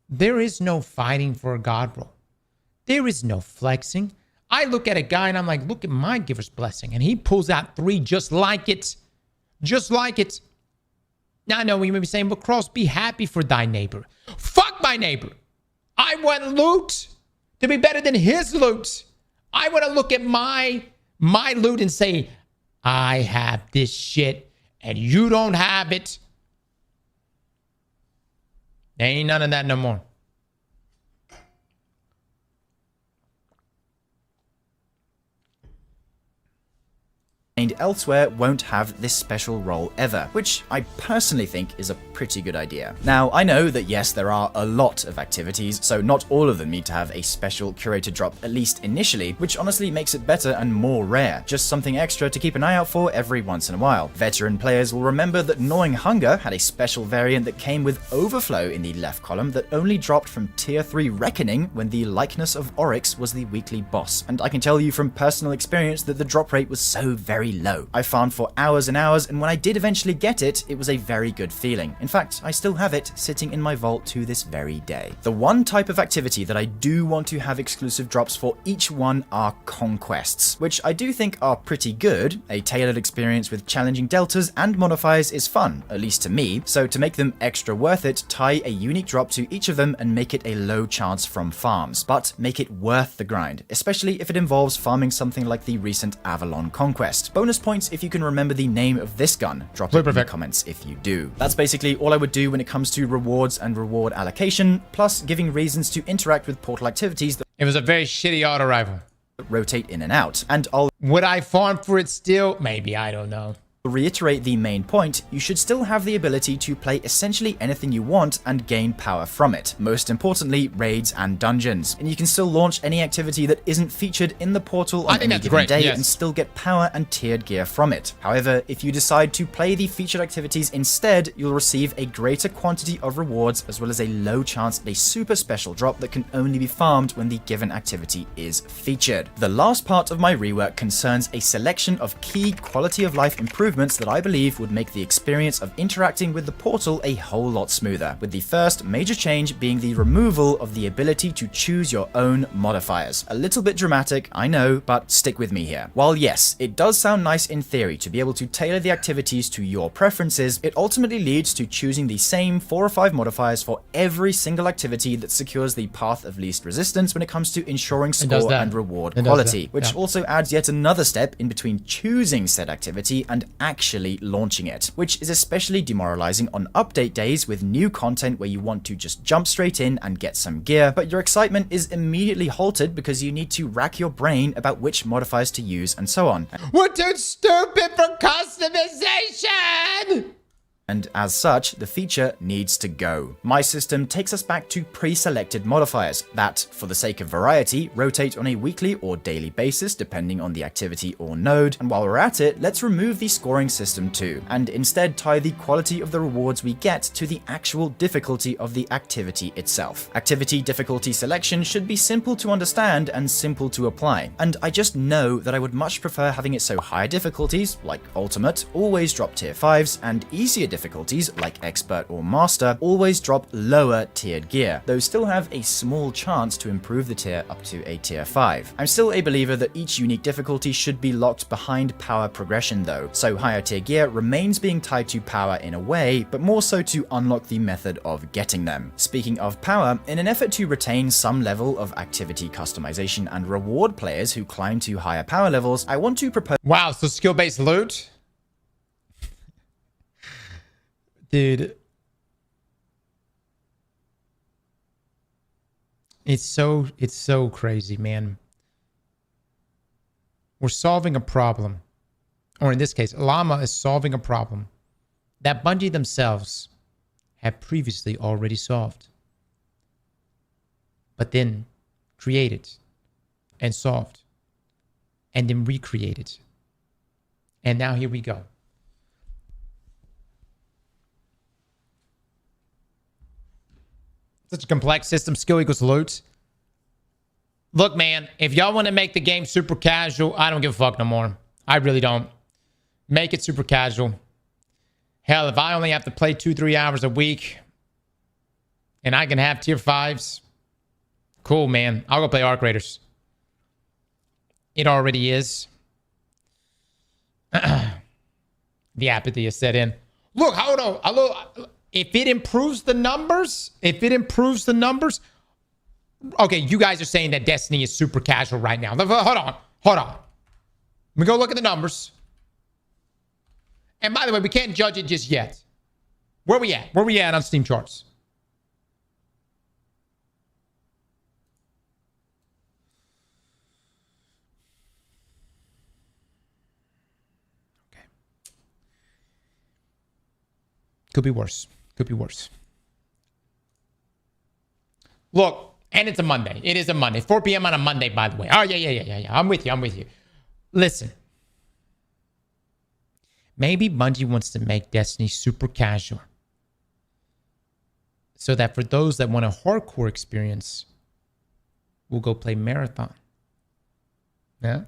there is no fighting for a god roll. There is no flexing. I look at a guy and I'm like, look at my giver's blessing. And he pulls out 3 just like it. Just like it. Now, I know you may be saying, but Cross, be happy for thy neighbor. Fuck my neighbor. I want loot to be better than his loot. I want to look at my loot and say, I have this shit and you don't have it. There ain't none of that no more. Elsewhere won't have this special role ever, which I personally think is a pretty good idea. Now, I know that yes, there are a lot of activities, so not all of them need to have a special curated drop, at least initially, which honestly makes it better and more rare, just something extra to keep an eye out for every once in a while. Veteran players will remember that Gnawing Hunger had a special variant that came with Overflow in the left column that only dropped from Tier 3 Reckoning when the Likeness of Oryx was the weekly boss, and I can tell you from personal experience that the drop rate was so very low. I farmed for hours and hours, and when I did eventually get it, it was a very good feeling. In fact, I still have it sitting in my vault to this very day. The one type of activity that I do want to have exclusive drops for each one are conquests, which I do think are pretty good. A tailored experience with challenging deltas and modifiers is fun, at least to me, so to make them extra worth it, tie a unique drop to each of them and make it a low chance from farms, but make it worth the grind, especially if it involves farming something like the recent Avalon conquest. Bonus points if you can remember the name of this gun. Drop it in the comments if you do. That's basically all I would do when it comes to rewards and reward allocation, plus giving reasons to interact with portal activities that it was a very shitty auto rifle. Rotate in and out. And I'll would I farm for it still? Maybe, I don't know. Reiterate the main point, you should still have the ability to play essentially anything you want and gain power from it. Most importantly, raids and dungeons. And you can still launch any activity that isn't featured in the portal on any given day and still get power and tiered gear from it. However, if you decide to play the featured activities instead, you'll receive a greater quantity of rewards as well as a low chance at a super special drop that can only be farmed when the given activity is featured. The last part of my rework concerns a selection of key quality of life improvements that I believe would make the experience of interacting with the portal a whole lot smoother, with the first major change being the removal of the ability to choose your own modifiers. A little bit dramatic, I know, but stick with me here. While yes, it does sound nice in theory to be able to tailor the activities to your preferences, it ultimately leads to choosing the same 4 or 5 modifiers for every single activity that secures the path of least resistance when it comes to ensuring score and reward quality, which also adds yet another step in between choosing said activity and actually launching it, which is especially demoralizing on update days with new content where you want to just jump straight in and get some gear, but your excitement is immediately halted because you need to rack your brain about which modifiers to use and so on. We're too stupid for customization! and as such, the feature needs to go. My system takes us back to pre-selected modifiers that, for the sake of variety, rotate on a weekly or daily basis depending on the activity or node, and while we're at it, let's remove the scoring system too, and instead tie the quality of the rewards we get to the actual difficulty of the activity itself. Activity difficulty selection should be simple to understand and simple to apply, and I just know that I would much prefer having it so higher difficulties, like Ultimate, always drop tier 5s, and easier difficulties, like Expert or Master, always drop lower tiered gear, though still have a small chance to improve the tier up to a tier 5. I'm still a believer that each unique difficulty should be locked behind power progression though, so higher tier gear remains being tied to power in a way, but more so to unlock the method of getting them. Speaking of power, in an effort to retain some level of activity customization and reward players who climb to higher power levels, I want to propose— Wow, so skill-based loot? Dude. It's so crazy, man. We're solving a problem. Or in this case, Llama is solving a problem that Bungie themselves have previously already solved. But then created and solved and then recreated. And now here we go. Such a complex system, skill equals loot. Look, man, if y'all want to make the game super casual, I don't give a fuck no more. I really don't. Make it super casual. Hell, if I only have to play 2-3 hours a week and I can have tier 5s, cool, man. I'll go play Arc Raiders. It already is. The apathy is set in. Look, hold on. If it improves the numbers, okay, you guys are saying that Destiny is super casual right now. Hold on. Let me go look at the numbers. And by the way, we can't judge it just yet. Where we at? Where we at on Steam charts? Okay. Could be worse. Could be worse. Look, and it's a Monday. It is a Monday. 4 p.m. on a Monday, by the way. Oh, yeah. I'm with you. Listen. Maybe Bungie wants to make Destiny super casual. So that for those that want a hardcore experience, we'll go play Marathon. Yeah?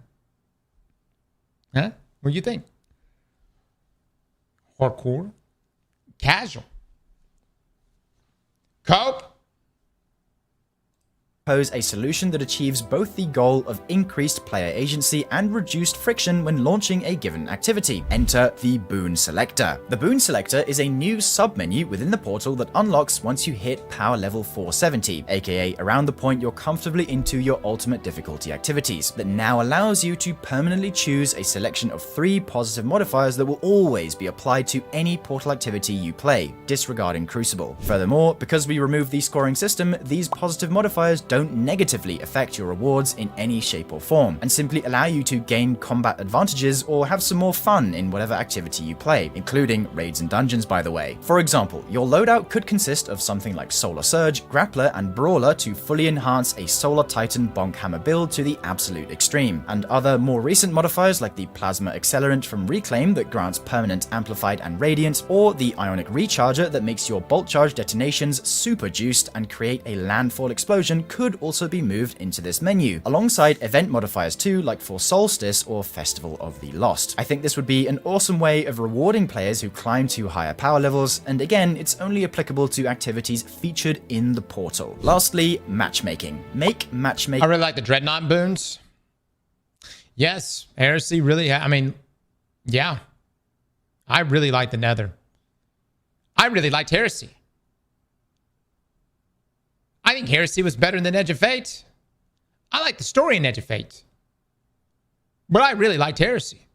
Huh? What do you think? Hardcore? Casual? Cope? Pose a solution that achieves both the goal of increased player agency and reduced friction when launching a given activity. Enter the Boon Selector. The Boon Selector is a new submenu within the portal that unlocks once you hit power level 470, aka around the point you're comfortably into your ultimate difficulty activities, that now allows you to permanently choose a selection of 3 positive modifiers that will always be applied to any portal activity you play, disregarding Crucible. Furthermore, because we remove the scoring system, these positive modifiers don't negatively affect your rewards in any shape or form, and simply allow you to gain combat advantages or have some more fun in whatever activity you play, including raids and dungeons, by the way. For example, your loadout could consist of something like Solar Surge, Grappler, and Brawler to fully enhance a Solar Titan Bonk Hammer build to the absolute extreme, and other more recent modifiers like the Plasma Accelerant from Reclaim that grants permanent Amplified and Radiant, or the Ionic Recharger that makes your bolt charge detonations super juiced and create a landfall explosion could also be moved into this menu, alongside event modifiers too, like for Solstice or Festival of the Lost. I think this would be an awesome way of rewarding players who climb to higher power levels, and again, it's only applicable to activities featured in the portal. Lastly, matchmaking. Make matchmaking— I really like the Dreadnought boons. Yes, Heresy really, yeah. I really like the Nether. I really liked Heresy. I think Heresy was better than Edge of Fate. I like the story in Edge of Fate. But I really liked Heresy.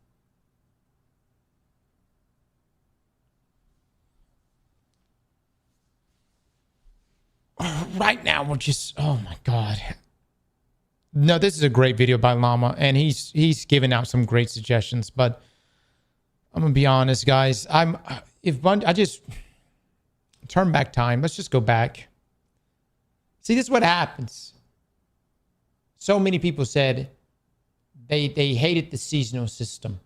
Right now, we're just... Oh, my God. No, this is a great video by Llama, and he's giving out some great suggestions, but I'm going to be honest, guys. if Bungie, I just turn back time. Let's just go back. See, this is what happens. So many people said they hated the seasonal system.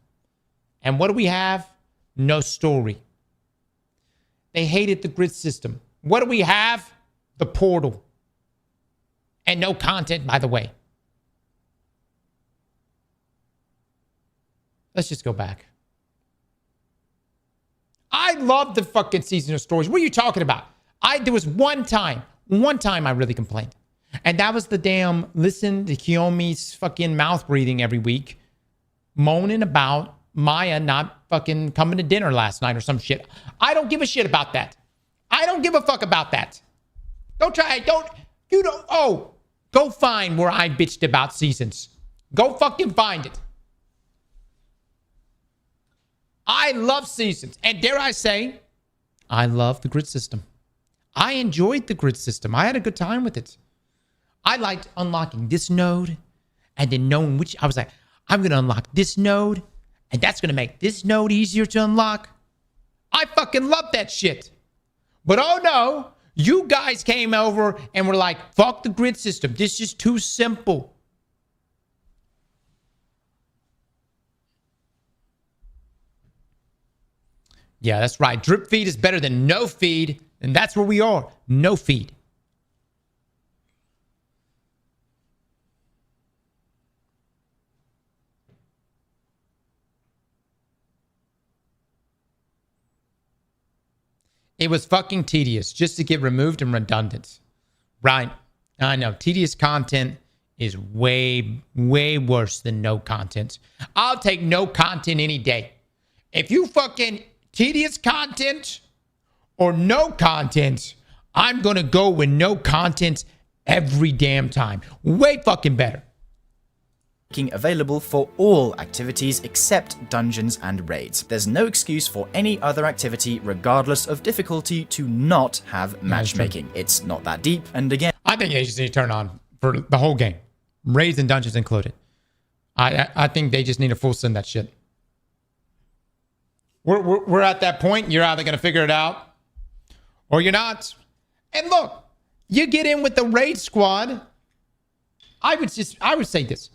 And what do we have? No story. They hated the grid system. What do we have? The portal. And no content, by the way. Let's just go back. I love the fucking seasonal stories. What are you talking about? There was one time I really complained. And that was the damn listen to Kiyomi's fucking mouth breathing every week, moaning about Maya not fucking coming to dinner last night or some shit. I don't give a shit about that. I don't give a fuck about that. Go find where I bitched about seasons. Go fucking find it. I love seasons. And dare I say, I love the grid system. I enjoyed the grid system. I had a good time with it. I liked unlocking this node and then knowing which, I was like, I'm going to unlock this node and that's going to make this node easier to unlock. I fucking love that shit. But oh no, you guys came over and were like, fuck the grid system. This is too simple. Yeah, that's right. Drip feed is better than no feed. And that's where we are. No feed. It was fucking tedious just to get removed and redundant. Right. I know. Tedious content is way, way worse than no content. I'll take no content any day. If you fucking tedious content or no content, I'm going to go with no content every damn time. Way fucking better. Available for all activities except dungeons and raids. There's no excuse for any other activity, regardless of difficulty, to not have matchmaking. It's not that deep, and again, I think they just need to turn on for the whole game, raids and dungeons included. I think they just need to full send that shit. We're at that point. You're either going to figure it out or you're not. And look, you get in with the raid squad. I would say this.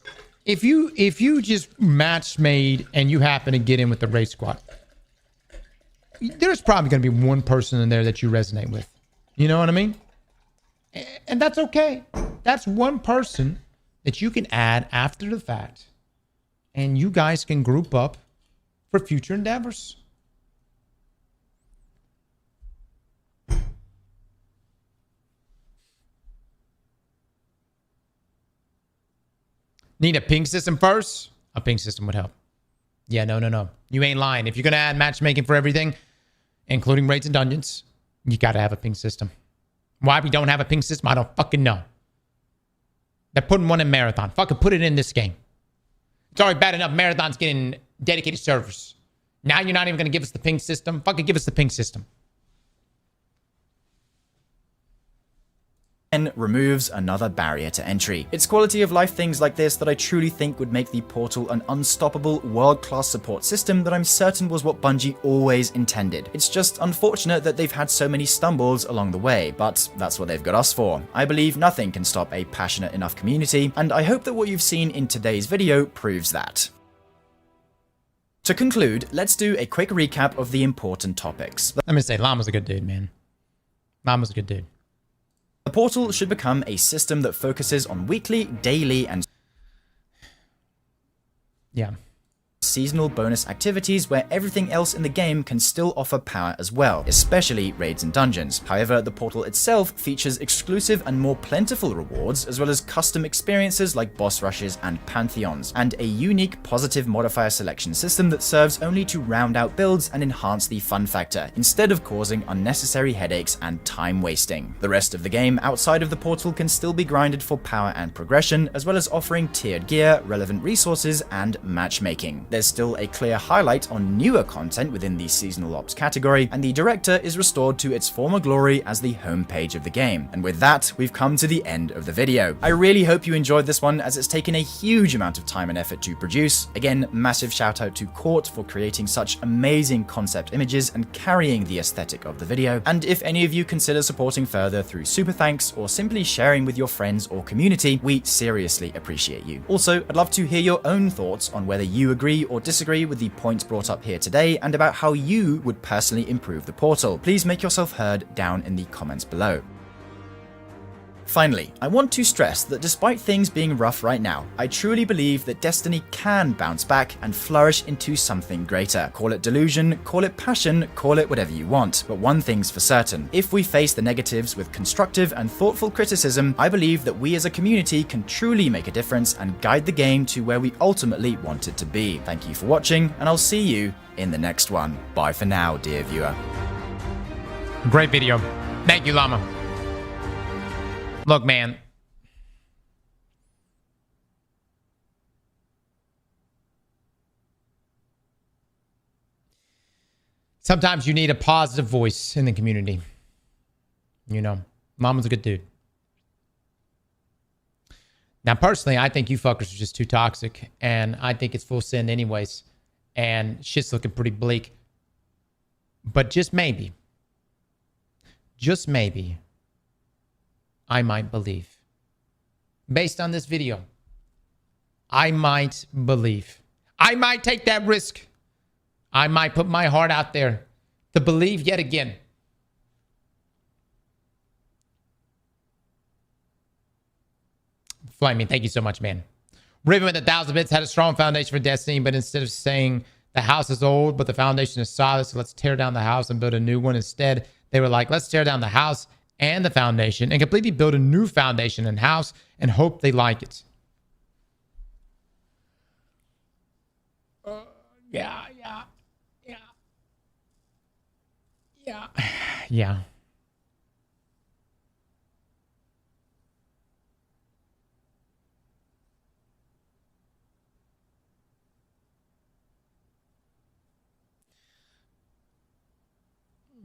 If you just match made and you happen to get in with the raid squad, there's probably going to be one person in there that you resonate with. You know what I mean? And that's okay. That's one person that you can add after the fact. And you guys can group up for future endeavors. Need a ping system first? A ping system would help. Yeah, no. You ain't lying. If you're going to add matchmaking for everything, including raids and dungeons, you got to have a ping system. Why we don't have a ping system, I don't fucking know. They're putting one in Marathon. Fucking put it in this game. It's already bad enough Marathon's getting dedicated servers. Now you're not even going to give us the ping system? Fucking give us the ping system. Removes another barrier to entry. It's quality of life things like this that I truly think would make the Portal an unstoppable, world-class support system that I'm certain was what Bungie always intended. It's just unfortunate that they've had so many stumbles along the way, but that's what they've got us for. I believe nothing can stop a passionate enough community, and I hope that what you've seen in today's video proves that. To conclude, let's do a quick recap of the important topics. Let me say, Llama's a good dude, man. Llama's a good dude. The Portal should become a system that focuses on weekly, daily, and seasonal bonus activities where everything else in the game can still offer power as well, especially raids and dungeons. However, the Portal itself features exclusive and more plentiful rewards, as well as custom experiences like boss rushes and pantheons, and a unique positive modifier selection system that serves only to round out builds and enhance the fun factor, instead of causing unnecessary headaches and time wasting. The rest of the game outside of the Portal can still be grinded for power and progression, as well as offering tiered gear, relevant resources, and matchmaking. There's is still a clear highlight on newer content within the seasonal ops category, and the director is restored to its former glory as the homepage of the game. And with that, we've come to the end of the video. I really hope you enjoyed this one, as it's taken a huge amount of time and effort to produce. Again, massive shout out to Court for creating such amazing concept images and carrying the aesthetic of the video. And if any of you consider supporting further through super thanks or simply sharing with your friends or community, we seriously appreciate you. Also, I'd love to hear your own thoughts on whether you agree or disagree with the points brought up here today and about how you would personally improve the portal. Please make yourself heard down in the comments below. Finally, I want to stress that despite things being rough right now, I truly believe that Destiny can bounce back and flourish into something greater. Call it delusion, call it passion, call it whatever you want, but one thing's for certain: if we face the negatives with constructive and thoughtful criticism, I believe that we as a community can truly make a difference and guide the game to where we ultimately want it to be. Thank you for watching, and I'll see you in the next one. Bye for now, dear viewer. Great video. Thank you, Llama. Look, man. Sometimes you need a positive voice in the community. You know, Mama's a good dude. Now, personally, I think you fuckers are just too toxic, and I think it's full send anyways, and shit's looking pretty bleak. But just maybe, I might believe. Based on this video, I might believe. I might take that risk. I might put my heart out there to believe yet again. Flaming, thank you so much, man. Riven with 1,000 bits had a strong foundation for Destiny, but instead of saying the house is old, but the foundation is solid, so let's tear down the house and build a new one instead, they were like, let's tear down the house and the foundation and completely build a new foundation and house and hope they like it. Yeah.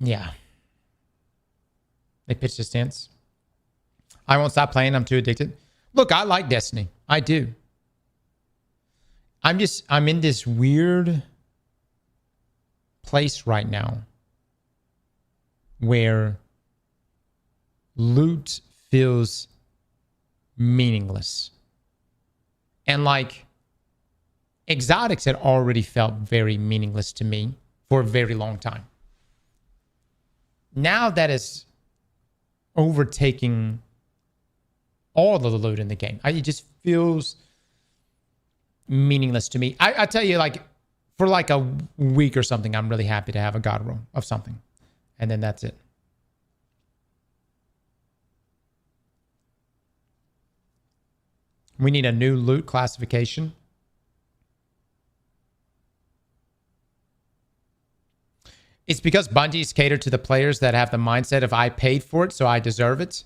Yeah. They pitched a stance. I won't stop playing. I'm too addicted. Look, I like Destiny. I do. I'm in this weird place right now where loot feels meaningless. And like, exotics had already felt very meaningless to me for a very long time. Now that is overtaking all of the loot in the game. It just feels meaningless to me. I tell you, like, for like a week or something, I'm really happy to have a god roll of something. And then that's it. We need a new loot classification. It's because Bungie's catered to the players that have the mindset of I paid for it, so I deserve it.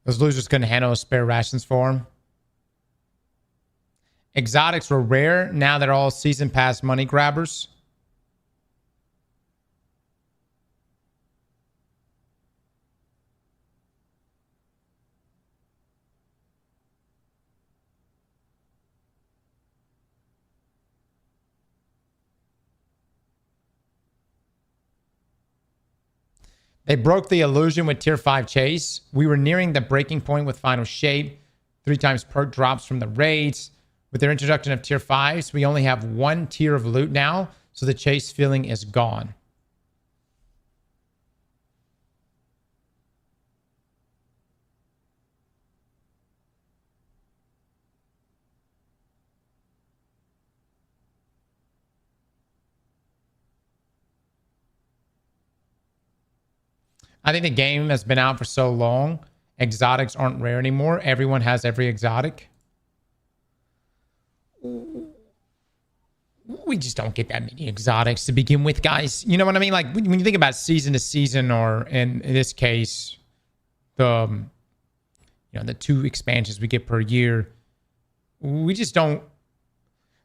Those losers couldn't handle spare rations for him. Exotics were rare. Now they're all season pass money grabbers. They broke the illusion with Tier 5 Chase. We were nearing the breaking point with Final Shape. 3 times perk drops from the raids. With their introduction of Tier 5s, we only have 1 tier of loot now, so the chase feeling is gone. I think the game has been out for so long. Exotics aren't rare anymore. Everyone has every exotic. We just don't get that many exotics to begin with, guys. You know what I mean? Like when you think about season to season, or in this case, the 2 expansions we get per year, we just don't.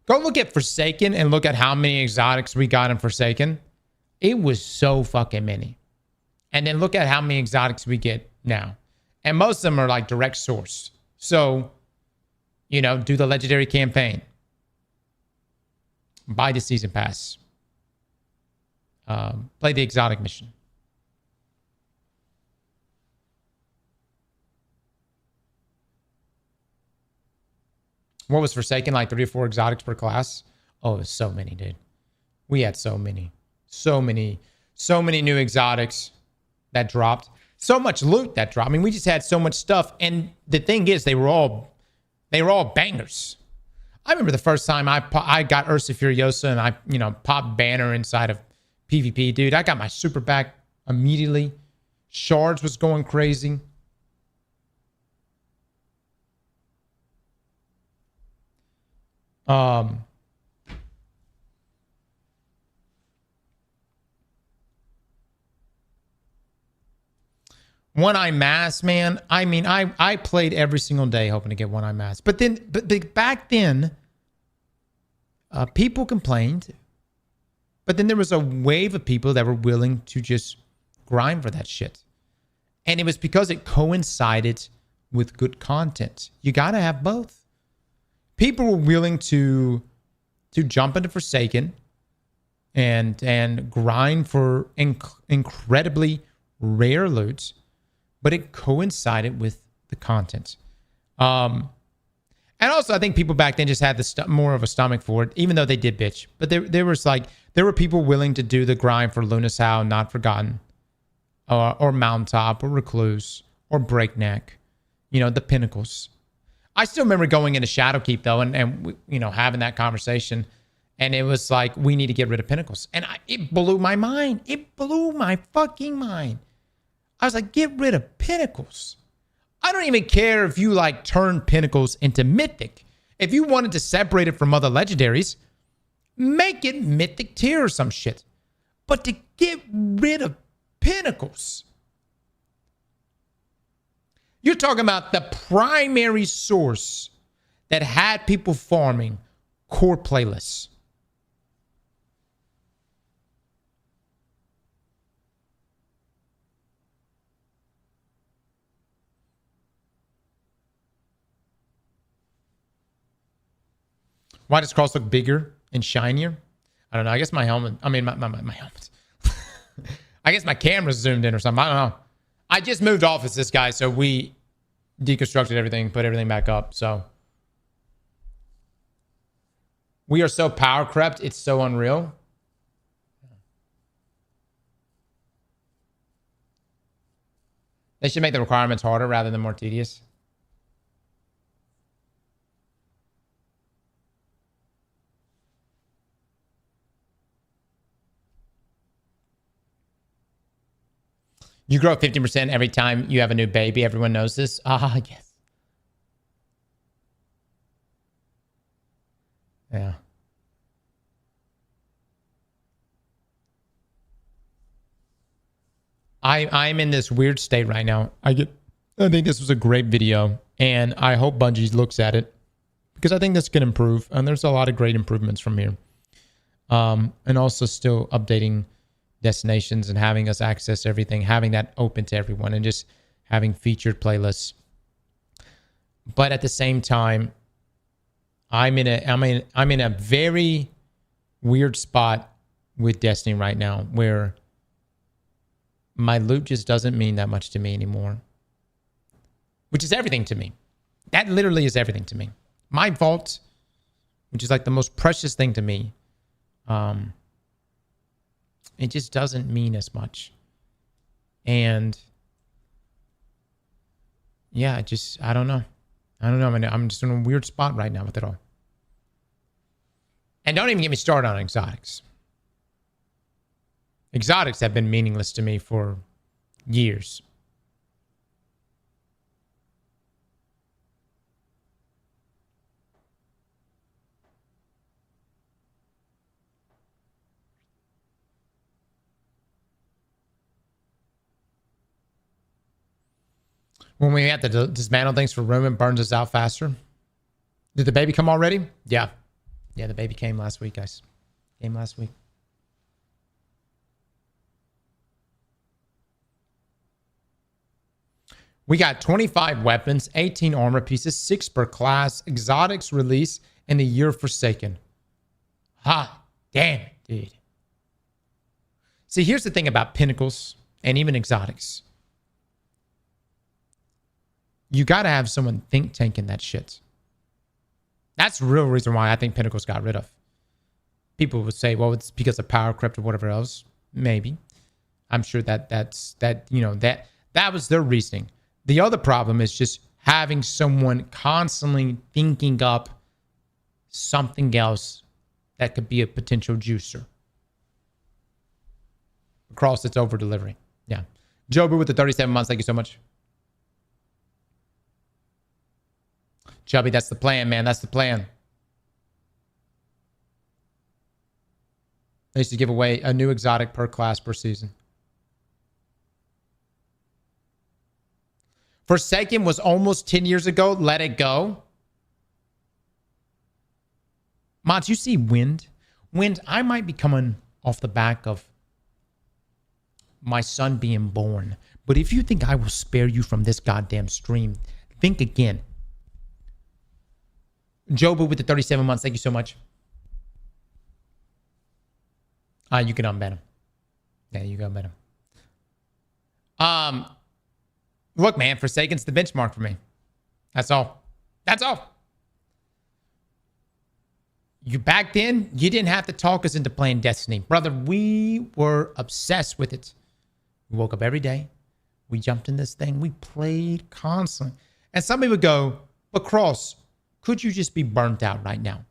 Go look at Forsaken and look at how many exotics we got in Forsaken. It was so fucking many. And then look at how many exotics we get now. And most of them are like direct source. So, do the legendary campaign. Buy the season pass. Play the exotic mission. What was Forsaken? Like 3 or 4 exotics per class? Oh, it was so many, dude. We had so many new exotics that dropped. So much loot that dropped. I mean, we just had so much stuff. And the thing is, they were all bangers. I remember the first time I got Ursa Furiosa and I, popped banner inside of PvP, dude. I got my super back immediately. Shards was going crazy. One Eye Mass, man. I mean, I played every single day hoping to get One Eye Mass. But back then, people complained. But then there was a wave of people that were willing to just grind for that shit. And it was because it coincided with good content. You got to have both. People were willing to jump into Forsaken and grind for incredibly rare loot, but it coincided with the content. And also, I think people back then just had more of a stomach for it, even though they did bitch. But there were people willing to do the grind for Luna's Howl, Not Forgotten, or Mountaintop, or Recluse, or Breakneck. The pinnacles. I still remember going into Shadowkeep though, and having that conversation, and it was like, we need to get rid of pinnacles, and it blew my mind. It blew my fucking mind. I was like, get rid of pinnacles. I don't even care if you turn pinnacles into mythic. If you wanted to separate it from other legendaries, make it mythic tier or some shit. But to get rid of pinnacles, you're talking about the primary source that had people farming core playlists. Why does Cross look bigger and shinier? I don't know. I guess my helmet. I mean, my helmet. I guess my camera's zoomed in or something. I don't know. I just moved offices, guys, so we deconstructed everything, put everything back up. So we are so power crept, it's so unreal. They should make the requirements harder rather than more tedious. You grow 50% every time you have a new baby. Everyone knows this. Ah, yes. Yeah. I'm in this weird state right now. I think this was a great video, and I hope Bungie looks at it, because I think this can improve, and there's a lot of great improvements from here. And also still updating destinations and having us access everything, having that open to everyone, and just having featured playlists. But at the same time, I'm in a very weird spot with Destiny right now, where my loot just doesn't mean that much to me anymore, which is everything to me. That literally is everything to me. My vault, which is like the most precious thing to me, it just doesn't mean as much. And yeah, I don't know. I'm just in a weird spot right now with it all. And don't even get me started on exotics. Exotics have been meaningless to me for Years. When we have to dismantle things for room, it burns us out faster. Did the baby come already? Yeah. Yeah, the baby came last week, guys. Came last week. We got 25 weapons, 18 armor pieces, 6 per class, exotics release, and the year Forsaken. Ha! Damn it, dude. See, here's the thing about pinnacles and even exotics. You got to have someone think tanking that shit. That's the real reason why I think pinnacles got rid of. People would say, well, it's because of power crept or whatever else. Maybe. I'm sure that was their reasoning. The other problem is just having someone constantly thinking up something else that could be a potential juicer. Across its over delivery. Yeah. Jobu with the 37 months. Thank you so much. Chubby, that's the plan, man. That's the plan. They used to give away a new exotic per class per season. Forsaken was almost 10 years ago. Let it go. Mods, you see Wind? Wind, I might be coming off the back of my son being born. But if you think I will spare you from this goddamn stream, think again. Jobu with the 37 months. Thank you so much. You can unban him. Yeah, you can unban him. Look, man, Forsaken's the benchmark for me. That's all. That's all. You back then, you didn't have to talk us into playing Destiny. Brother, we were obsessed with it. We woke up every day. We jumped in this thing. We played constantly. And some people go, but Cross, could you just be burnt out right now?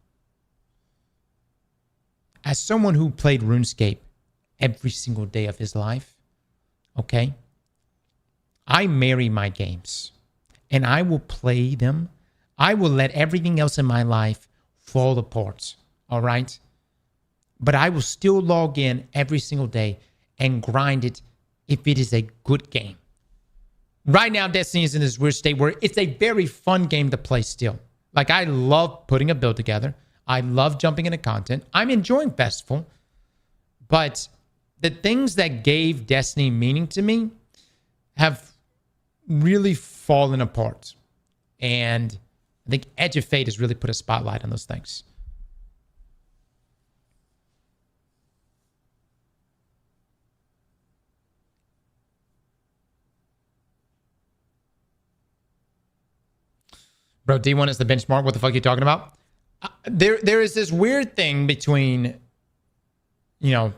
As someone who played RuneScape every single day of his life, okay, I marry my games and I will play them. I will let everything else in my life fall apart, all right? But I will still log in every single day and grind it if it is a good game. Right now, Destiny is in this weird state where it's a very fun game to play still. Like, I love putting a build together. I love jumping into content. I'm enjoying Festival. But the things that gave Destiny meaning to me have really fallen apart. And I think Edge of Fate has really put a spotlight on those things. Bro, D1 is the benchmark. What the fuck are you talking about? There is this weird thing between,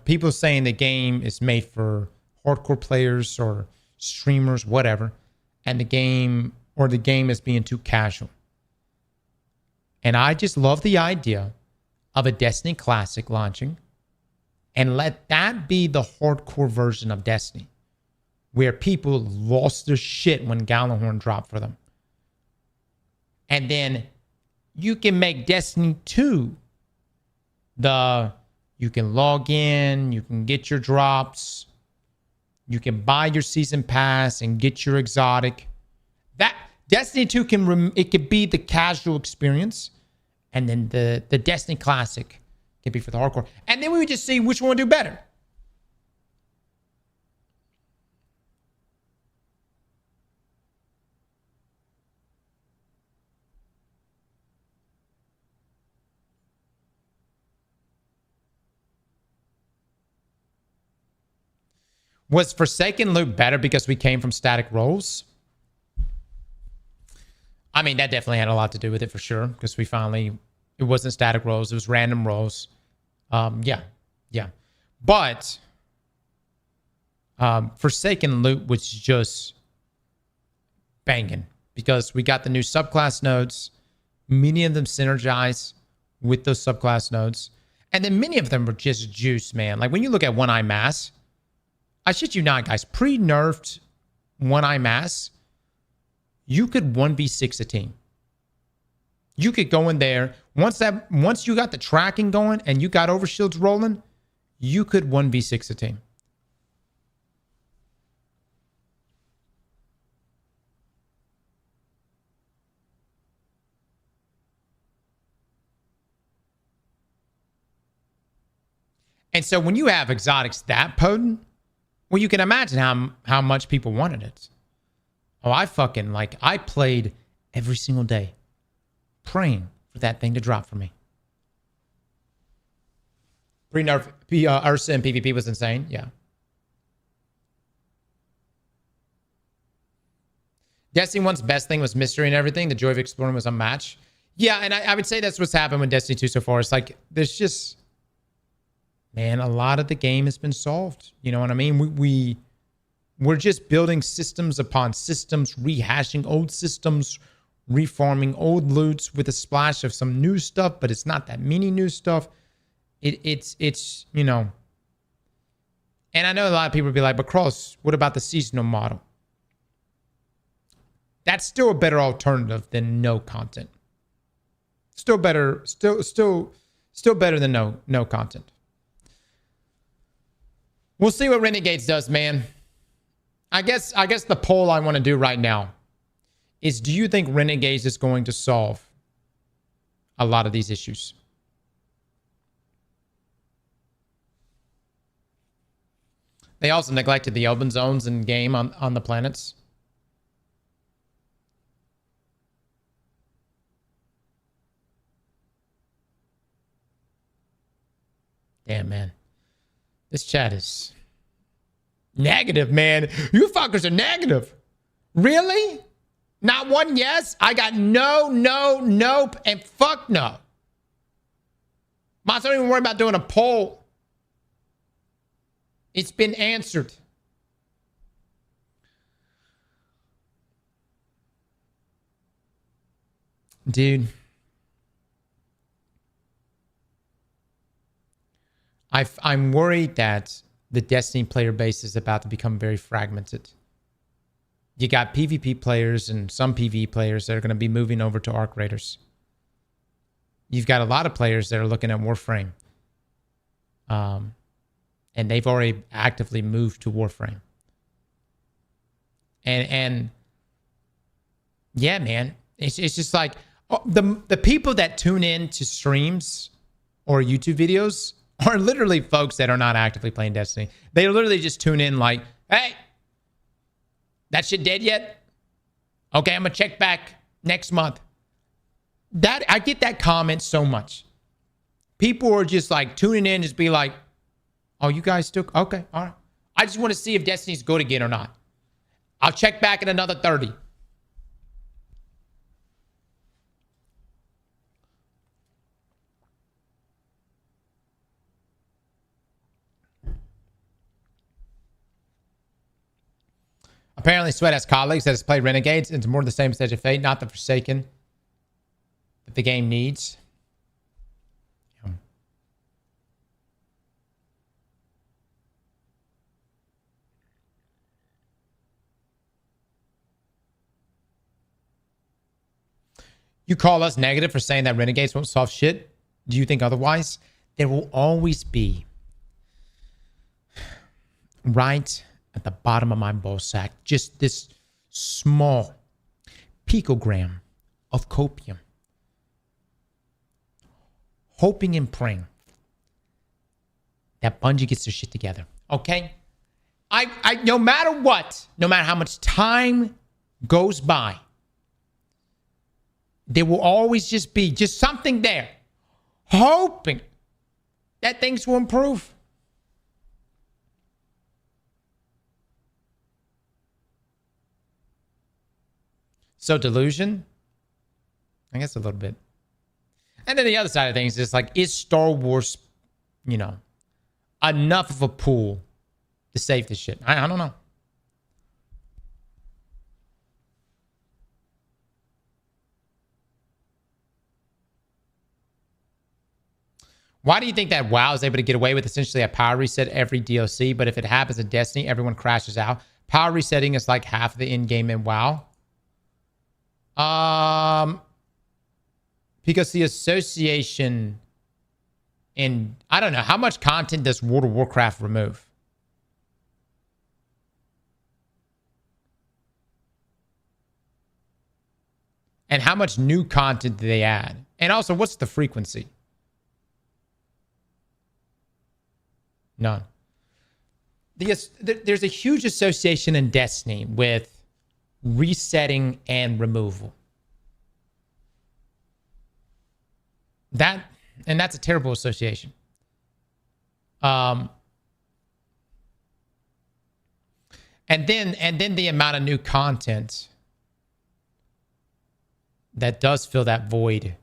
people saying the game is made for hardcore players or streamers, whatever, and the game is being too casual. And I just love the idea of a Destiny Classic launching and let that be the hardcore version of Destiny, where people lost their shit when Gallahorn dropped for them. And then you can make Destiny 2 you can log in, you can get your drops, you can buy your season pass and get your exotic. That Destiny 2 it could be the casual experience, and then the Destiny Classic can be for the hardcore. And then we would just see which one would do better. Was Forsaken loot better because we came from static rolls? I mean, that definitely had a lot to do with it for sure, because it wasn't static rolls, it was random rolls. Yeah. But Forsaken loot was just banging because we got the new subclass nodes. Many of them synergize with those subclass nodes. And then many of them were just juice, man. Like when you look at One Eye Mass, I shit you not, guys. Pre-nerfed one eye mass, you could 1v6 a team. You could go in there. Once you got the tracking going and you got overshields rolling, you could 1v6 a team. And so when you have exotics that potent, well, you can imagine how much people wanted it. Oh, I played every single day praying for that thing to drop for me. Pre-nerf Ursa and PvP was insane. Yeah. Destiny 1's best thing was mystery and everything. The joy of exploring was unmatched. Yeah, and I would say that's what's happened with Destiny 2 so far. It's like, there's just... Man, a lot of the game has been solved. You know what I mean? We're just building systems upon systems, rehashing old systems, reforming old loots with a splash of some new stuff, but it's not that many new stuff. It's you know. And I know a lot of people would be like, but Cross, what about the seasonal model? That's still a better alternative than no content. Still better, still better than no content. We'll see what Renegades does, man. I guess the poll I want to do right now is, do you think Renegades is going to solve a lot of these issues? They also neglected the open zones in game on the planets. Damn, man. This chat is negative, man. You fuckers are negative. Really? Not one yes? I got no, nope, and fuck no. Moss, don't even worry about doing a poll. It's been answered. Dude. I'm worried that the Destiny player base is about to become very fragmented. You got PvP players and some PvE players that are going to be moving over to Arc Raiders. You've got a lot of players that are looking at Warframe. And they've already actively moved to Warframe. And yeah, man, it's just like the people that tune in to streams or YouTube videos are literally folks that are not actively playing Destiny. They literally just tune in like, hey, that shit dead yet? Okay, I'm going to check back next month. I get that comment so much. People are just like tuning in, just be like, oh, you guys still, okay, all right. I just want to see if Destiny's good again or not. I'll check back in another 30. Apparently, Sweat has colleagues that has played Renegades. It's more the same as Edge of Fate, not the Forsaken that the game needs. Yeah. You call us negative for saying that Renegades won't solve shit? Do you think otherwise? There will always be right at the bottom of my ball sack, just this small picogram of copium. Hoping and praying that Bungie gets their shit together. Okay? I no matter what, no matter how much time goes by, there will always just be just something there. Hoping that things will improve. So delusion? I guess a little bit. And then the other side of things is like, is Star Wars, you know, enough of a pool to save this shit? I don't know. Why do you think that WoW is able to get away with essentially a power reset every DLC, but if it happens in Destiny, everyone crashes out? Power resetting is like half the in-game in WoW. Because the association in... I don't know. How much content does World of Warcraft remove? And how much new content do they add? And also, what's the frequency? None. There's a huge association in Destiny with resetting and removal. That's a terrible association. And then the amount of new content that does fill that void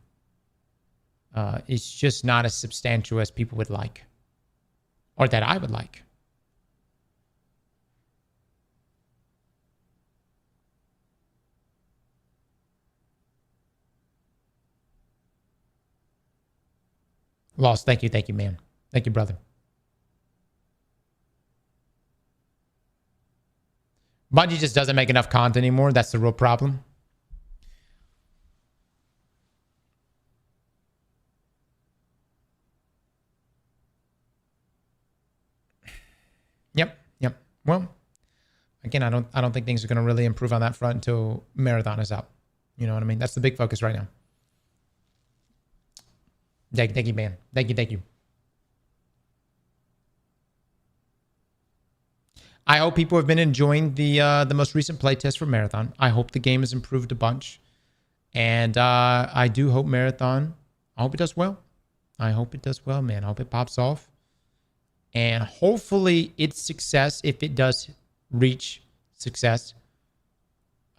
is just not as substantial as people would like, or that I would like. Lost. Thank you, man. Thank you, brother. Bungie just doesn't make enough content anymore. That's the real problem. Yep. Well, again, I don't think things are going to really improve on that front until Marathon is out. You know what I mean? That's the big focus right now. Thank you, man. Thank you. I hope people have been enjoying the most recent playtest for Marathon. I hope the game has improved a bunch. And I do hope Marathon, I hope it does well. I hope it does well, man. I hope it pops off. And hopefully its success, if it does reach success,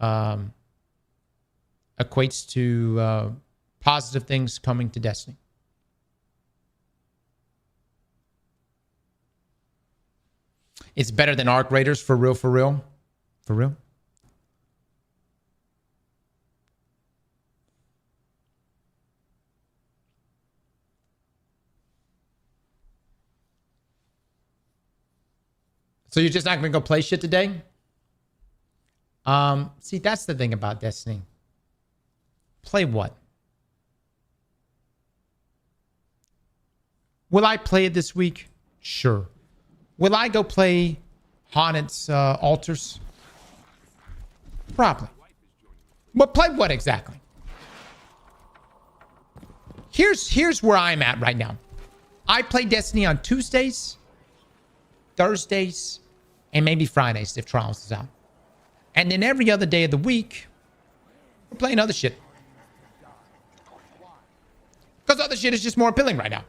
equates to positive things coming to Destiny. It's better than Arc Raiders, for real. For real. So you're just not going to go play shit today? See, that's the thing about Destiny. Play what? Will I play it this week? Sure. Will I go play Haunted's Altars? Probably. But play what exactly? Here's where I'm at right now. I play Destiny on Tuesdays, Thursdays, and maybe Fridays if Trials is out. And then every other day of the week, we're playing other shit. Because other shit is just more appealing right now.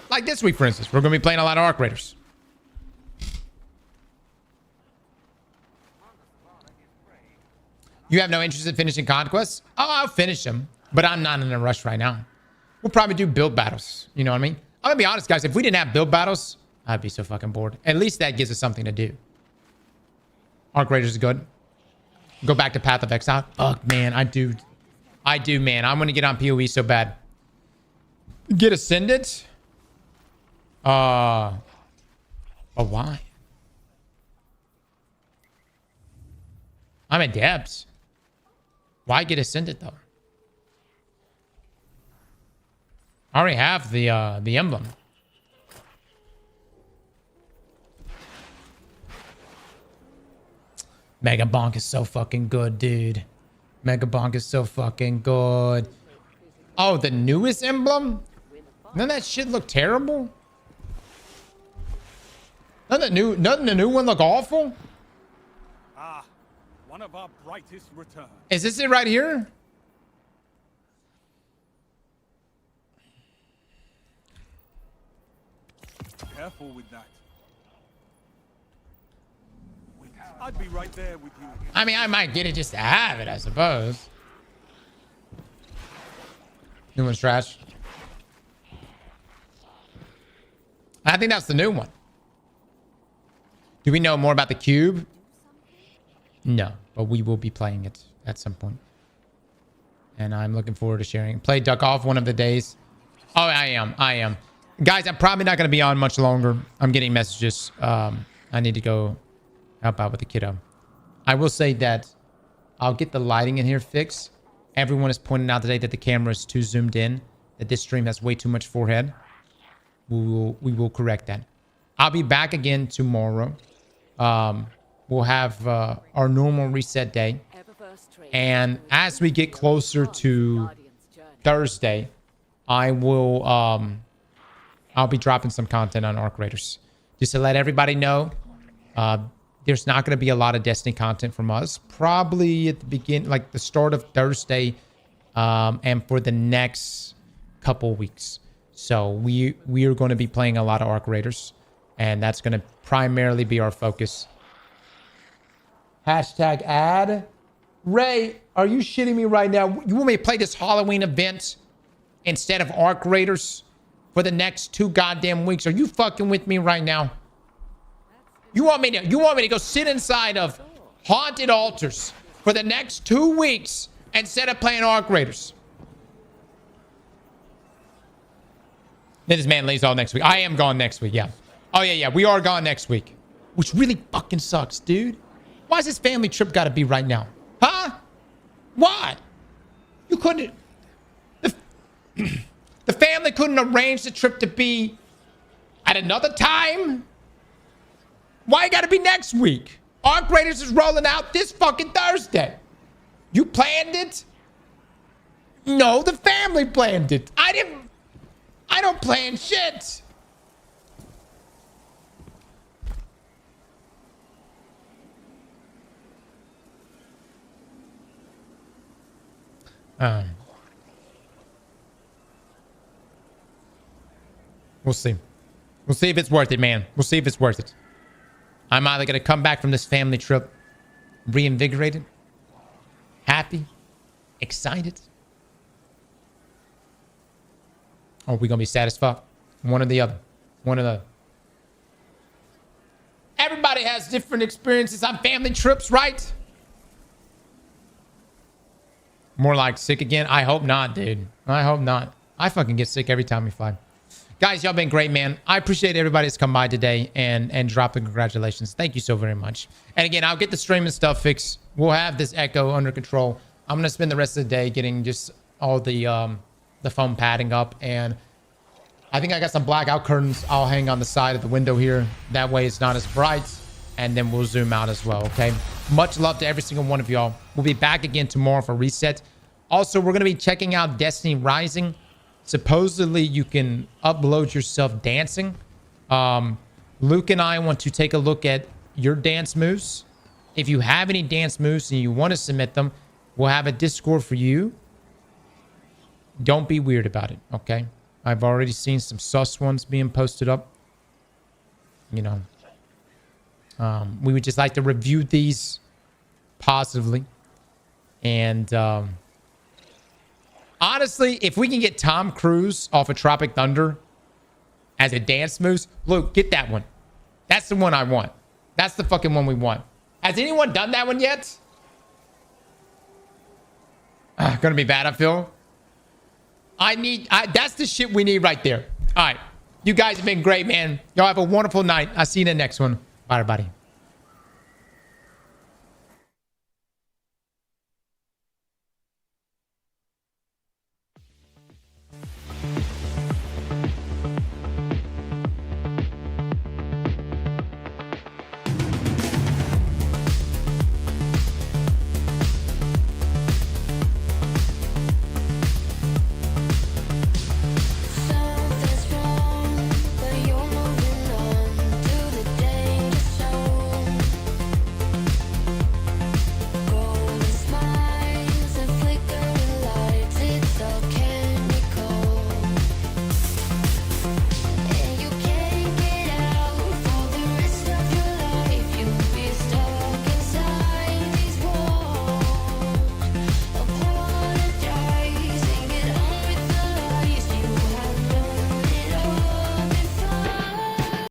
Like this week, for instance, we're going to be playing a lot of Arc Raiders. You have no interest in finishing Conquest? Oh, I'll finish them, but I'm not in a rush right now. We'll probably do build battles. You know what I mean? I'm going to be honest, guys. If we didn't have build battles, I'd be so fucking bored. At least that gives us something to do. Arc Raiders is good. Go back to Path of Exile. Fuck, man. I do, man. I'm going to get on PoE so bad. Get Ascended? But why? I'm at Debs. Why get Ascended, though? I already have the emblem. Mega Bonk is so fucking good, dude. Mega Bonk is so fucking good. Oh, the newest emblem? Doesn't that shit look terrible? Doesn't the new one look awful? Ah, one of our brightest returns. Is this it right here? Careful with that. I'd be right there with you. I mean, I might get it just to have it, I suppose. New one's trash. I think that's the new one. Do we know more about the cube? No, but we will be playing it at some point. And I'm looking forward to sharing. Play Duck Off one of the days. Oh, I am. Guys, I'm probably not going to be on much longer. I'm getting messages. I need to go help out with the kiddo. I will say that I'll get the lighting in here fixed. Everyone is pointing out today that the camera is too zoomed in, that this stream has way too much forehead. We will correct that. I'll be back again tomorrow. We'll have our normal reset day. And as we get closer to Thursday, I'll be dropping some content on Arc Raiders. Just to let everybody know, there's not going to be a lot of Destiny content from us. Probably at the beginning, like the start of Thursday, and for the next couple weeks. So we are going to be playing a lot of Arc Raiders, and that's going to primarily be our focus. Hashtag ad. Ray, are you shitting me right now? You want me to play this Halloween event instead of Arc Raiders for the next 2 goddamn weeks? Are you fucking with me right now? You want me to go sit inside of haunted altars for the next 2 weeks instead of playing Arc Raiders? Then this man leaves all next week. I am gone next week, yeah. Oh, yeah, we are gone next week. Which really fucking sucks, dude. Why is this family trip got to be right now? Huh? Why? You couldn't... The family couldn't arrange the trip to be at another time? Why got to be next week? Arc Raiders is rolling out this fucking Thursday. You planned it? No, the family planned it. I don't plan shit. We'll see. We'll see if it's worth it, man. We'll see if it's worth it. I'm either going to come back from this family trip reinvigorated, happy, excited, or we going to be satisfied. One or the other. One or the other. Everybody has different experiences on family trips, right? More like sick again? I hope not, dude. I hope not. I fucking get sick every time we fly. Guys, y'all been great, man. I appreciate everybody that's come by today and dropped the congratulations. Thank you so very much. And again, I'll get the streaming stuff fixed. We'll have this echo under control. I'm going to spend the rest of the day getting just all the foam padding up. And I think I got some blackout curtains I'll hang on the side of the window here. That way it's not as bright. And then we'll zoom out as well, okay? Much love to every single one of y'all. We'll be back again tomorrow for reset. Also, we're going to be checking out Destiny Rising. Supposedly, you can upload yourself dancing. Luke and I want to take a look at your dance moves. If you have any dance moves and you want to submit them, we'll have a Discord for you. Don't be weird about it, okay? I've already seen some sus ones being posted up. You know. We would just like to review these positively. And honestly, if we can get Tom Cruise off of Tropic Thunder as a dance moves, Luke, get that one. That's the one I want. That's the fucking one we want. Has anyone done that one yet? Gonna be bad, I feel. That's the shit we need right there. All right. You guys have been great, man. Y'all have a wonderful night. I'll see you in the next one. Bye, everybody.